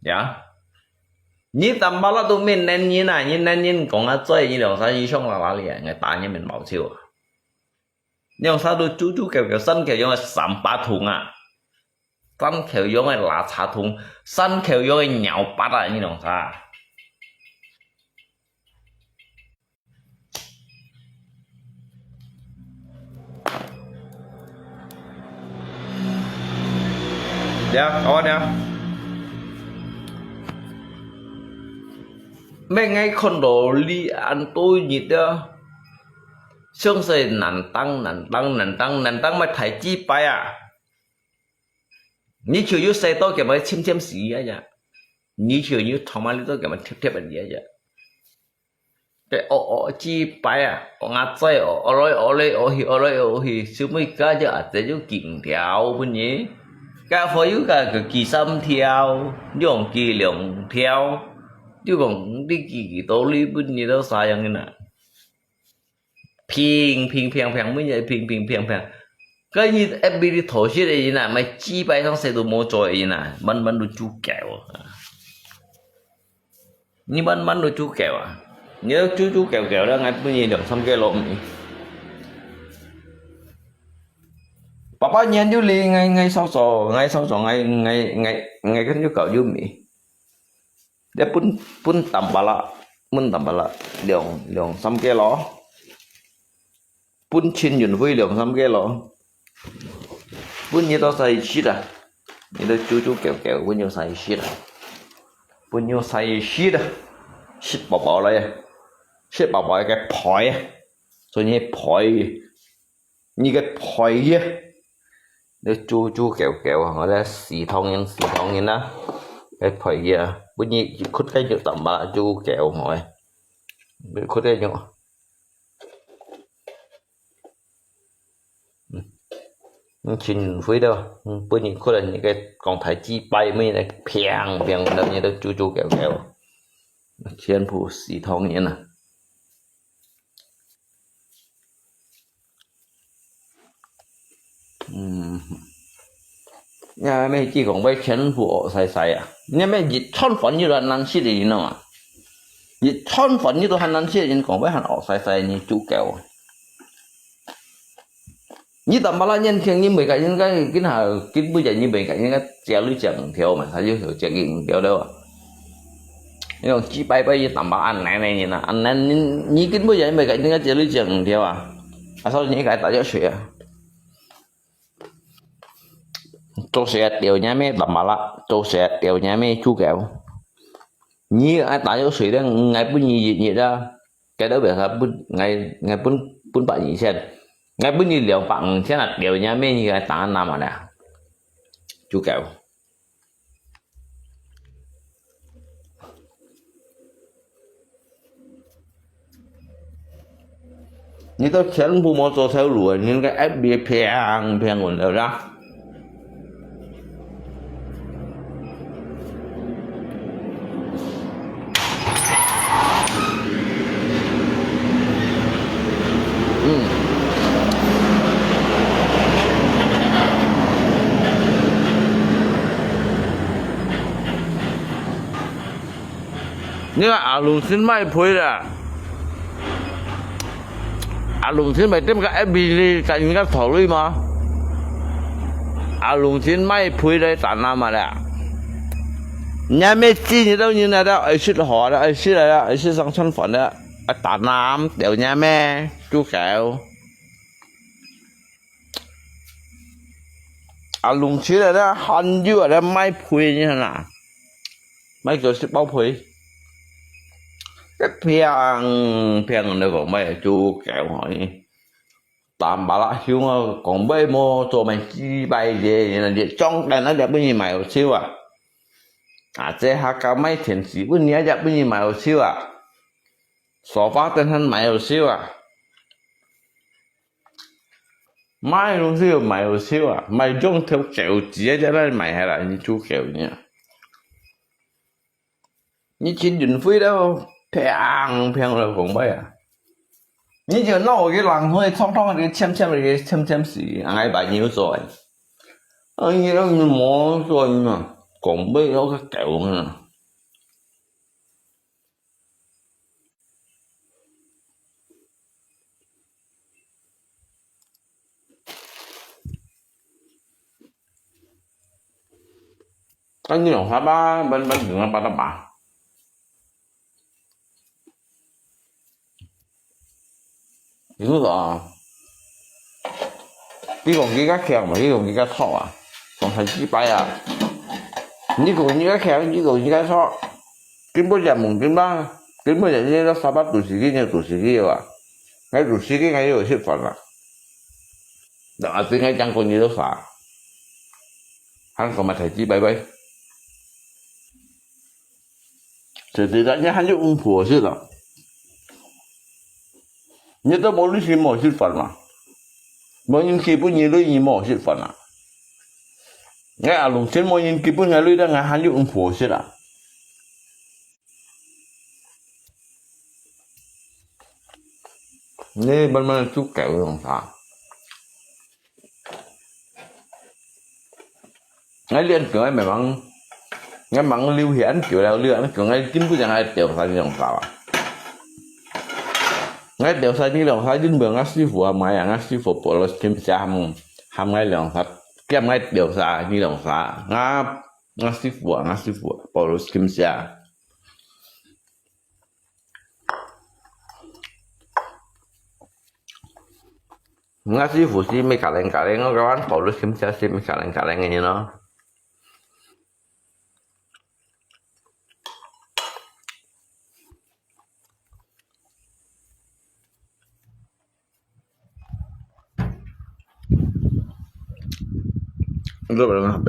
Speaker 7: dạ như tầm bao là tụi mình nên như này như nên như còn ở chơi như đường sao như xong là gì người ta như mình bảo chiều nhưng sao tôi chú kiểu sân kiểu giống sắm ba thùng à sân kiểu giống là xả thùng sân kiểu giống nhậu bát à như đường sao dạ có nha mấy ngày con đồ li ăn tôi nhịt đó xương sườn nặng tăng mà thấy chi bay à như chiều như xe tôi kiểu mà chim xí á dạ như chiều như thằng mà tôi kiểu mà thép anh vậy dạ cái chi bay à ngắt dây ở hi sư mấy cái chứ à thế chứ kiện theo bên nhé cái phơi chứ cái kỳ xăm theo dùng kỳ lượng theo chứ còn đi kỳ tổ lý bên như đó sai như nè phiền mới vậy phiền cái như em bị thổi xí này nè mày chi bay xong xe đồ mua trội gì nè bắn đồ chú kẹo như bắn đồ chú kẹo à nhớ chú kẹo đó ngay bây giờ được xong cái lộn papa nhìn chú liền ngay sau sổ ngay cái chú cậu chú mỹ để pun tầm bà lạ lượng xong cái ló pun chín nhìn vui lượng xong cái ló pun như tao xài shit à như tao chú kẹo pun nhiều xài shit à pun nhiều xài shit à shit bảo lại shit bảo cái phổi à rồi như phổi như cái phổi á để chú kẹo họ đã xì thông nhân đó cái phổi à bây giờ cút cái chữ tầm ba chú kẹo hỏi berikutnya nhìn phía đâu bữa nhìn có là những cái con thải chi bay mới này phèn phèn đâu như đó chu chu kẹo kẹo chiến phủ xì thong như này nhà mấy chỉ còn mấy chiến phủ xài xài à nhà mấy dịch thon phấn như là năng xí gì nữa mà dịch thon phấn như tôi hành năng xí gì còn mấy hành xài xài như chu kẹo như tầm bao nhiêu thiên như mấy cái nào cái bây giờ như mấy cái những cái treo lưới chẳng theo mà thấy hiểu chẳng kiện theo đâu à nhưng mà chỉ bay như tầm bao anh này như nào anh này như cái bây giờ mấy cái những cái treo lưới chẳng theo à sao những cái tại chỗ sửa tôi sẽ điều nhà mấy tầm bao là tôi sẽ điều nhà mấy chú kẹo như ai tại chỗ sửa đó ngày bữa gì đó cái đó bây giờ ngày bún bận gì xem ngay bữa như liệu bằng thế là điều nhà mấy như cái tảng nam mà nè chú kẹo như tôi chén bu mò cho theo lùa những cái FB phèn nguồn đều ra như là lùng xin mai phơi là lùng xin mày tìm cái FB đi cái những cái thổ lui mà lùng xin mai phơi đây tận nam mà nè nhà mấy chi như đâu như này đó ở xí họ đó ở xí này đó ở xí sang xuân phận đó ở tận nam đều nhà mẹ chú kẹo lùng xin này đó hành như là mai phơi như thế nào mấy cái xí bao phơi cái phèn nó còn mấy chú kẹo hỏi tạm bà lại xuống còn bê mô cho mình chi bay về là để trong đây nó đẹp bao nhiêu mày xíu chế hạ cả mấy thiền sĩ bữa nay đẹp bao nhiêu mày xíu số phát tên thân mày xíu mai luôn xíu mày xíu mày trong theo kẹo chỉ cho nên mày hay là như chú kẹo nhỉ như trên đường phi đâu phèn là cũng vậy như giờ nó cái làng thôi thông cái xem gì ai bài nhiều rồi như đó như mỏ rồi mà còn biết nó cái kẹo nữa anh như là phá ba bên đường ba tám ba đúng rồi cái còn cái kẹo mà cái còn cái thọ còn thành chỉ bay như còn những cái kẹo như còn những cái thọ cái bây giờ mùng cái bây giờ như nó sao bắt tụi sĩ cái tụi sĩ ngay tụi sĩ ngay rồi xếp phần đó thì ngay chẳng còn như đó phá hắn còn mà thầy chỉ bay từ đó nhá hắn就phù似的你都冇你去冇食饭嘛，冇人基本你你冇食饭啊。我龙先冇人基本我你得我喊你婆食啦。你慢煮狗用啥？我练个咪忙，我忙溜显叫了练，个我根本就係掉晒用啥啊？ngay điều sai như lòng sai đến bờ ngắt sư phụ mày ngắt sư phụ bỏ lỡ kiếm xa ham ngay lòng thật kiếm ngay điều sai như lòng sai ngắt sư phụ bỏ lỡ kiếm xa ngắt sư phụ chỉ mấy cả lên nó các bạn bỏ lỡ kiếm xa chỉ mấy cả lên như nó itu belum HP.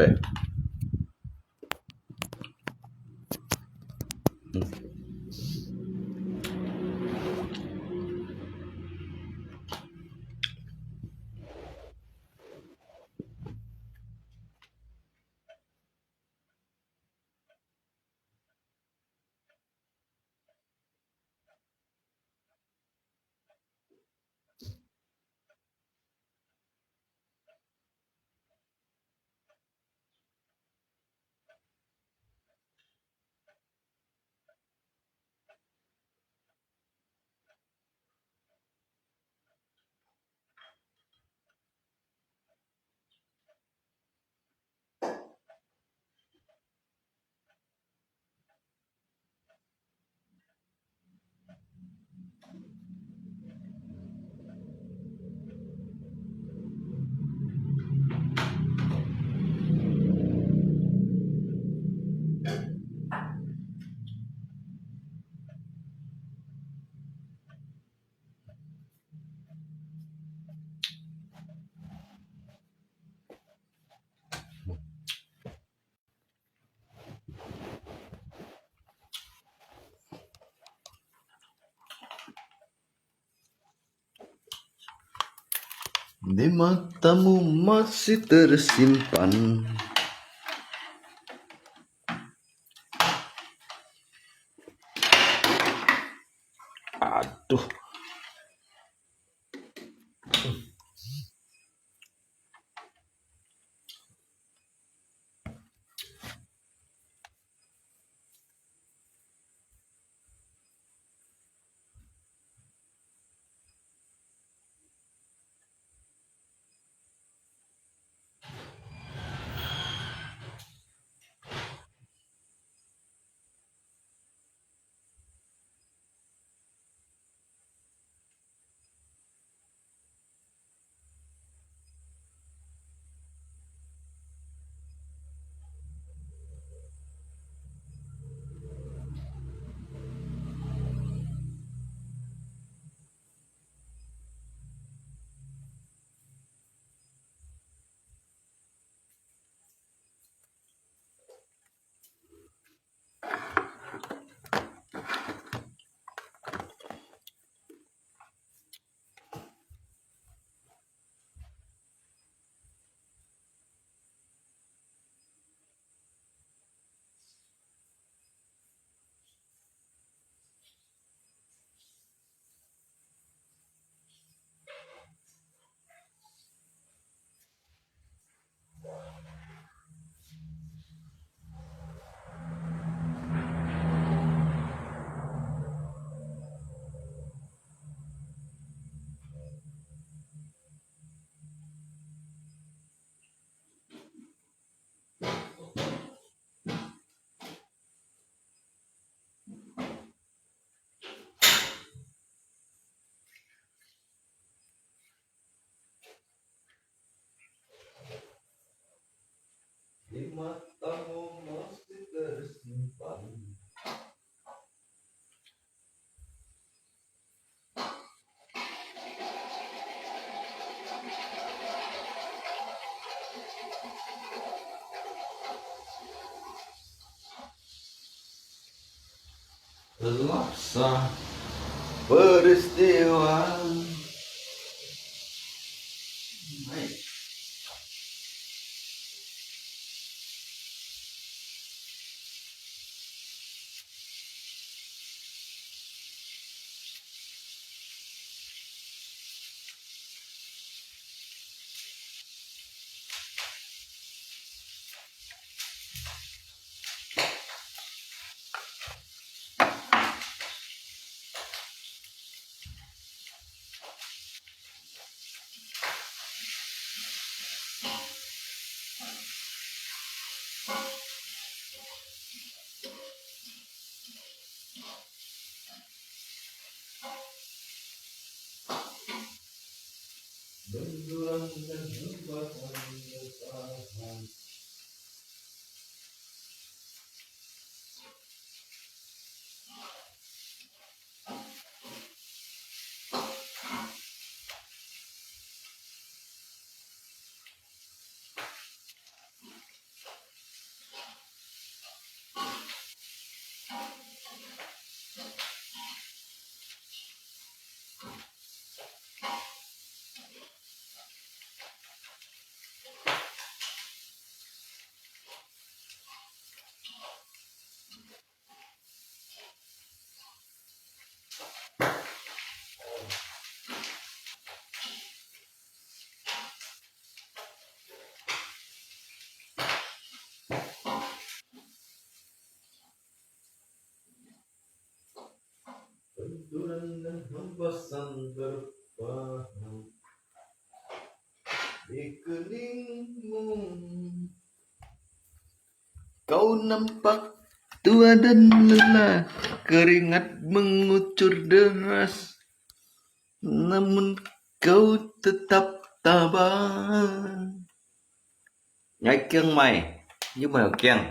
Speaker 1: Di matamu masih tersimpan. Aduh. Di matamu masih tersimpan. Laksa peristiwa. Baik. Benduran dan hembatan bertahan. Benduran dan hembusan bertahan di keningmu. Kau nampak tua dan lelah, keringat mengucur deras, namun kau tetap tabah. Nhảy kiêng mày, nhưng mà kiêng.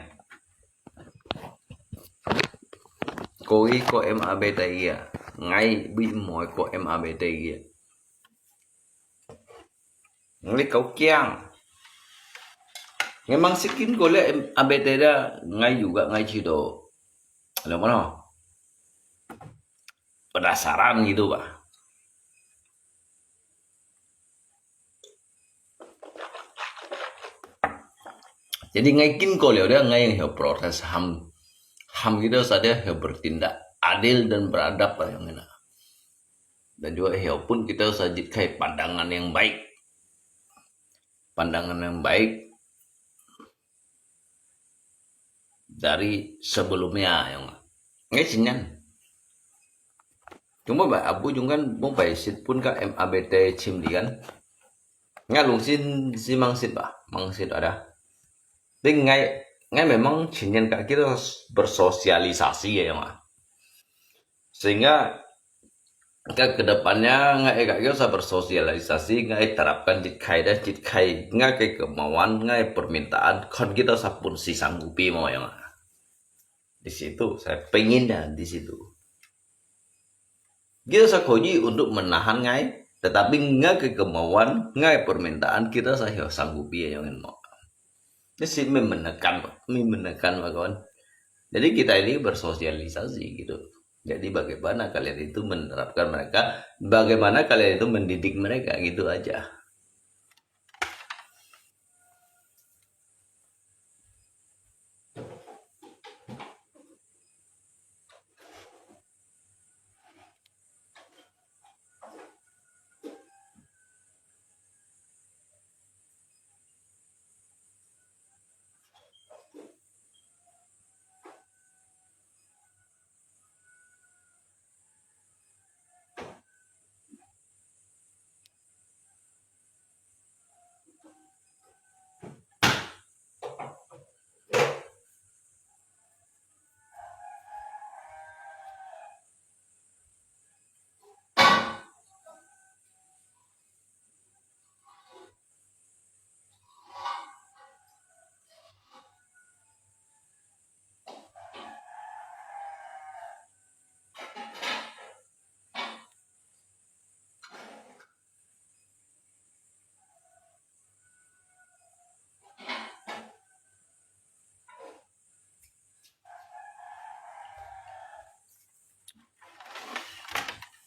Speaker 1: Cô ý có MABT kìa, ngay bị mỏi có MABT kìa. Ngay cậu kiêng. Memang skin ko le ABT dah ngai juga ngai cido. Alam mo no? Penasaran gitu, Pak.
Speaker 7: Jadi ngaikin ko dia ngai yang proses ham kita saja yang bertindak adil dan beradab lah yang enak. Dan juga pun kita sajid kai pandangan yang baik dari sebelumnya yang ngai sinyan. Cuma ba abu jungan bong pai sit pun ka MABT chim di kan. Ngalung si mangsit ada. Tapi ngai memang sinyan kak kita bersosialisasi ya yang sehingga kedepannya ngai kak kita bersosialisasi ngai terapkan jitkai ngai kemauan ngai permintaan kon kita sapun si sanggupi mau yang di situ saya pengennya di situ kita sakoji untuk menahan ngai tetapi ngai kemauan ngai permintaan kita saya sanggupi yang mau ini sih menekan kawan. Jadi kita ini bersosialisasi gitu. Jadi bagaimana kalian itu menerapkan mereka, bagaimana kalian itu mendidik mereka gitu aja.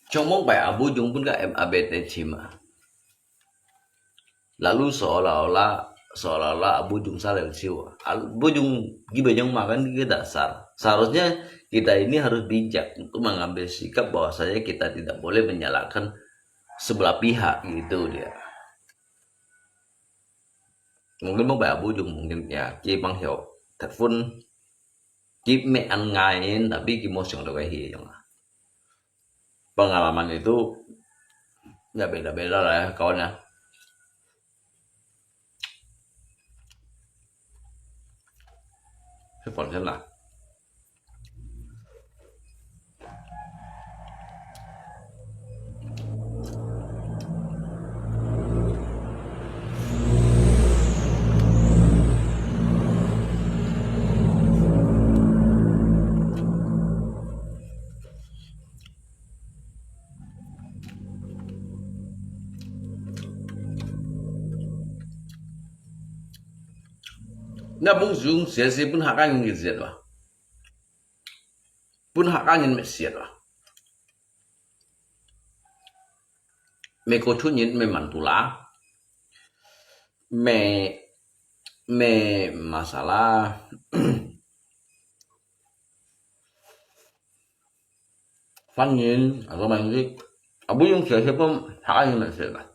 Speaker 7: Comong pai abu jung pun ka MABT cima. Lalu seolah-olah abu jung salel siwa. Abu jung gibajang makan di dasar. Seharusnya kita ini harus bijak untuk mengambil sikap bahwasanya kita tidak boleh menyalahkan sebelah pihak gitu dia. Mungkin mau pai abu jung mungkin ya ki bang hiao. Telepon ki me an ngain tapi ki mo siang do kai hi yang pengalaman itu ya beda-beda lah ya kawan ya. Seperti lah. Na bung zung sia pun hak angin gitu lah. Pun hak angin mesiat lah. Me kocunin me mantula. Me masalah fangin atau mangik. Abu yung sia pun hak angin mesiat lah.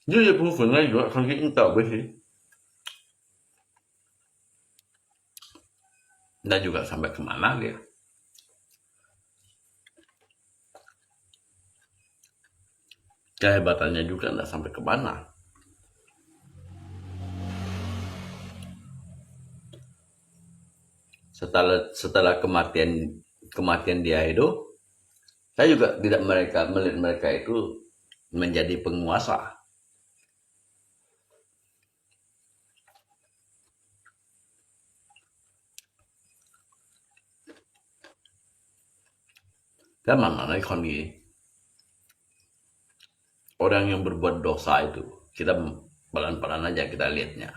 Speaker 7: Ini pun sebenarnya juga kan kita tahu sih. Dan juga sampai kemana dia. Kehebatannya juga tidak sampai kemana. Setelah kematian kematian dia itu, saya juga tidak melihat mereka itu menjadi penguasa. Dan mana orang yang berbuat dosa itu, kita pelan-pelan aja kita lihatnya.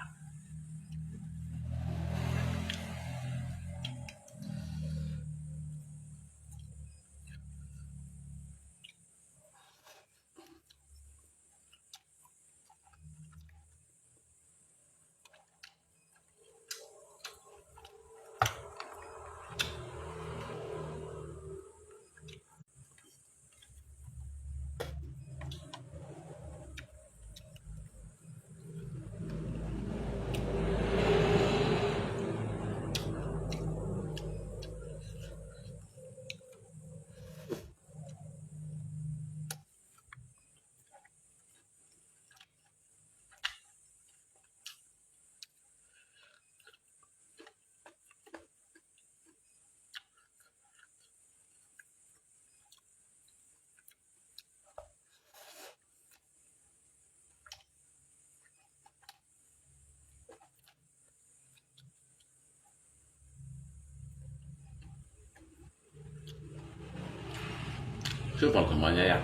Speaker 7: Itu teman-temannya ya.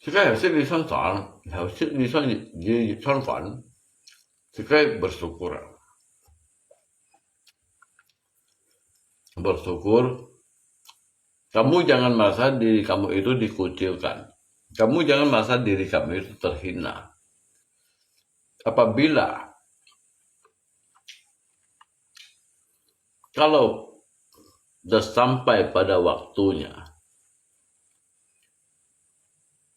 Speaker 7: Jika hasil disanfan, jika bersyukur. Kamu jangan merasa diri kamu itu dikucilkan. Kamu jangan merasa diri kamu itu terhina. Apabila kalau sudah sampai pada waktunya,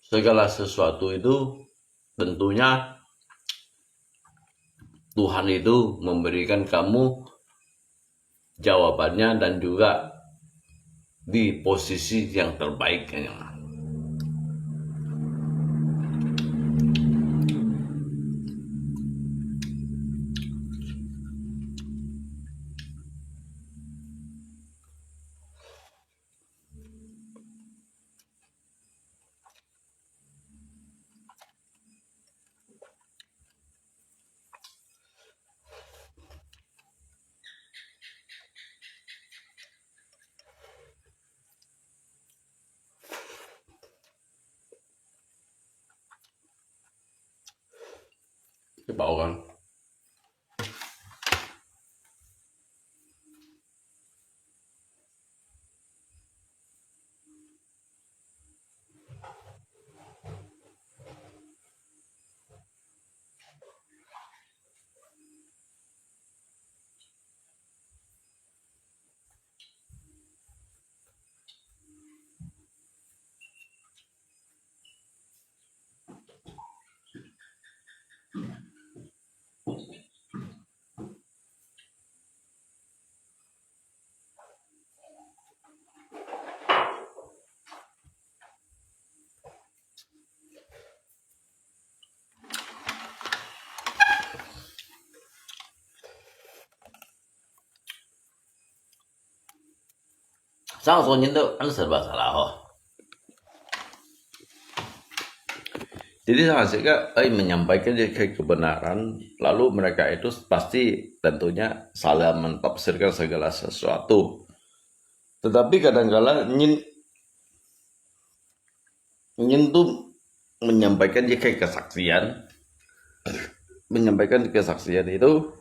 Speaker 7: segala sesuatu itu tentunya Tuhan itu memberikan kamu jawabannya dan juga di posisi yang terbaik. Bảo kan. Sao số nhìn đâu ăn serba salah ho. Jadi hasilnya menyampaikan kebenaran, lalu mereka itu pasti tentunya salah mentafsirkan segala sesuatu. Tetapi kadang-kala ingin tuh menyampaikan kesaksian, menyampaikan kesaksian itu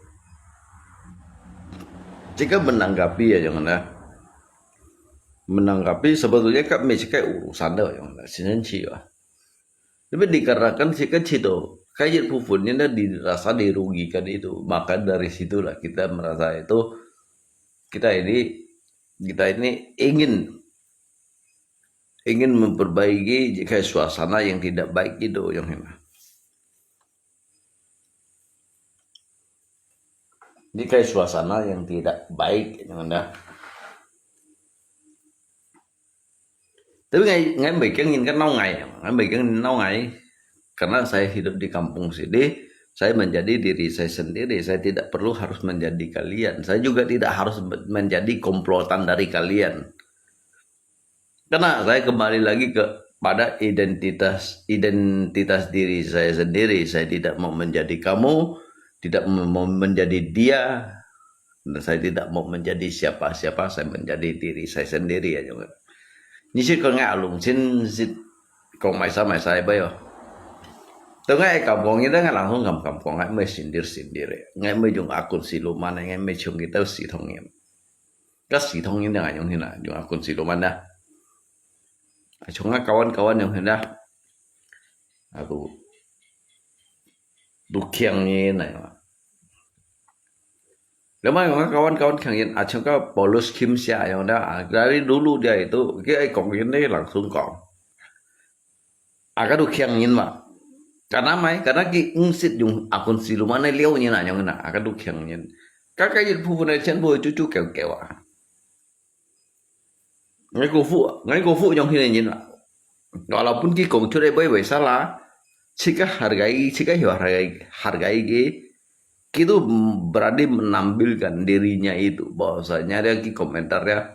Speaker 7: jika menanggapi ya jangan menanggapi sebetulnya kami urusan dah yang senenci ya. Tapi dikarenakan si kecil itu kayak pupunnya dirasa dirugikan itu, maka dari situlah kita merasa itu kita ini ingin memperbaiki jika suasana yang tidak baik itu yang ini. Jika suasana yang tidak baik yang anda. Tapi nggak bikin kan nau ngai, karena saya hidup di kampung sini, saya menjadi diri saya sendiri. Saya tidak perlu harus menjadi kalian. Saya juga tidak harus menjadi komplotan dari kalian. Karena saya kembali lagi kepada identitas diri saya sendiri. Saya tidak mau menjadi kamu, tidak mau menjadi dia, dan saya tidak mau menjadi siapa-siapa. Saya menjadi diri saya sendiri aja. Như chứ con ngạo lùng xin con mày sao ai bây giờ tôi nghe cầm con như thế ngay là không cầm con ngay mới xin dir ngay mới dùng akun siluman ngay mới chung kita si thông nghiệm các si thông nghiệm này yang hina dùng akun siluman dah chung kawan-kawan yang hina aku dukiang như này Memang kawan-kawan kalian acung Paulus Kim Sia yang dari dulu dia itu kong ini langsung kong. Agak dukiangin mak. Karena ngsit yung akun siluman liau ni yang agak dukiangin. Kakak jadi pupun aja boleh cucu kewa. Ngai gofu yang ini mak. Walaupun kong curai boy salah, jika hargai itu berani menampilkan dirinya itu bahwasanya dia komentarnya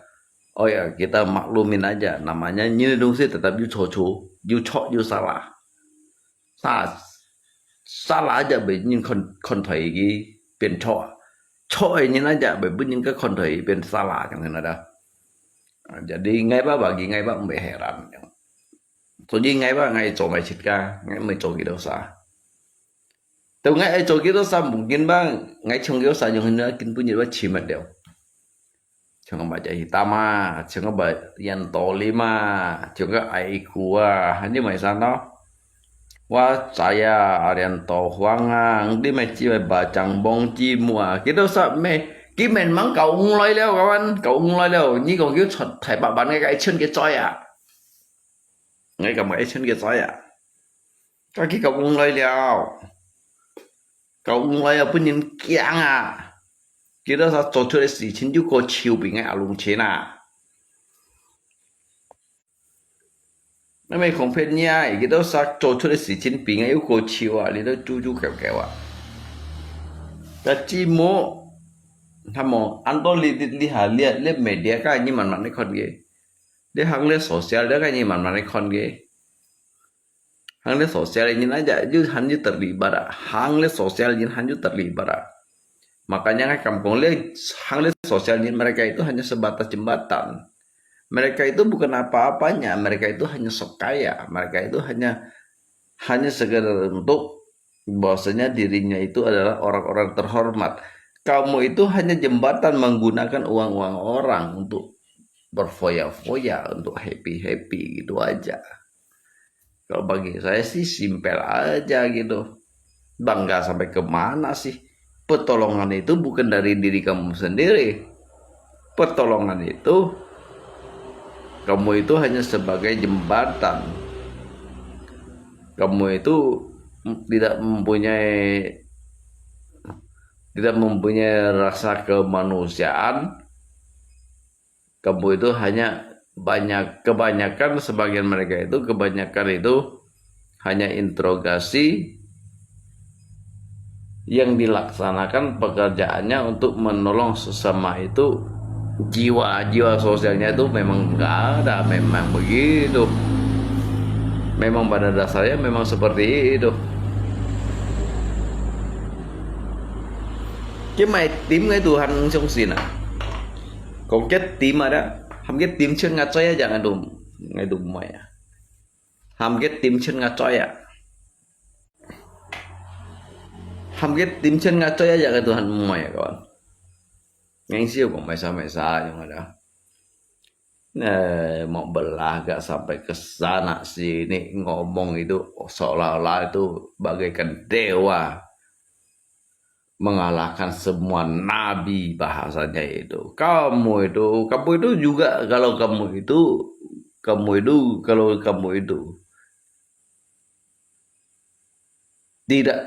Speaker 7: oh ya kita maklumin aja namanya ini dong sih tetap you salah aja begini kontai pen cok ini aja begini ke kontai pen salah yang ada jadi ngay bagi ngay mbak heran jadi ngay coba cika ngay coba gitu sah. Tapi ngay chỗ kia đó sao mungkin bang ngay trong kia sao yang hendak kin punya buat cimat dia. Jangan baca hitama, jangan baca yang tolima, jangan aikua, hanya macam wah saya Arian Huangang di macam bacang bong cimua. Kita sao kimen mang cậu ngoi leo kawan, cậu ngoi leo, ni còn kiểu thải bạc bạn ngay cái chân cái choi à, ngay cầm cái chân cái choi à, cái cậu ngoi leo. Cậu ngồi bên những kiang à, kia đó sao做出來事情就個超邊嘅龍錢啊，因為恐怕你啊，kia đó sao做出來事情邊嘅有個超啊，你都豬腳啊，但係冇，他冇，按多你下你 media 個你慢慢嚟看嘅，你行你 sosial 個你慢慢嚟看嘅。Hangnya sosial ini aja, hanya terlibat. Hangnya sosial ini hanya terlibat. Makanya kampung hangnya sosial ini mereka itu hanya sebatas jembatan. Mereka itu bukan apa-apanya. Mereka itu hanya sok kaya. Mereka itu hanya sekedar untuk bahwasanya dirinya itu adalah orang-orang terhormat. Kamu itu hanya jembatan menggunakan uang-uang orang untuk berfoya-foya, untuk happy-happy gitu aja. Kalau bagi saya sih simpel aja gitu. Bangga sampai kemana sih? Pertolongan itu bukan dari diri kamu sendiri. Pertolongan itu kamu itu hanya sebagai jembatan. Kamu itu tidak mempunyai rasa kemanusiaan. Kamu itu hanya kebanyakan sebagian mereka itu hanya interogasi yang dilaksanakan pekerjaannya untuk menolong sesama itu jiwa sosialnya itu memang nggak ada, memang begitu. Memang pada dasarnya memang seperti itu. Chứ mày tím ngay Tuhan trong xin à? Còn chết tím mà đó, ham ghét tím chân ngã choy à ngay đùm mày à? Ham ghét tím chân ngã choy à? Ham ghét tím chân ngã choy à ngay Tuhan mày à kawan? Ngang siêu của mày sa yang ada. Mau belah gak sampai ke sana sini ngomong itu seolah-olah itu bagaikan dewa mengalahkan semua nabi bahasanya itu. Kamu itu juga kalau kamu itu tidak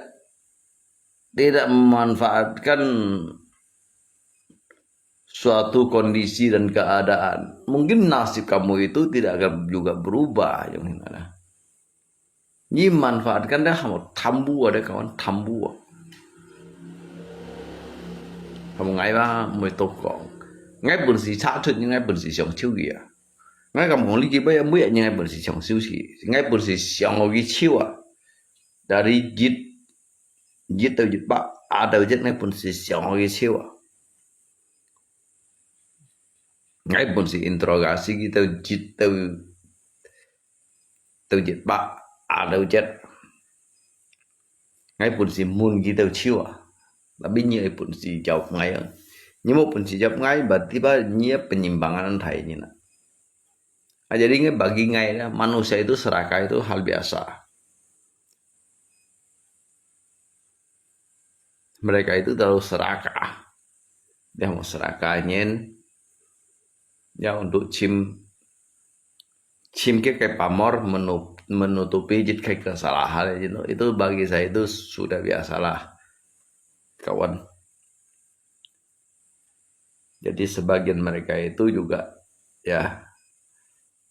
Speaker 7: memanfaatkan suatu kondisi dan keadaan, mungkin nasib kamu itu tidak akan juga berubah yang mana. Ini manfaatkan dah tambu ada kawan tambu. Kamu ngay ba mới tốt còn ngay bẩn xì xã thuật nhưng ngay bẩn xì sống chiêu gì à ngay kamu ngoli kita bây giờ mới nhưng ngay bẩn xì sống siêu xì ngay bẩn xì sống ngồi chiêu à dari jit tàu jit ba ada jit ngay bẩn xì sống ngồi chiêu à ngay bẩn xì interogasi kita jit tàu jit ba ada jit ngay bẩn xì mun kita chiêu à tapi nyi pun si jawab ngai nyi pun si jawab ngai berarti nyi penyimpangan thai nyi na. Jadi ngai bagi ngai lah manusia itu serakah itu hal biasa. Mereka itu terlalu serakah. Dia mau serakahnya ya untuk cim kayak pamor menutupi jika kesalahan itu bagi saya itu sudah biasalah. Kawan. Jadi sebagian mereka itu juga ya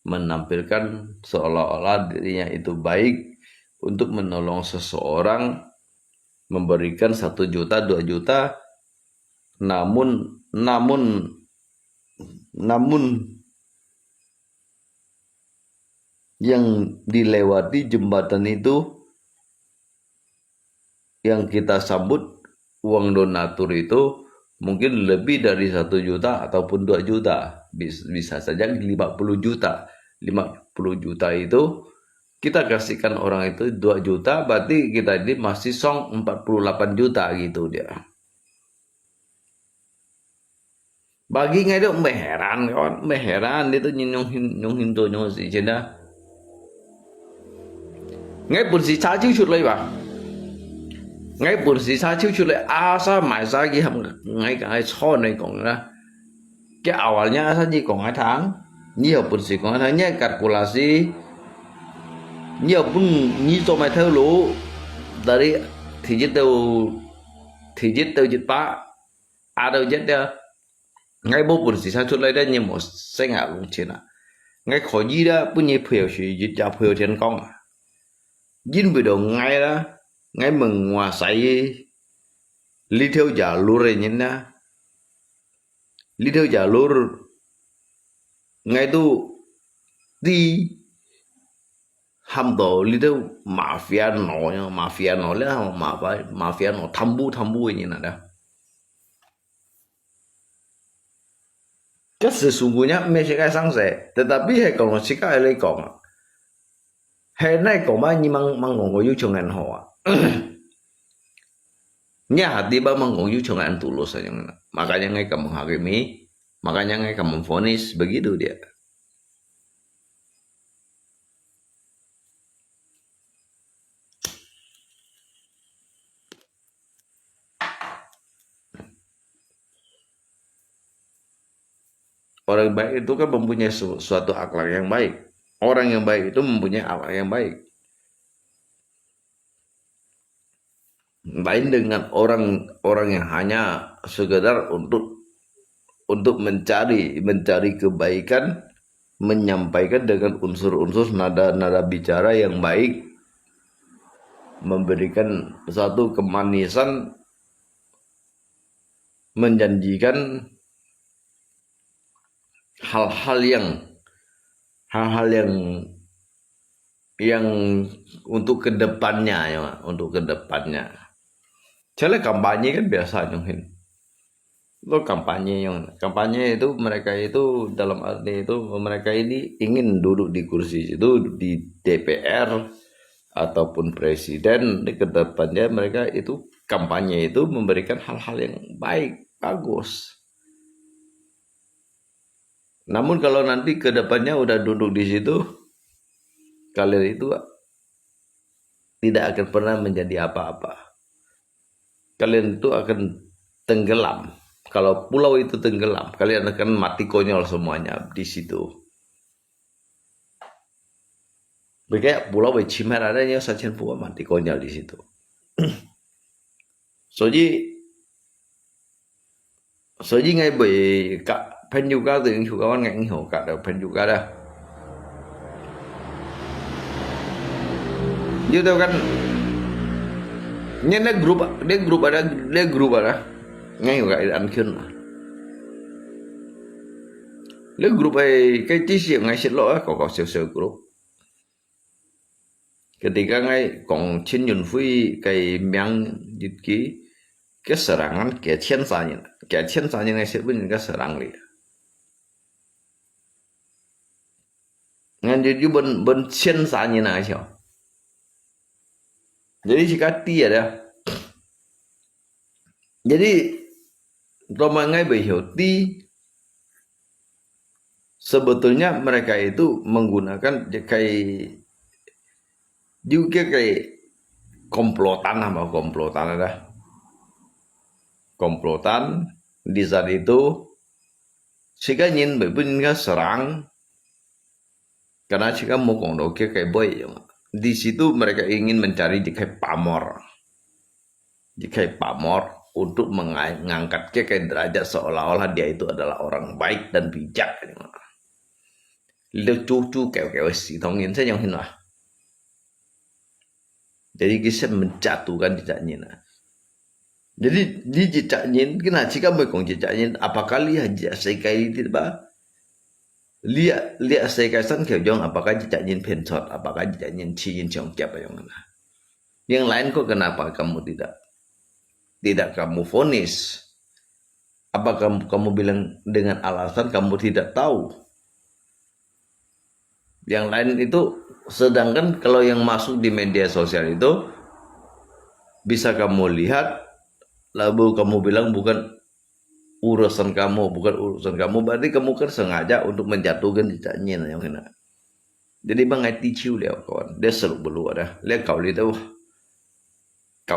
Speaker 7: menampilkan seolah-olah dirinya itu baik untuk menolong seseorang, memberikan 1 juta, 2 juta, namun yang dilewati jembatan itu yang kita sambut uang donatur itu mungkin lebih dari 1 juta ataupun 2 juta. Bisa saja 50 juta. 50 juta itu kita kasihkan orang itu 2 juta, berarti kita ini masih song 48 juta gitu dia. Bagi ngay itu meheran kawan, meheran itu nyung hinto nyung si cina. Ngay pun si cha chiu chut lai ba. Ngay bổn sĩ sa chiếu chụp lại asa mãi ra cái hầm ngay cả hai cho này còn là cái awalnya asa chỉ còn 2 tháng nhiều bổn sĩ còn 2 tháng nhé kalkulasi nhiều pun như cho mày theo lũ dari thì giết tàu giết ba đâu giết đó ngay bố bổn sĩ sa chụp lại đây như một sinh hạ luôn trên à ngay khỏi gì đó pun như phiêu sĩ giết chào phiêu trên con dính bị đồ ngay đó ngay mừng ngoài say lý theo giả lúa rồi nhìn na lý theo giả lúa ngay tu đi hầm tổ lý theo mafia nó là mafia nó thambu như nào đó. Cái sesungguhnya mereka sangse, tetapi hai kalau sekali kong, hai nai kong ba ni mang ngomong yêu chồng họ. Nya hati ba mengungju dengan tulus saja. Makanya ngay kamu menghakimi, makanya ngay kamu vonis, begitu dia. Orang baik itu kan mempunyai suatu akhlak yang baik. Orang yang baik itu mempunyai akhlak yang baik. Lain dengan orang yang hanya sekedar untuk mencari kebaikan, menyampaikan dengan unsur-unsur nada bicara yang baik, memberikan satu kemanisan, menjanjikan hal-hal yang untuk kedepannya ya, untuk kedepannya. Soalnya kampanye kan biasa nyongin. Lo kampanye itu mereka itu dalam arti itu mereka ini ingin duduk di kursi itu di DPR ataupun presiden di kedepannya mereka itu kampanye itu memberikan hal-hal yang baik, bagus. Namun kalau nanti kedepannya udah duduk di situ, kalian itu tidak akan pernah menjadi apa-apa. Kalian itu akan tenggelam. Kalau pulau itu tenggelam, kalian akan mati konyol semuanya di situ. Kayak pulau Cimer adanya sajian pulau mati konyol di situ. Soji ngay bởi cả pen juga từ những chủ quan ngành hiểu cả được pen juga dah. Dia tahu kan, dia grup ada. Ngay cả ăn khiên mà lấy group ấy cái chi tiết ngay xin lỗi có sơ group ketika ngay còn trên nhún phui cái miếng dịch ký cái serangan cái thiên sa như ngay sẽ bên cái serang li ngay jadi bên thiên sa như này chứ jadi jika dia jadi Romangai Behyoti sebetulnya mereka itu menggunakan kayak juga kayak komplotan ada komplotan di saat itu jika ingin berpindah serang karena jika mau kongdoke kayak boy di situ mereka ingin mencari jika pamor untuk mengangkat ke derajat seolah-olah dia itu adalah orang baik dan bijak. Lihat cucu kayak si tongin saya yang hina. Jadi kita menjatuhkan jejak nyina. Jadi di jejak nyin, kena jika mereka jejak nyin, apakah lihat jejak saya kali tidak? Lihat saya kaisan kejong, apakah jejak nyin pensot, apakah jejak nyin ciin ciong siapa yang mana? Yang lain kok kenapa kamu tidak kamu vonis? Apakah kamu bilang dengan alasan kamu tidak tahu? Yang lain itu, sedangkan kalau yang masuk di media sosial itu bisa kamu lihat, lalu kamu bilang bukan urusan kamu, berarti kamu kan sengaja untuk menjatuhkan jejaknya yang kena. Jadi bang IT ciu dia kawan, dia selalu belu ada, lihat kau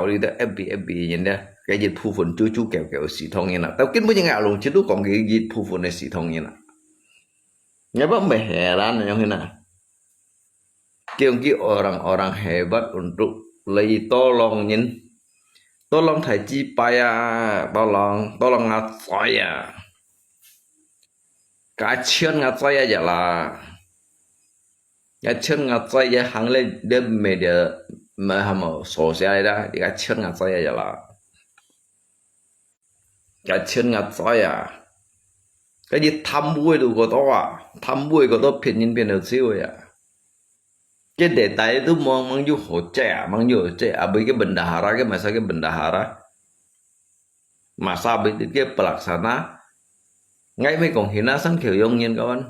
Speaker 7: lihat FB nya cái dịch phu phun chú kẹo xì thông như nào tao kiến với những ngạo luôn chứ tôi còn cái dịch phu phun này xì thông như nào nhớ bác mẹ heran yang ini kiong orang-orang hebat untuk lagi tolong thầy chi paya tolong ngat saya kacien ngat saya aja lah kacien ngat saya hang lên dem media mà sosial dah kacien ngat saya aja lah kacien ngat saya cái gì tham vui đồ của tôi phiền nhân viên được siêu vậy cái đề tài itu mang ju hoceh abis cái bendahara cái masa cái bendahara masa abis itu cái pelaksana ngay mấy còn hinasan kiểu yang nhiên kawan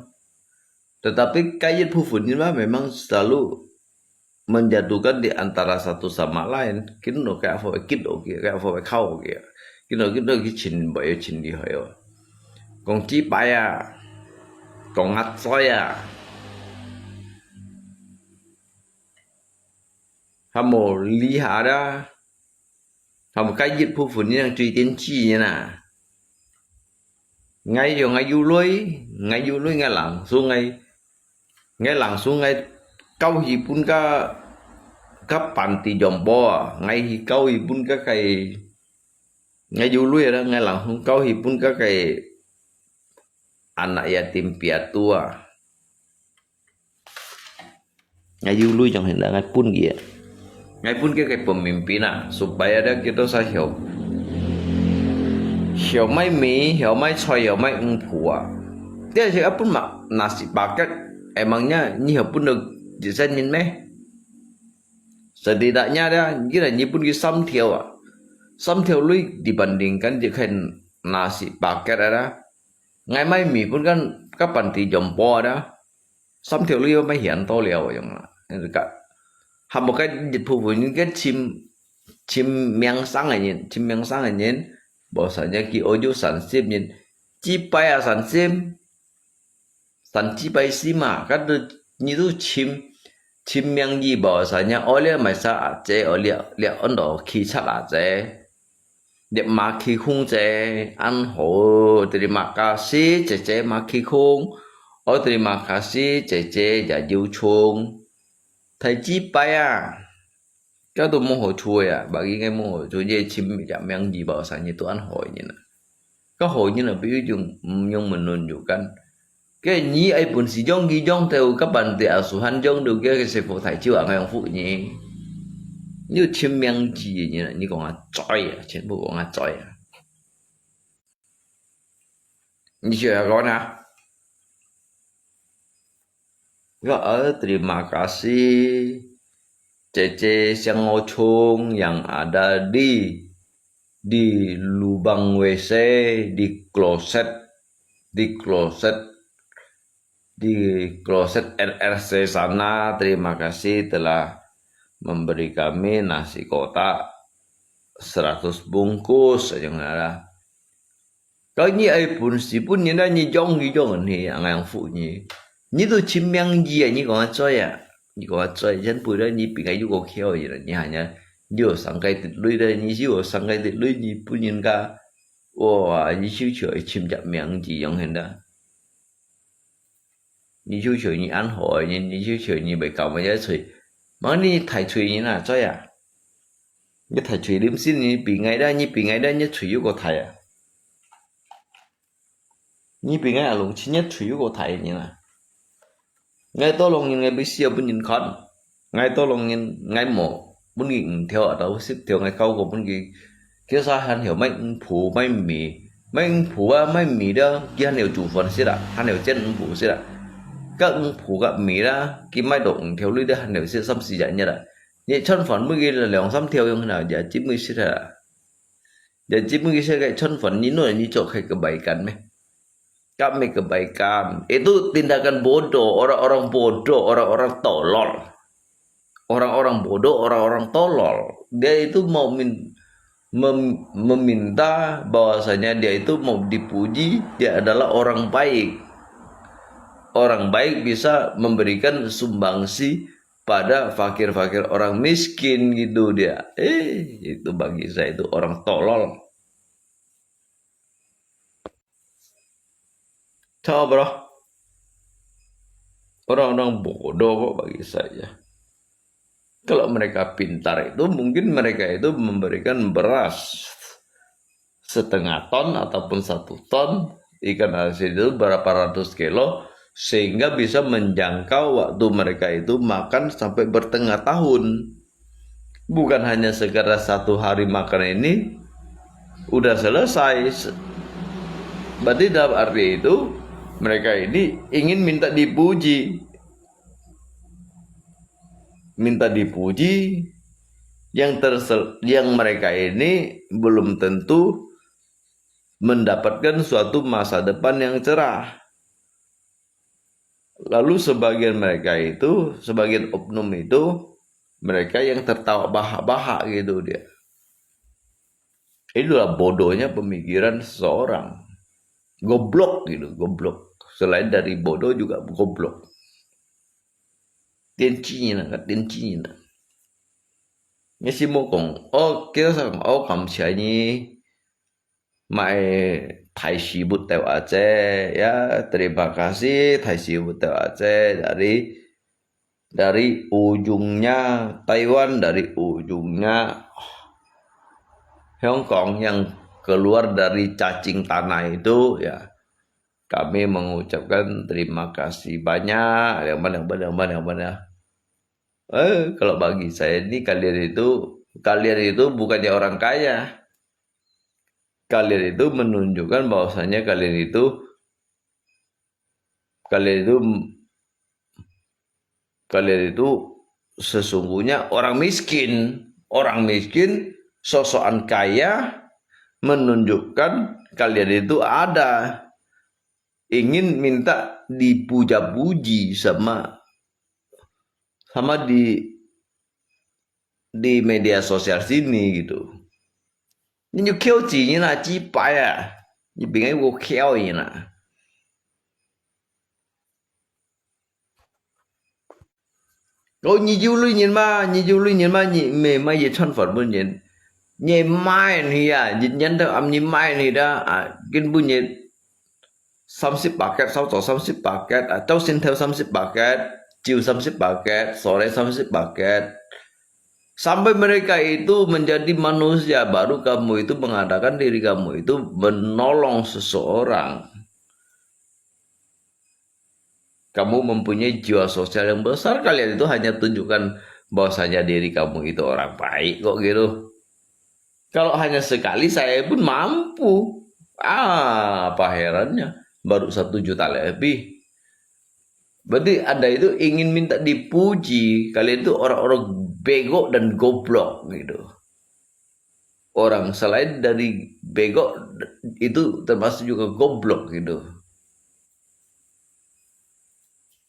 Speaker 7: tetapi kayak pufun memang selalu menjatuhkan di antara satu sama lain kino kayak apa kayak apa kau kino cái chín bảy chín đi hỏi còn chi baya còn ngắt saya hamo lihat dah hamo kayak pufun yang truy tiến chi như nào ngay du lối ngay lẳng xuống ngay câu hi pun ka panti jombo ngay hi câu hi pun ka kai ngay du lối đó ngay lẳng câu hi pun ka kai anak yatim piatu ngay du lối chẳng hiện ngay pun gitu ngay pun kayak pemimpin supaya ada kita saya hiểu mấy mì, hiểu mấy xoay, hiểu mấy phù dia siapa pun mak nasi paket emangnya ini pun được disenin meh Setidaknya ada kira ni pun ki samtiau ah. Samtiau lui dibandingkan jika nasi paket ada. Ngai mai mi pun kan kapan ti jompo ada. Samtiau lui mai hian to liao yang dekat. Hamba cái dịch vụ những cái chim miang sang này bahwasanya ki ojo sansim nhìn chi pai sản chi pai sima kan như tu chim miang gì bahwasanya oleh masa aje oleh ondo ki chak aje dia maki khung je an ho terima kasih cece maki khung terima kasih cece ya yu chung thầy chi pai cái tôi muốn hỏi chui bagi cái muốn hỏi chui về chim chạm yang gì bảo sao như tôi ăn hỏi như này có hỏi như là ví dụ nhưng mình luôn dụ kan cái nhí ai pun si jong gi jong theo các bạn thì asuhan jong được cái sự phụ thầy chưa ngày phụ nhỉ như chim yang gì như này như còn choi全部còn choi như chưa có nè terima kasih Cece Xiang Chung yang ada di lubang WC, di kloset RRC sana. Terima kasih telah memberi kami nasi kotak 100 bungkus yang ada. Cái như ai pun si pun như là như jong thì anh phụ như tu chim yang gì như còn chơi你讲在人不然你别个有个巧的，你看呢，你有上街的女的，你有上街的女，你不应该，哇，你就去侵入名字用现的，你就去你安好，你就去你被搞么嘢吹，嘛你抬吹你哪在呀？你抬吹點先？你別嗌啦，你吹有個抬啊，你別嗌龍錢一吹有個抬你啦。ngay to lòng nhìn ngay bị siêu bên nhìn khăn ngay to lòng nhìn ngay mổ bên nhìn theo ở đâu xếp theo ngay câu của bên kia sao hắn hiểu mấy phủ đó kia hắn hiểu chủ phần xí đã hắn hiểu chết phủ xí đã các phủ gặp mì đó kia mai động theo lưới đó hắn hiểu sẽ xăm xì dạy như là vậy chân phần mới ghi là lòng xăm theo như thế nào giờ 90 xí đã giờ 90 xí cái chân phần nhìn nó như chỗ khai cái bảy cắn mấy kami kebaikan itu tindakan bodoh orang-orang bodoh orang-orang tolol orang-orang bodoh orang-orang tolol dia itu mau meminta bahwasanya dia itu mau dipuji dia adalah orang baik bisa memberikan sumbangsi pada fakir-fakir orang miskin gitu dia itu bagi saya itu orang tolol. Tahu bro, orang-orang bodoh kok bagi saya. Kalau mereka pintar itu mungkin mereka itu memberikan beras setengah ton ataupun 1 ton ikan asin itu berapa ratus kilo sehingga bisa menjangkau waktu mereka itu makan sampai bertengah tahun. Bukan hanya sekedar 1 hari makan ini udah selesai. Berarti dalam arti itu mereka ini ingin minta dipuji yang mereka ini belum tentu mendapatkan suatu masa depan yang cerah. Lalu sebagian oknum itu mereka yang tertawa bahak-bahak gitu dia. Itulah bodohnya pemikiran seseorang. Goblok gitu, goblok. Selain dari bodoh juga goblok. Tianqinya. Ini si mokong. Kita sama kamsianya mai Thai Sibut Teo Aceh ya. Terima kasih Thai Sibut Teo Aceh dari ujungnya Taiwan, dari ujungnya Hong Kong yang keluar dari cacing tanah itu ya, kami mengucapkan terima kasih banyak yang mana. Kalau bagi saya ini kalian itu bukannya orang kaya. Kalian itu menunjukkan bahwasanya kalian itu sesungguhnya orang miskin sosokan kaya menunjukkan kalian itu ada, ingin minta dipuja-puji sama di media sosial sini gitu. Ini kêu chỉ như là chi bài à, như bình ấy vô kêu như là. Rồi như du lưu nhìn mà như mẹ mai về thân phận bên nhìn, như mai này à, nhân theo âm như mai này đó, kinh bu như 30 paket, 30 paket, cháu xin theo 30 paket, chiều 30 paket, sore 30 paket. Sampai mereka itu menjadi manusia, baru kamu itu mengadakan diri kamu itu menolong seseorang. Kamu mempunyai jiwa sosial yang besar, kalian itu hanya tunjukkan bahwasanya diri kamu itu orang baik kok gitu. Kalau hanya sekali saya pun mampu. Apa herannya, baru 1 juta lebih. Berarti Anda itu ingin minta dipuji. Kalian itu orang-orang bego dan goblok gitu. Orang selain dari bego itu termasuk juga goblok gitu.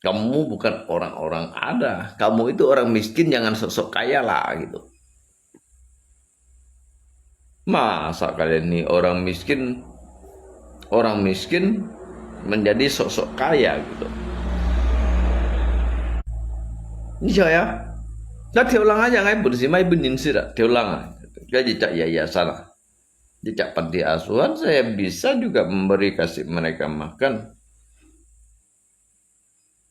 Speaker 7: Kamu bukan orang-orang ada. Kamu itu orang miskin, jangan sok-sok kaya lah gitu. Masa kalian nih orang miskin menjadi sok-sok kaya gitu. Ini saya, nah terulang aja ngai bersih mai benin sih dah, terulang. Jadi cak yayasan, jejak panti asuhan saya bisa juga kasih mereka makan.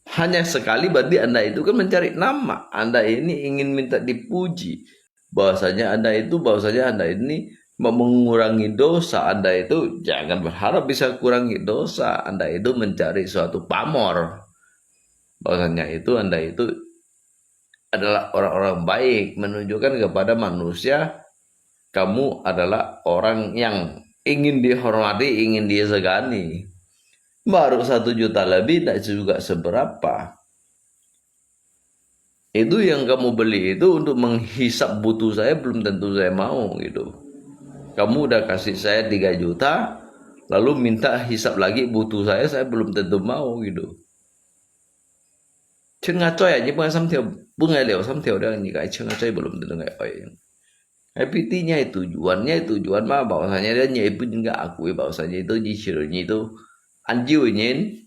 Speaker 7: Hanya sekali berarti Anda itu kan mencari nama. Anda ini ingin minta dipuji. Bahwasanya Anda ini mau mengurangi dosa. Anda itu jangan berharap bisa kurangi dosa. Anda itu mencari suatu pamor. Bahwasanya itu Anda itu adalah orang-orang baik, menunjukkan kepada manusia kamu adalah orang yang ingin dihormati, ingin disegani. Baru 1 juta lebih tidak juga seberapa. Itu yang kamu beli itu untuk menghisap butuh saya, belum tentu saya mau gitu. Kamu udah kasih saya 3 juta, lalu minta hisap lagi butuh saya belum tentu mau gitu. Chân ngã chơi nhưng mà xăm theo bunga liều xăm theo đó như cái chân ngã chơi belum tentu nggak IPT-nya tujuan mah bahwasanya dia nyai pun nggak akui bahwasanya itu jishirnya itu anjiuin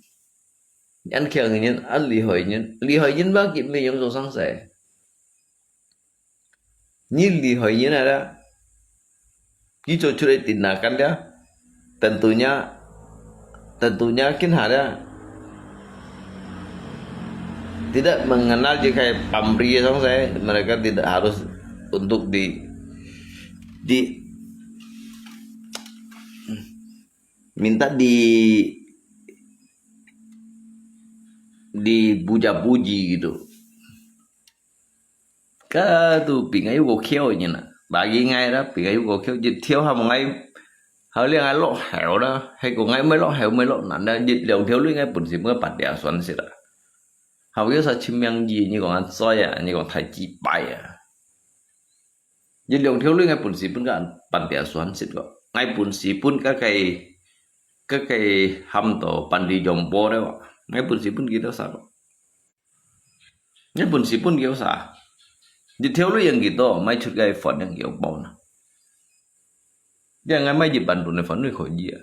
Speaker 7: an khiang an li hỏi nhân ba kịp mình trong sáng sẻ như li hỏi nhân ada gitu curi tindakan dia tentunya kin ada tidak mengenal jika kayak pamri sama saya, mereka tidak harus untuk minta dipuja-puji gitu. Tuh pingai gua kêu như nè, bagi ngay đó pingai gua kêu dịch thiếu hàng ngày hal yang lo heo đó hay còn ngay mới lo heo mới lo nản đó dịch liệu thiếu lưỡi ngay bổn xịt mới bạt đẻ xoắn xịt đó. Hầu như sao chim yang gì như còn ăn soi à, như còn thải chi bài à. Dịch liệu thiếu lưỡi ngay bổn xịt pun kan bạt đẻ xoắn xịt kok. Ngay bổn xịt pun các cái ham to pandi jompo đấy kok. Ngay bổn xịt pun gitu sao kok. Ngay bổn xịt pun gitu sao. Dịch thiếu lưỡi yang gitu, mai chút cái phận yang kiểu bau nè. Dia ngai mai jiban tu phận nuôi khỏi gì à.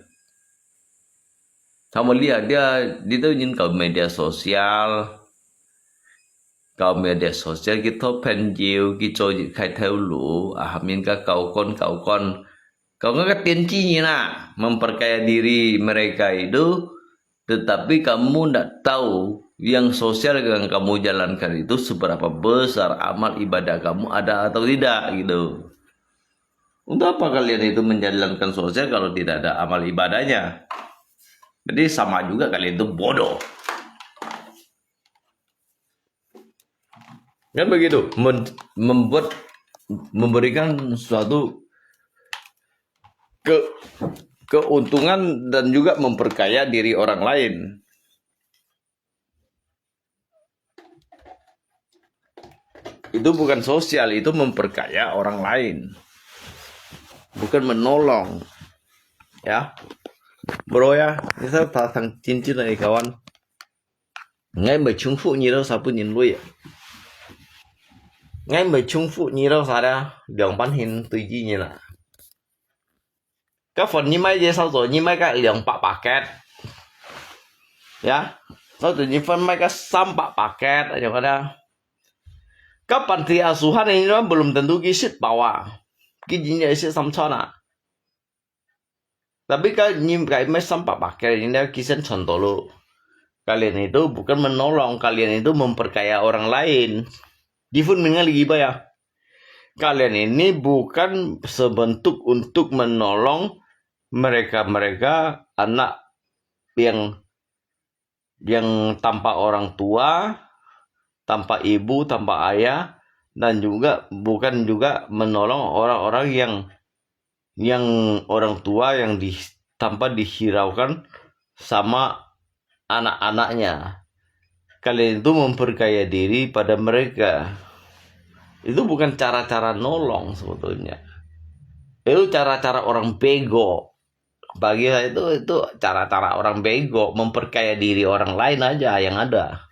Speaker 7: Kamu lihat dia itu nhìn kalau media sosial kita penjiu kita khai theo lũ hamin ka kau kon kau nggak tensinya nah memperkaya diri mereka itu, tetapi kamu tidak tahu yang sosial yang kamu jalankan itu seberapa besar amal ibadah kamu ada atau tidak gitu. Untuk apa kalian itu menjalankan sosial kalau tidak ada amal ibadahnya? Jadi sama juga kalian itu bodoh. Kan begitu, memberikan suatu keuntungan dan juga memperkaya diri orang lain. Itu bukan sosial, itu memperkaya orang lain. Bukan menolong. Ya. Bro ya, ini saya tentang cincin này kawan. Ngay mà chung phụ như đâu sao不nhìn lui. Ngay mà chung phụ như đâu sao đó, lượng bán hình tùy gì như là. Các phần như mấy dễ sao rồi, như mấy cái lượng paket. Ya. Sau tự nhiên phân mấy cái sam paket aja kada. Các panti asuhan ini belum tentu kisit bawa. Gizinya isi samsona. Tapi kayak mấy sampah paket ini kisah contoh lo. Kalian itu bukan menolong, kalian itu memperkaya orang lain. Difun mengali giba ya. Kalian ini bukan sebentuk untuk menolong mereka anak yang tanpa orang tua, tanpa ibu, tanpa ayah, dan juga bukan juga menolong orang-orang yang orang tua yang tanpa dihiraukan sama anak-anaknya. Kalian itu memperkaya diri pada mereka. Itu bukan cara-cara nolong sebetulnya. Itu cara-cara orang bego. Bagi saya itu cara-cara orang bego, memperkaya diri orang lain aja yang ada.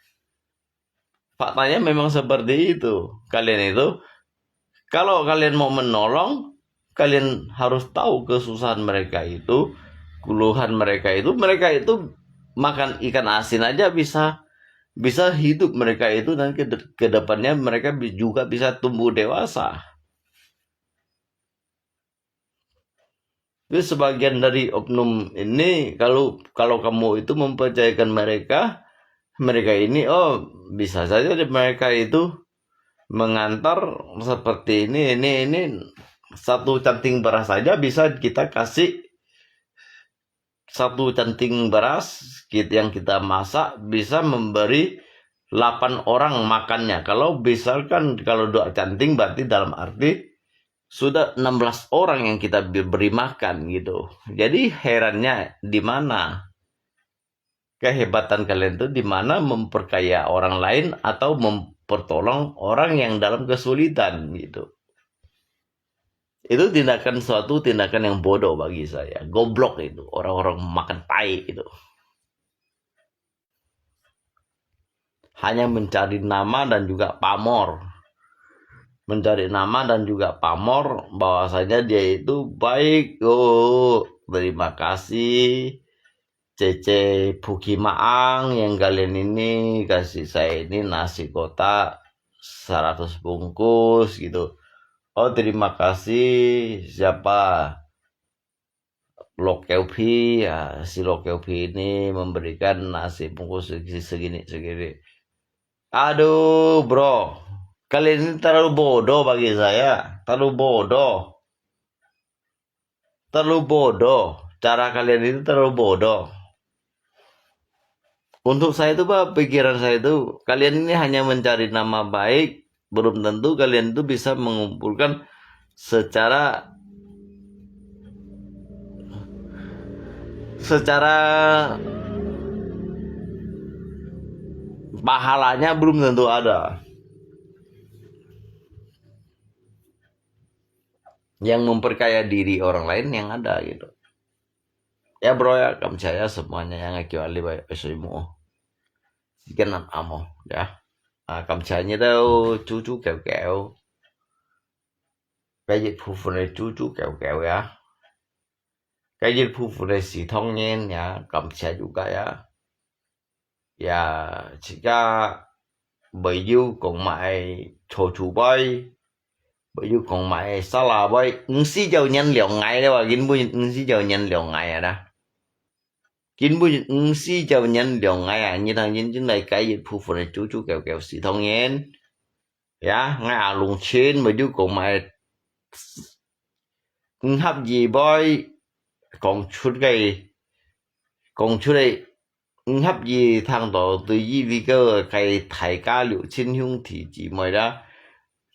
Speaker 7: Faktanya memang seperti itu. Kalian itu, kalau kalian mau menolong, kalian harus tahu kesusahan mereka itu, keluhan mereka itu makan ikan asin aja bisa hidup mereka itu, dan ke depannya mereka juga bisa tumbuh dewasa. Jadi sebagian dari oknum ini, kalau kamu itu mempercayakan mereka ini, oh bisa saja mereka itu mengantar seperti ini satu canting beras saja bisa kita kasih. Satu canting beras yang kita masak bisa memberi 8 orang makannya. Kalau misalkan kalau 2 canting berarti dalam arti sudah 16 orang yang kita beri makan gitu. Jadi herannya di mana kehebatan kalian itu, di mana memperkaya orang lain atau mempertolong orang yang dalam kesulitan gitu. Itu suatu tindakan yang bodoh bagi saya. Goblok itu. Orang-orang makan tai itu. Hanya mencari nama dan juga pamor. Mencari nama dan juga pamor bahwasanya dia itu baik. Oh, terima kasih. Cece Pukimaang yang kalian ini kasih saya ini nasi kotak 100 bungkus gitu. Oh terima kasih siapa Lokeupi ya, si Lokeupi ini memberikan nasi bungkus segini. Aduh bro, kalian ini terlalu bodoh bagi saya, terlalu bodoh. Cara kalian itu terlalu bodoh. Untuk saya itu Pak, pikiran saya itu kalian ini hanya mencari nama baik. Belum tentu kalian itu bisa mengumpulkan secara pahalanya belum tentu ada. Yang memperkaya diri orang lain yang ada gitu. Ya bro ya, kamcaya semuanya yang kecuali baik semua. Jangan amo ya. Cầm chạy như đâu chú kẹo cái dịch vụ này chú kẹo ya cái dịch vụ này xì thông nhiên ya cầm chạy juga ya jika bởi yêu còn mãi cho chú bay bởi yêu còn mãi sao là bay xí dầu nhân liệu ngày đấy mà kín bùi xí dầu nhân liệu ngày à đó kín bùi xí dầu nhân liệu ngày à như thằng nhân này cái dịch vụ này chú kẹo xì thông nhiên ya ngay à lùng trên mà chú còn mãi hấp gì bay còn chút đây hấp gì thằng đó từ gì vì cái thải ca liệu trên hung thì chỉ mới đó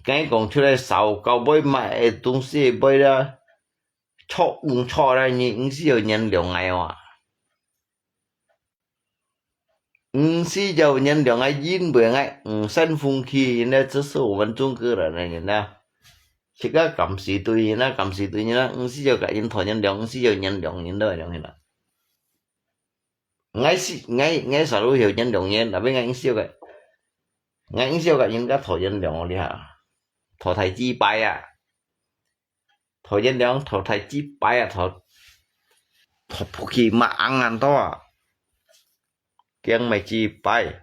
Speaker 7: cái còn chút đây sau cao bay mày东西bay ra cho ra những gì nhân liệu ngày mà Si giàu nhân điều ngay yin bữa ngay sân phung khi nó chỉ số mình trung cư rồi này nè chỉ có cảm sĩ tôi nó cảm sĩ tôi nó si giàu cả nhân thọ nhân điều si giàu nhân điều nhân đời điều này ngay sở hữu hiểu nhân điều nhân là bên ngay siêu cái ngay siêu cái nhân các thọ nhân điều đi hả thọ thầy chi bài à thọ nhân điều thọ thầy chi bài à thọ thọ khi mà ăn to à kiêng mày chi bài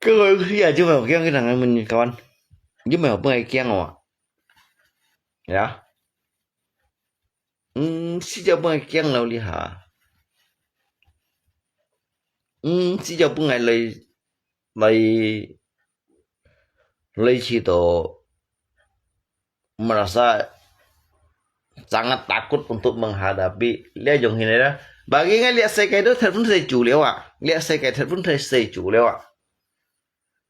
Speaker 7: cái người khi à chứ mà kiêng cái thằng mình các bạn chứ mà không ai kiêng à dạ si cho bưng kiêng lâu đi hả si cho bưng ngày lấy chỉ tổ merasa sangat takut untuk menghadapi lihat yang ini dah bagi ngai lihat saya kayak itu thật pun saya chủ liao à lihat saya kayak thật pun saya chủ liao à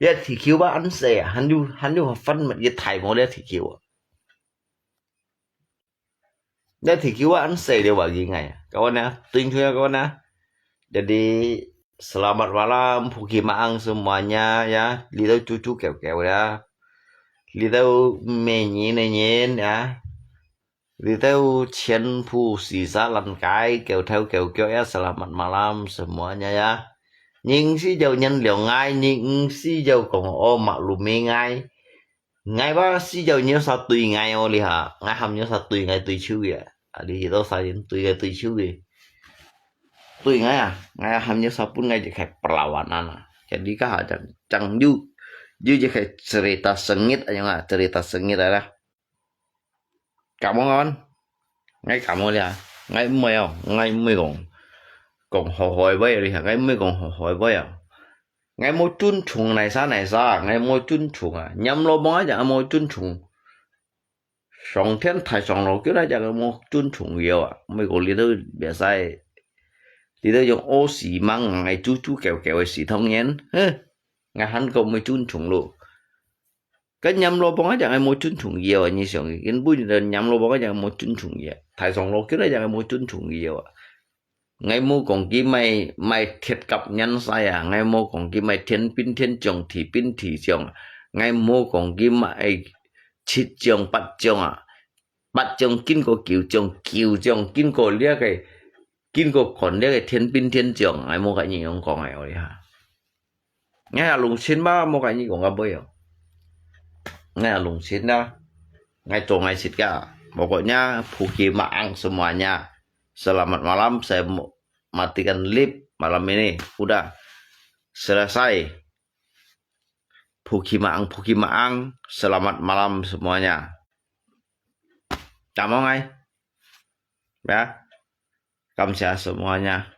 Speaker 7: lihat thì kêu ba anh saya hắn du phân mặt cái thải màu lihat thì kêu à lihat thì kêu ba anh saya dia bagi ngai kawan ya thank you ya kawan ya jadi selamat malam Pukimaang semuanya ya lihat cucu kew ya lihat menyin ya Vì theo chiến phu xì xa lần cái kéo ya selamat malam semuanya ya. Nhưng si giàu nhân liệu ngay nhưng si giàu còn ô maklumi ngay. Ngay ba si giàu nhớ sao tùy ngay ô li hả. Ngay hàm nhớ sao tùy ngay tùy chiu ya. Đi đâu sao đến tùy ngay tùy chiu ya. Tùy ngay à. Ngay hàm nhớ sao pun ngay jadi kayak perlawanan à. Jadi kah chẳng ju jadi kayak cerita sengit aja nggak cerita sengit ada. Cảm ơn anh ngay cảm ơn à ngay mới không ngay mới còn hỏi với đi hả ngay mới còn hỏi với à ngay một chun trùng này sao ngay một chun trùng à nhắm lo bó chẳng một chun trùng sòng thiên thái sòng lỗ kiểu này chẳng một chun trùng nhiều à mấy cái lý do biết sai lý do dùng ô xì mang ngay chú kéo xì thông nhén ngay hắn còn mấy chun trùng luôn cái nhâm lô bóng chẳng ai mua chun trùng nhiều như xong cái bún lên nhâm lô bóng chẳng mua chun trùng nhiều thái sòng lô cái này chẳng ai mua chun trùng nhiều ngay mua còn cái mày thiệt cặp nhân sai à ngay mua còn cái mày thiên chồng thì pin thì chồng ngay mua còn cái mày chít chồng bắt chồng kinh có kiều chồng kinh có lia cái kinh có còn lia cái thiên chồng ngay mua cái gì không còn này rồi hả ngay là lùng xin ba mua cái gì còn gặp bây giờ ngay lùng xin dah ngay to ngay sit ka pokoknya Pukimaang semuanya selamat malam saya matikan lip malam ini udah selesai Pukimaang selamat malam semuanya cảm ơn anh ya cảm ơn semuanya